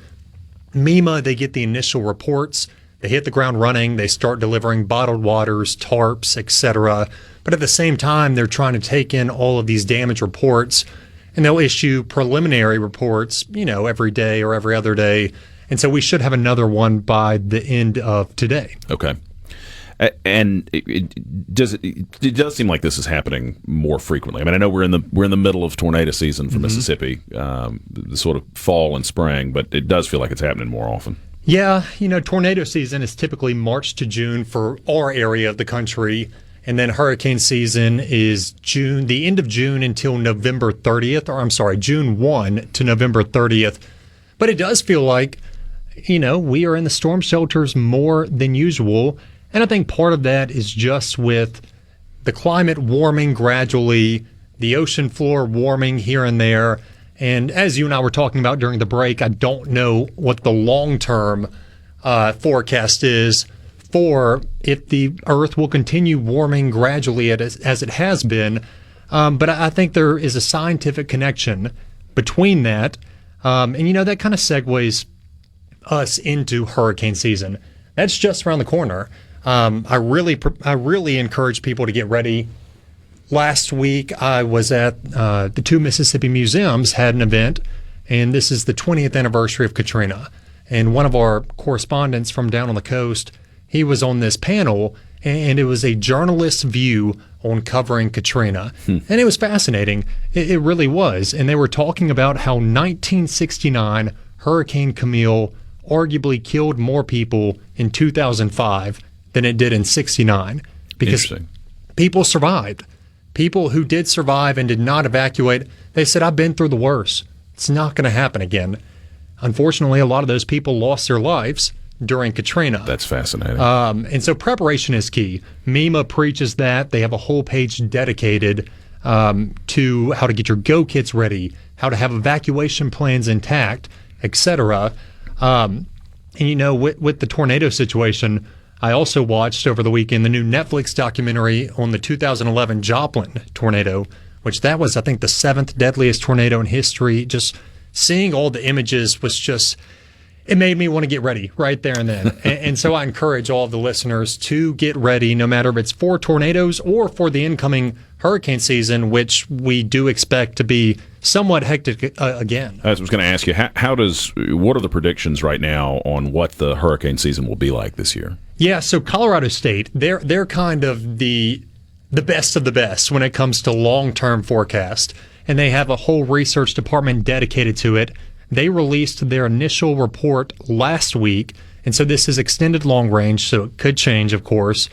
MEMA, they get the initial reports. They hit the ground running. They start delivering bottled waters, tarps, etc. But at the same time, they're trying to take in all of these damage reports, and they'll issue preliminary reports, every day or every other day. And so we should have another one by the end of today. Okay. And it does seem like this is happening more frequently. I mean, I know we're in the middle of tornado season for Mississippi, the sort of fall and spring, but it does feel like it's happening more often. Yeah, tornado season is typically March to June for our area of the country, and then hurricane season is the end of June until November 30th, or I'm sorry, June 1 to November 30th. But it does feel like, we are in the storm shelters more than usual. And I think part of that is just with the climate warming gradually, the ocean floor warming here and there. And as you and I were talking about during the break, I don't know what the long-term forecast is for if the Earth will continue warming gradually as it has been. But I think there is a scientific connection between that. And that kind of segues us into hurricane season. That's just around the corner. I really encourage people to get ready. Last week, I was at the 2 Mississippi museums had an event, and this is the 20th anniversary of Katrina. And one of our correspondents from down on the coast, he was on this panel, and it was a journalist's view on covering Katrina. And it was fascinating. It really was. And they were talking about how 1969 Hurricane Camille arguably killed more people in 2005 than it did in 69. because people survived. People who did survive and did not evacuate, they said, I've been through the worst. It's not going to happen again. Unfortunately, a lot of those people lost their lives during Katrina. That's fascinating. And so preparation is key. MEMA preaches that. They have a whole page dedicated to how to get your go kits ready, how to have evacuation plans intact, etc. And with the tornado situation, I also watched over the weekend the new Netflix documentary on the 2011 Joplin tornado, which that was, I think, the 7th deadliest tornado in history. Just seeing all the images was just, it made me want to get ready right there and then. and so I encourage all of the listeners to get ready, no matter if it's for tornadoes or for the incoming hurricane season, which we do expect to be somewhat hectic again. I was going to ask you, what are the predictions right now on what the hurricane season will be like this year? Yeah, so Colorado State, they're kind of the best of the best when it comes to long-term forecast, and they have a whole research department dedicated to it. They released their initial report last week, and so this is extended long range, so it could change, of course.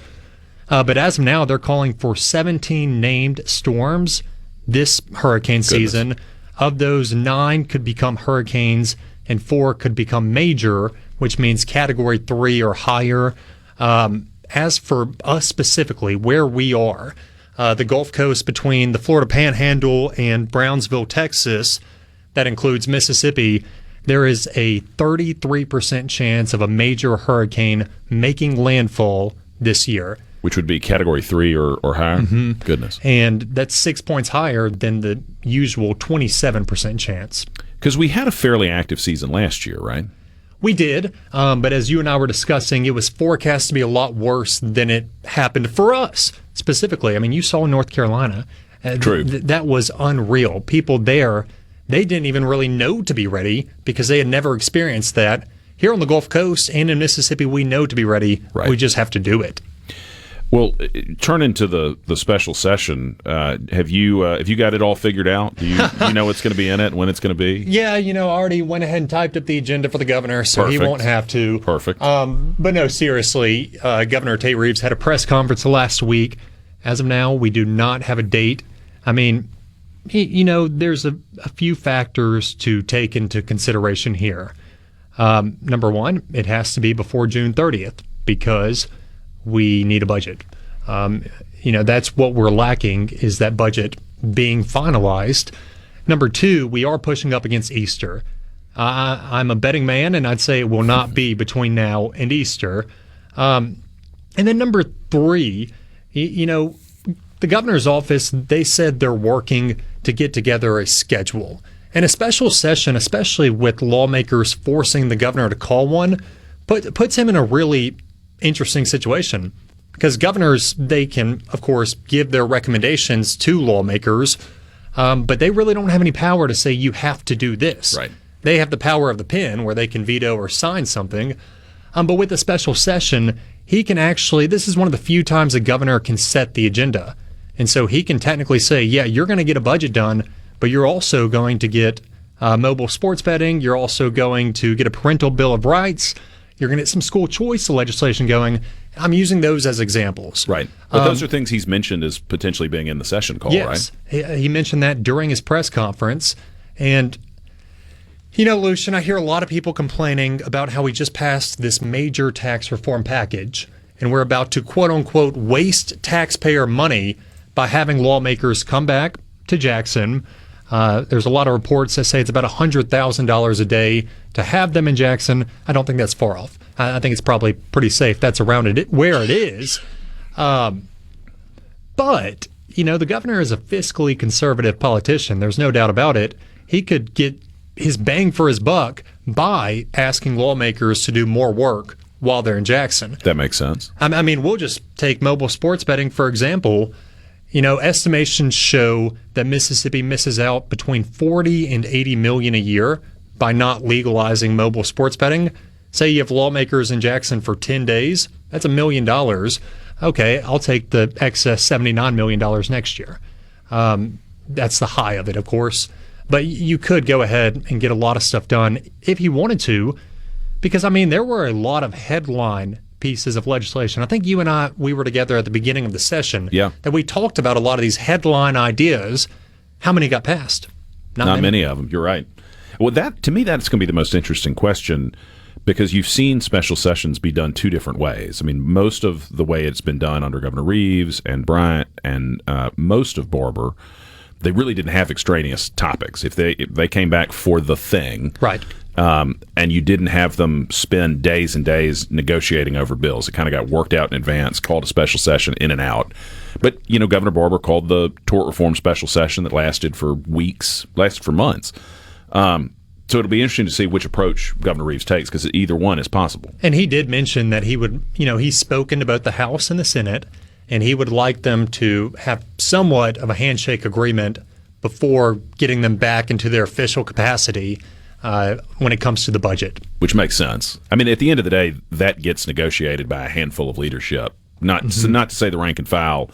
But as of now, they're calling for 17 named storms this hurricane season. Of those, 9 could become hurricanes and 4 could become major, which means Category 3 or higher. As for us specifically, where we are, the Gulf Coast between the Florida Panhandle and Brownsville, Texas, that includes Mississippi, there is a 33% chance of a major hurricane making landfall this year. Which would be Category 3 or higher? Mm-hmm. Goodness. And that's 6 points higher than the usual 27% chance. Because we had a fairly active season last year, right? We did, but as you and I were discussing, it was forecast to be a lot worse than it happened for us specifically. I mean, you saw North Carolina. True. That was unreal. People there, they didn't even really know to be ready because they had never experienced that. Here on the Gulf Coast and in Mississippi, we know to be ready. Right. We just have to do it. Well, turn into the special session. Have you got it all figured out? Do you know what's going to be in it, when it's going to be? Yeah, I already went ahead and typed up the agenda for the governor, so Perfect. He won't have to. Perfect. But no, seriously, Governor Tate Reeves had a press conference last week. As of now, we do not have a date. I mean, there's a few factors to take into consideration here. Number one, it has to be before June 30th because we need a budget. That's what we're lacking, is that budget being finalized. Number two, we are pushing up against Easter. I'm a betting man, and I'd say it will not be between now and Easter. And then number three, the governor's office, they said they're working to get together a schedule. And a special session, especially with lawmakers forcing the governor to call one, puts him in a really interesting situation, because governors, they can, of course, give their recommendations to lawmakers, but they really don't have any power to say you have to do this. Right. They have the power of the pen where they can veto or sign something. But with a special session, he can actually, this is one of the few times a governor can set the agenda. And so he can technically say, yeah, you're going to get a budget done, but you're also going to get mobile sports betting. You're also going to get a parental bill of rights. You're going to get some school choice legislation going. I'm using those as examples. Right. But those are things he's mentioned as potentially being in the session call, yes, right? He mentioned that during his press conference. And, Lucien, I hear a lot of people complaining about how we just passed this major tax reform package, and we're about to, quote-unquote, waste taxpayer money by having lawmakers come back to Jackson. There's a lot of reports that say it's about $100,000 a day to have them in Jackson. I don't think that's far off. I think it's probably pretty safe. That's around where it is. But, the governor is a fiscally conservative politician. There's no doubt about it. He could get his bang for his buck by asking lawmakers to do more work while they're in Jackson. That makes sense. I mean, we'll just take mobile sports betting, for example. Estimations show that Mississippi misses out between 40 and 80 million a year by not legalizing mobile sports betting. Say you have lawmakers in Jackson for 10 days, that's $1 million. Okay, I'll take the excess $79 million next year. That's the high of it, of course. But you could go ahead and get a lot of stuff done if you wanted to, because, there were a lot of headline pieces of legislation. I think you and we were together at the beginning of the session. Yeah. That we talked about a lot of these headline ideas. How many got passed? Not many of them. You're right. Well, to me, that's going to be the most interesting question, because you've seen special sessions be done two different ways. I mean, most of the way it's been done under Governor Reeves and Bryant and most of Barber, they really didn't have extraneous topics. If they came back for the thing, right, and you didn't have them spend days and days negotiating over bills, it kind of got worked out in advance, called a special session, in and out. But Governor Barber called the tort reform special session that lasted for weeks, lasted for months. So it'll be interesting to see which approach Governor Reeves takes, because either one is possible. And he did mention that he would, he's spoken to both the House and the Senate, and he would like them to have somewhat of a handshake agreement before getting them back into their official capacity when it comes to the budget. Which makes sense. I mean, at the end of the day, that gets negotiated by a handful of leadership. Not to say the rank and file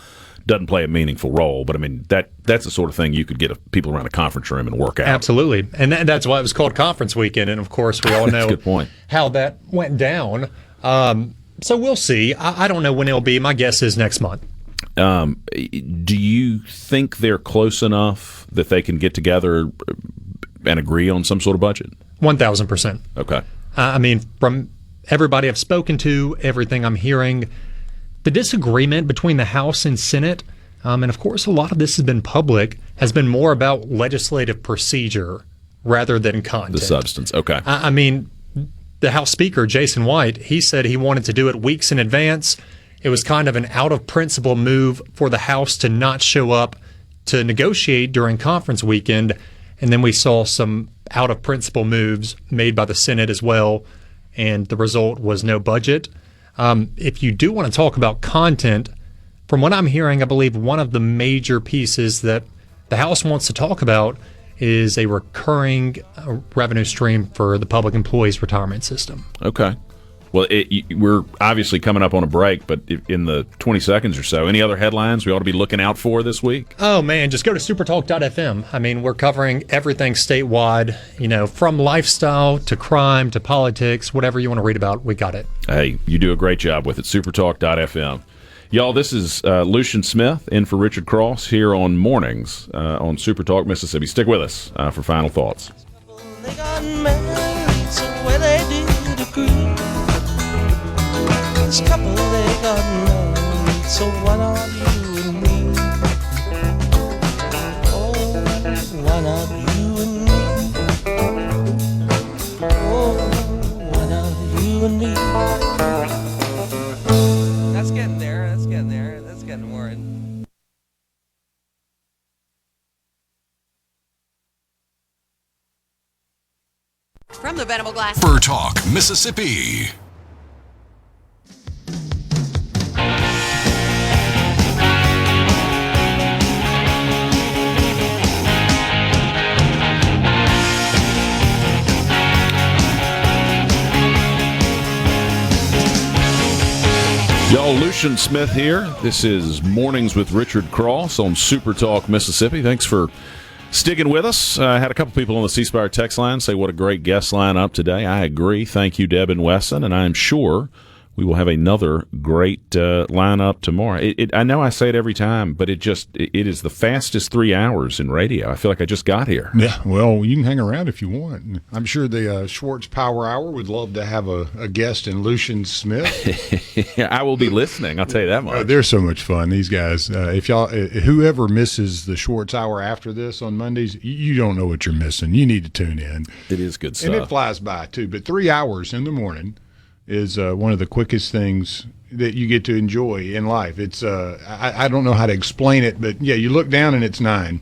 doesn't play a meaningful role, but I mean that's the sort of thing you could get people around a conference room and work out. Absolutely, and that's why it was called Conference Weekend. And of course, we all know good point. How that went down. So we'll see. I don't know when it'll be. My guess is next month. Do you think they're close enough that they can get together and agree on some sort of budget? 1,000%. Okay. I mean, from everybody I've spoken to, everything I'm hearing, the disagreement between the House and Senate, and of course a lot of this has been public, has been more about legislative procedure rather than content. The substance, okay. I mean, the House Speaker, Jason White, he said he wanted to do it weeks in advance. It was kind of an out-of-principle move for the House to not show up to negotiate during conference weekend, and then we saw some out-of-principle moves made by the Senate as well, and the result was no budget. If you do want to talk about content, from what I'm hearing, I believe one of the major pieces that the House wants to talk about is a recurring revenue stream for the public employees retirement system. Okay. Well, we're obviously coming up on a break, but in the 20 seconds or so, any other headlines we ought to be looking out for this week? Oh, man, just go to supertalk.fm. I mean, we're covering everything statewide, from lifestyle to crime to politics, whatever you want to read about, we got it. Hey, you do a great job with it, supertalk.fm. Y'all, this is Lucien Smith in for Richard Cross here on Mornings on SuperTalk Mississippi. Stick with us for final thoughts. They got married, so where they did agree. This couple, they got married, so why not you and me? Oh, why not you and me? Oh, why not you and me? That's getting there, that's getting more in. From the Venable Glass. SuperTalk, Mississippi. Y'all, Lucien Smith here. This is Mornings with Richard Cross on SuperTalk Mississippi. Thanks for sticking with us. I had a couple people on the C Spire text line say what a great guest lineup today. I agree. Thank you, Deb and Wesson, and I am sure we will have another great lineup tomorrow. I know I say it every time, but it is the fastest 3 hours in radio. I feel like I just got here. Yeah, well, you can hang around if you want. I'm sure the Schwartz Power Hour would love to have a guest in Lucien Smith. Yeah, I will be listening. I'll tell you that much. They're so much fun, these guys. If y'all, whoever misses the Schwartz Hour after this on Mondays, you don't know what you're missing. You need to tune in. It is good stuff. And it flies by, too. But 3 hours in the morning is one of the quickest things that you get to enjoy in life. It's I don't know how to explain it, but yeah, you look down and it's 9,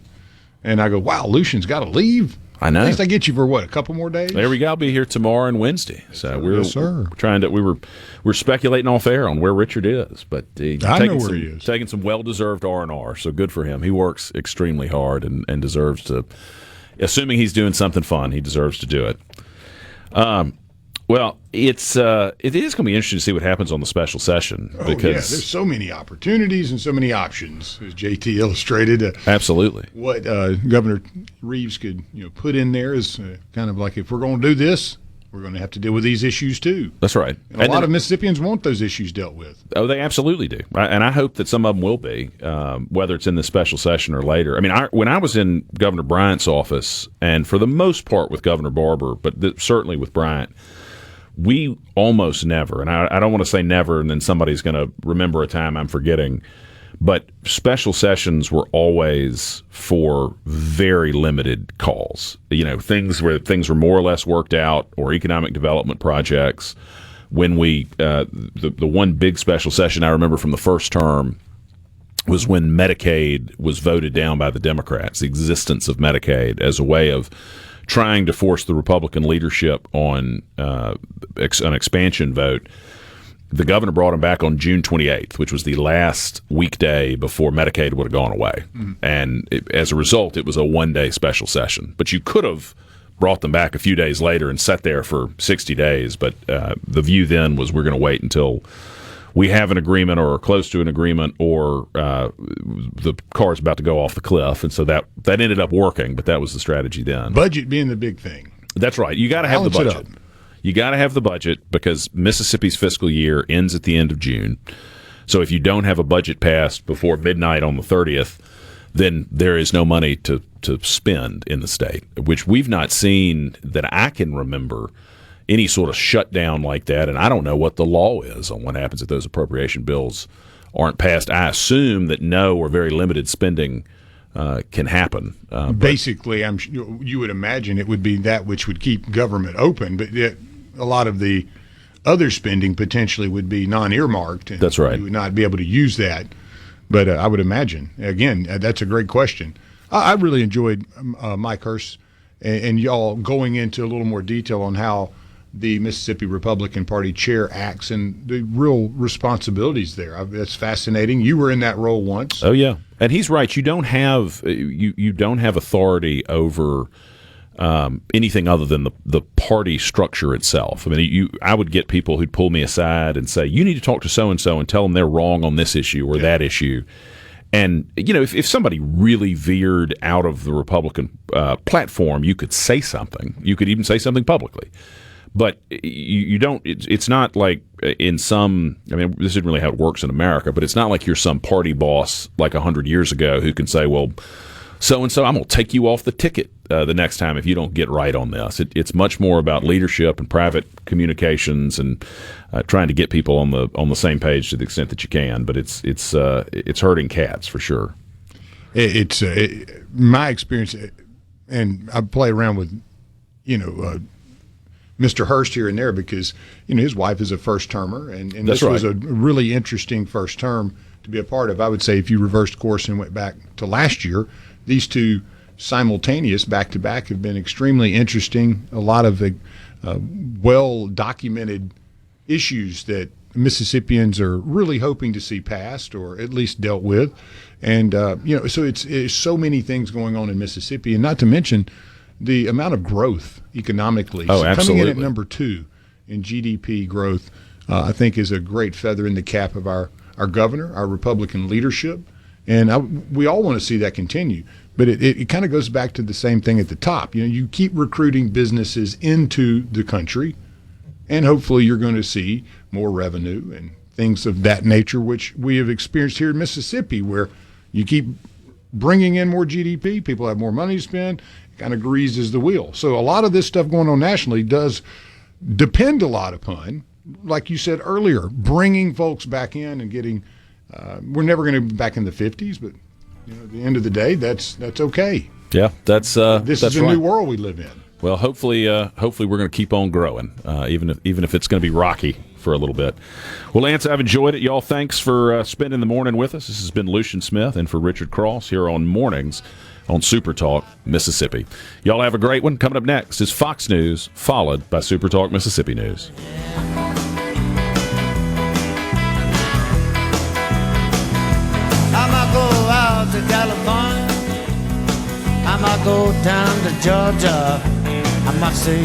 and I go, wow, Lucien's got to leave. I know. At least I get you for what, a couple more days? There we go. I'll be here tomorrow and Wednesday. So yes, sir. We're speculating off air on where Richard is, but I know where he is. Taking some well-deserved R&R. So good for him. He works extremely hard and deserves to. Assuming he's doing something fun, he deserves to do it. Well, it is going to be interesting to see what happens on the special session. Because there's so many opportunities and so many options, as JT illustrated. Absolutely. What Governor Reeves could put in there is kind of like, if we're going to do this, we're going to have to deal with these issues too. That's right. And a lot of Mississippians want those issues dealt with. Oh, they absolutely do. And I hope that some of them will be, whether it's in the special session or later. I mean, when I was in Governor Bryant's office, and for the most part with Governor Barber, but certainly with Bryant, we almost never, and I don't want to say never and then somebody's going to remember a time I'm forgetting, but special sessions were always for very limited calls. Things where things were more or less worked out, or economic development projects. When we, the one big special session I remember from the first term was when Medicaid was voted down by the Democrats, the existence of Medicaid as a way of trying to force the Republican leadership on an expansion vote. The governor brought him back on June 28th, which was the last weekday before Medicaid would have gone away. And as a result, it was a one-day special session. But you could have brought them back a few days later and sat there for 60 days. But the view then was we're going to wait until we have an agreement or are close to an agreement, or the car's about to go off the cliff. And so that ended up working, but that was the strategy then. Budget being the big thing. That's right. You got to have the budget. You got to have the budget because Mississippi's fiscal year ends at the end of June. So if you don't have a budget passed before midnight on the 30th, then there is no money to spend in the state, which we've not seen that I can remember any sort of shutdown like that. And I don't know what the law is on what happens if those appropriation bills aren't passed. I assume that no or very limited spending can happen. Basically, you would imagine it would be that which would keep government open, but a lot of the other spending potentially would be non-earmarked. And that's right. You would not be able to use that. But I would imagine, again, that's a great question. I really enjoyed Mike Hurst and y'all going into a little more detail on how the Mississippi Republican Party chair acts and the real responsibilities there. That's fascinating. You were in that role once. Oh, yeah. And he's right. You don't have you don't have authority over anything other than the party structure itself. I mean, I would get people who'd pull me aside and say, you need to talk to so-and-so and tell them they're wrong on this issue or that issue. And, if somebody really veered out of the Republican platform, you could say something. You could even say something publicly. But you don't. It's not like in some. I mean, this isn't really how it works in America. But it's not like you're some party boss like 100 years ago who can say, "Well, so and so, I'm going to take you off the ticket the next time if you don't get right on this." It's much more about leadership and private communications and trying to get people on the same page to the extent that you can. But it's herding cats for sure. It's my experience, and I play around with Mr. Hurst here and there because his wife is a first termer, and this was a really interesting first term to be a part of. I would say if you reversed course and went back to last year, these two simultaneous back to back have been extremely interesting. A lot of well documented issues that Mississippians are really hoping to see passed or at least dealt with, and so it's so many things going on in Mississippi, and not to mention the amount of growth economically. Oh, absolutely. Coming in at number 2 in GDP growth, I think is a great feather in the cap of our governor, our Republican leadership. And we all want to see that continue. But it kind of goes back to the same thing at the top. You keep recruiting businesses into the country, and hopefully you're going to see more revenue and things of that nature, which we have experienced here in Mississippi, where you keep bringing in more GDP, people have more money to spend, kind of greases the wheel. So a lot of this stuff going on nationally does depend a lot upon, like you said earlier, bringing folks back in and getting we're never going to be back in the 50s, but at the end of the day, that's okay. Yeah, that's this is a new world we live in. Well, hopefully we're going to keep on growing, even if it's going to be rocky for a little bit. Well, Lance, I've enjoyed it. Y'all, thanks for spending the morning with us. This has been Lucien Smith and for Richard Cross here on Mornings on SuperTalk Mississippi. Y'all have a great one. Coming up next is Fox News, followed by SuperTalk Mississippi News. I might go out to California, I might go down to Georgia, I might say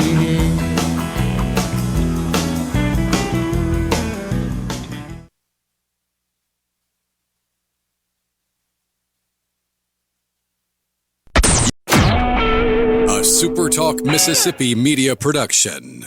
SuperTalk Mississippi Media Production.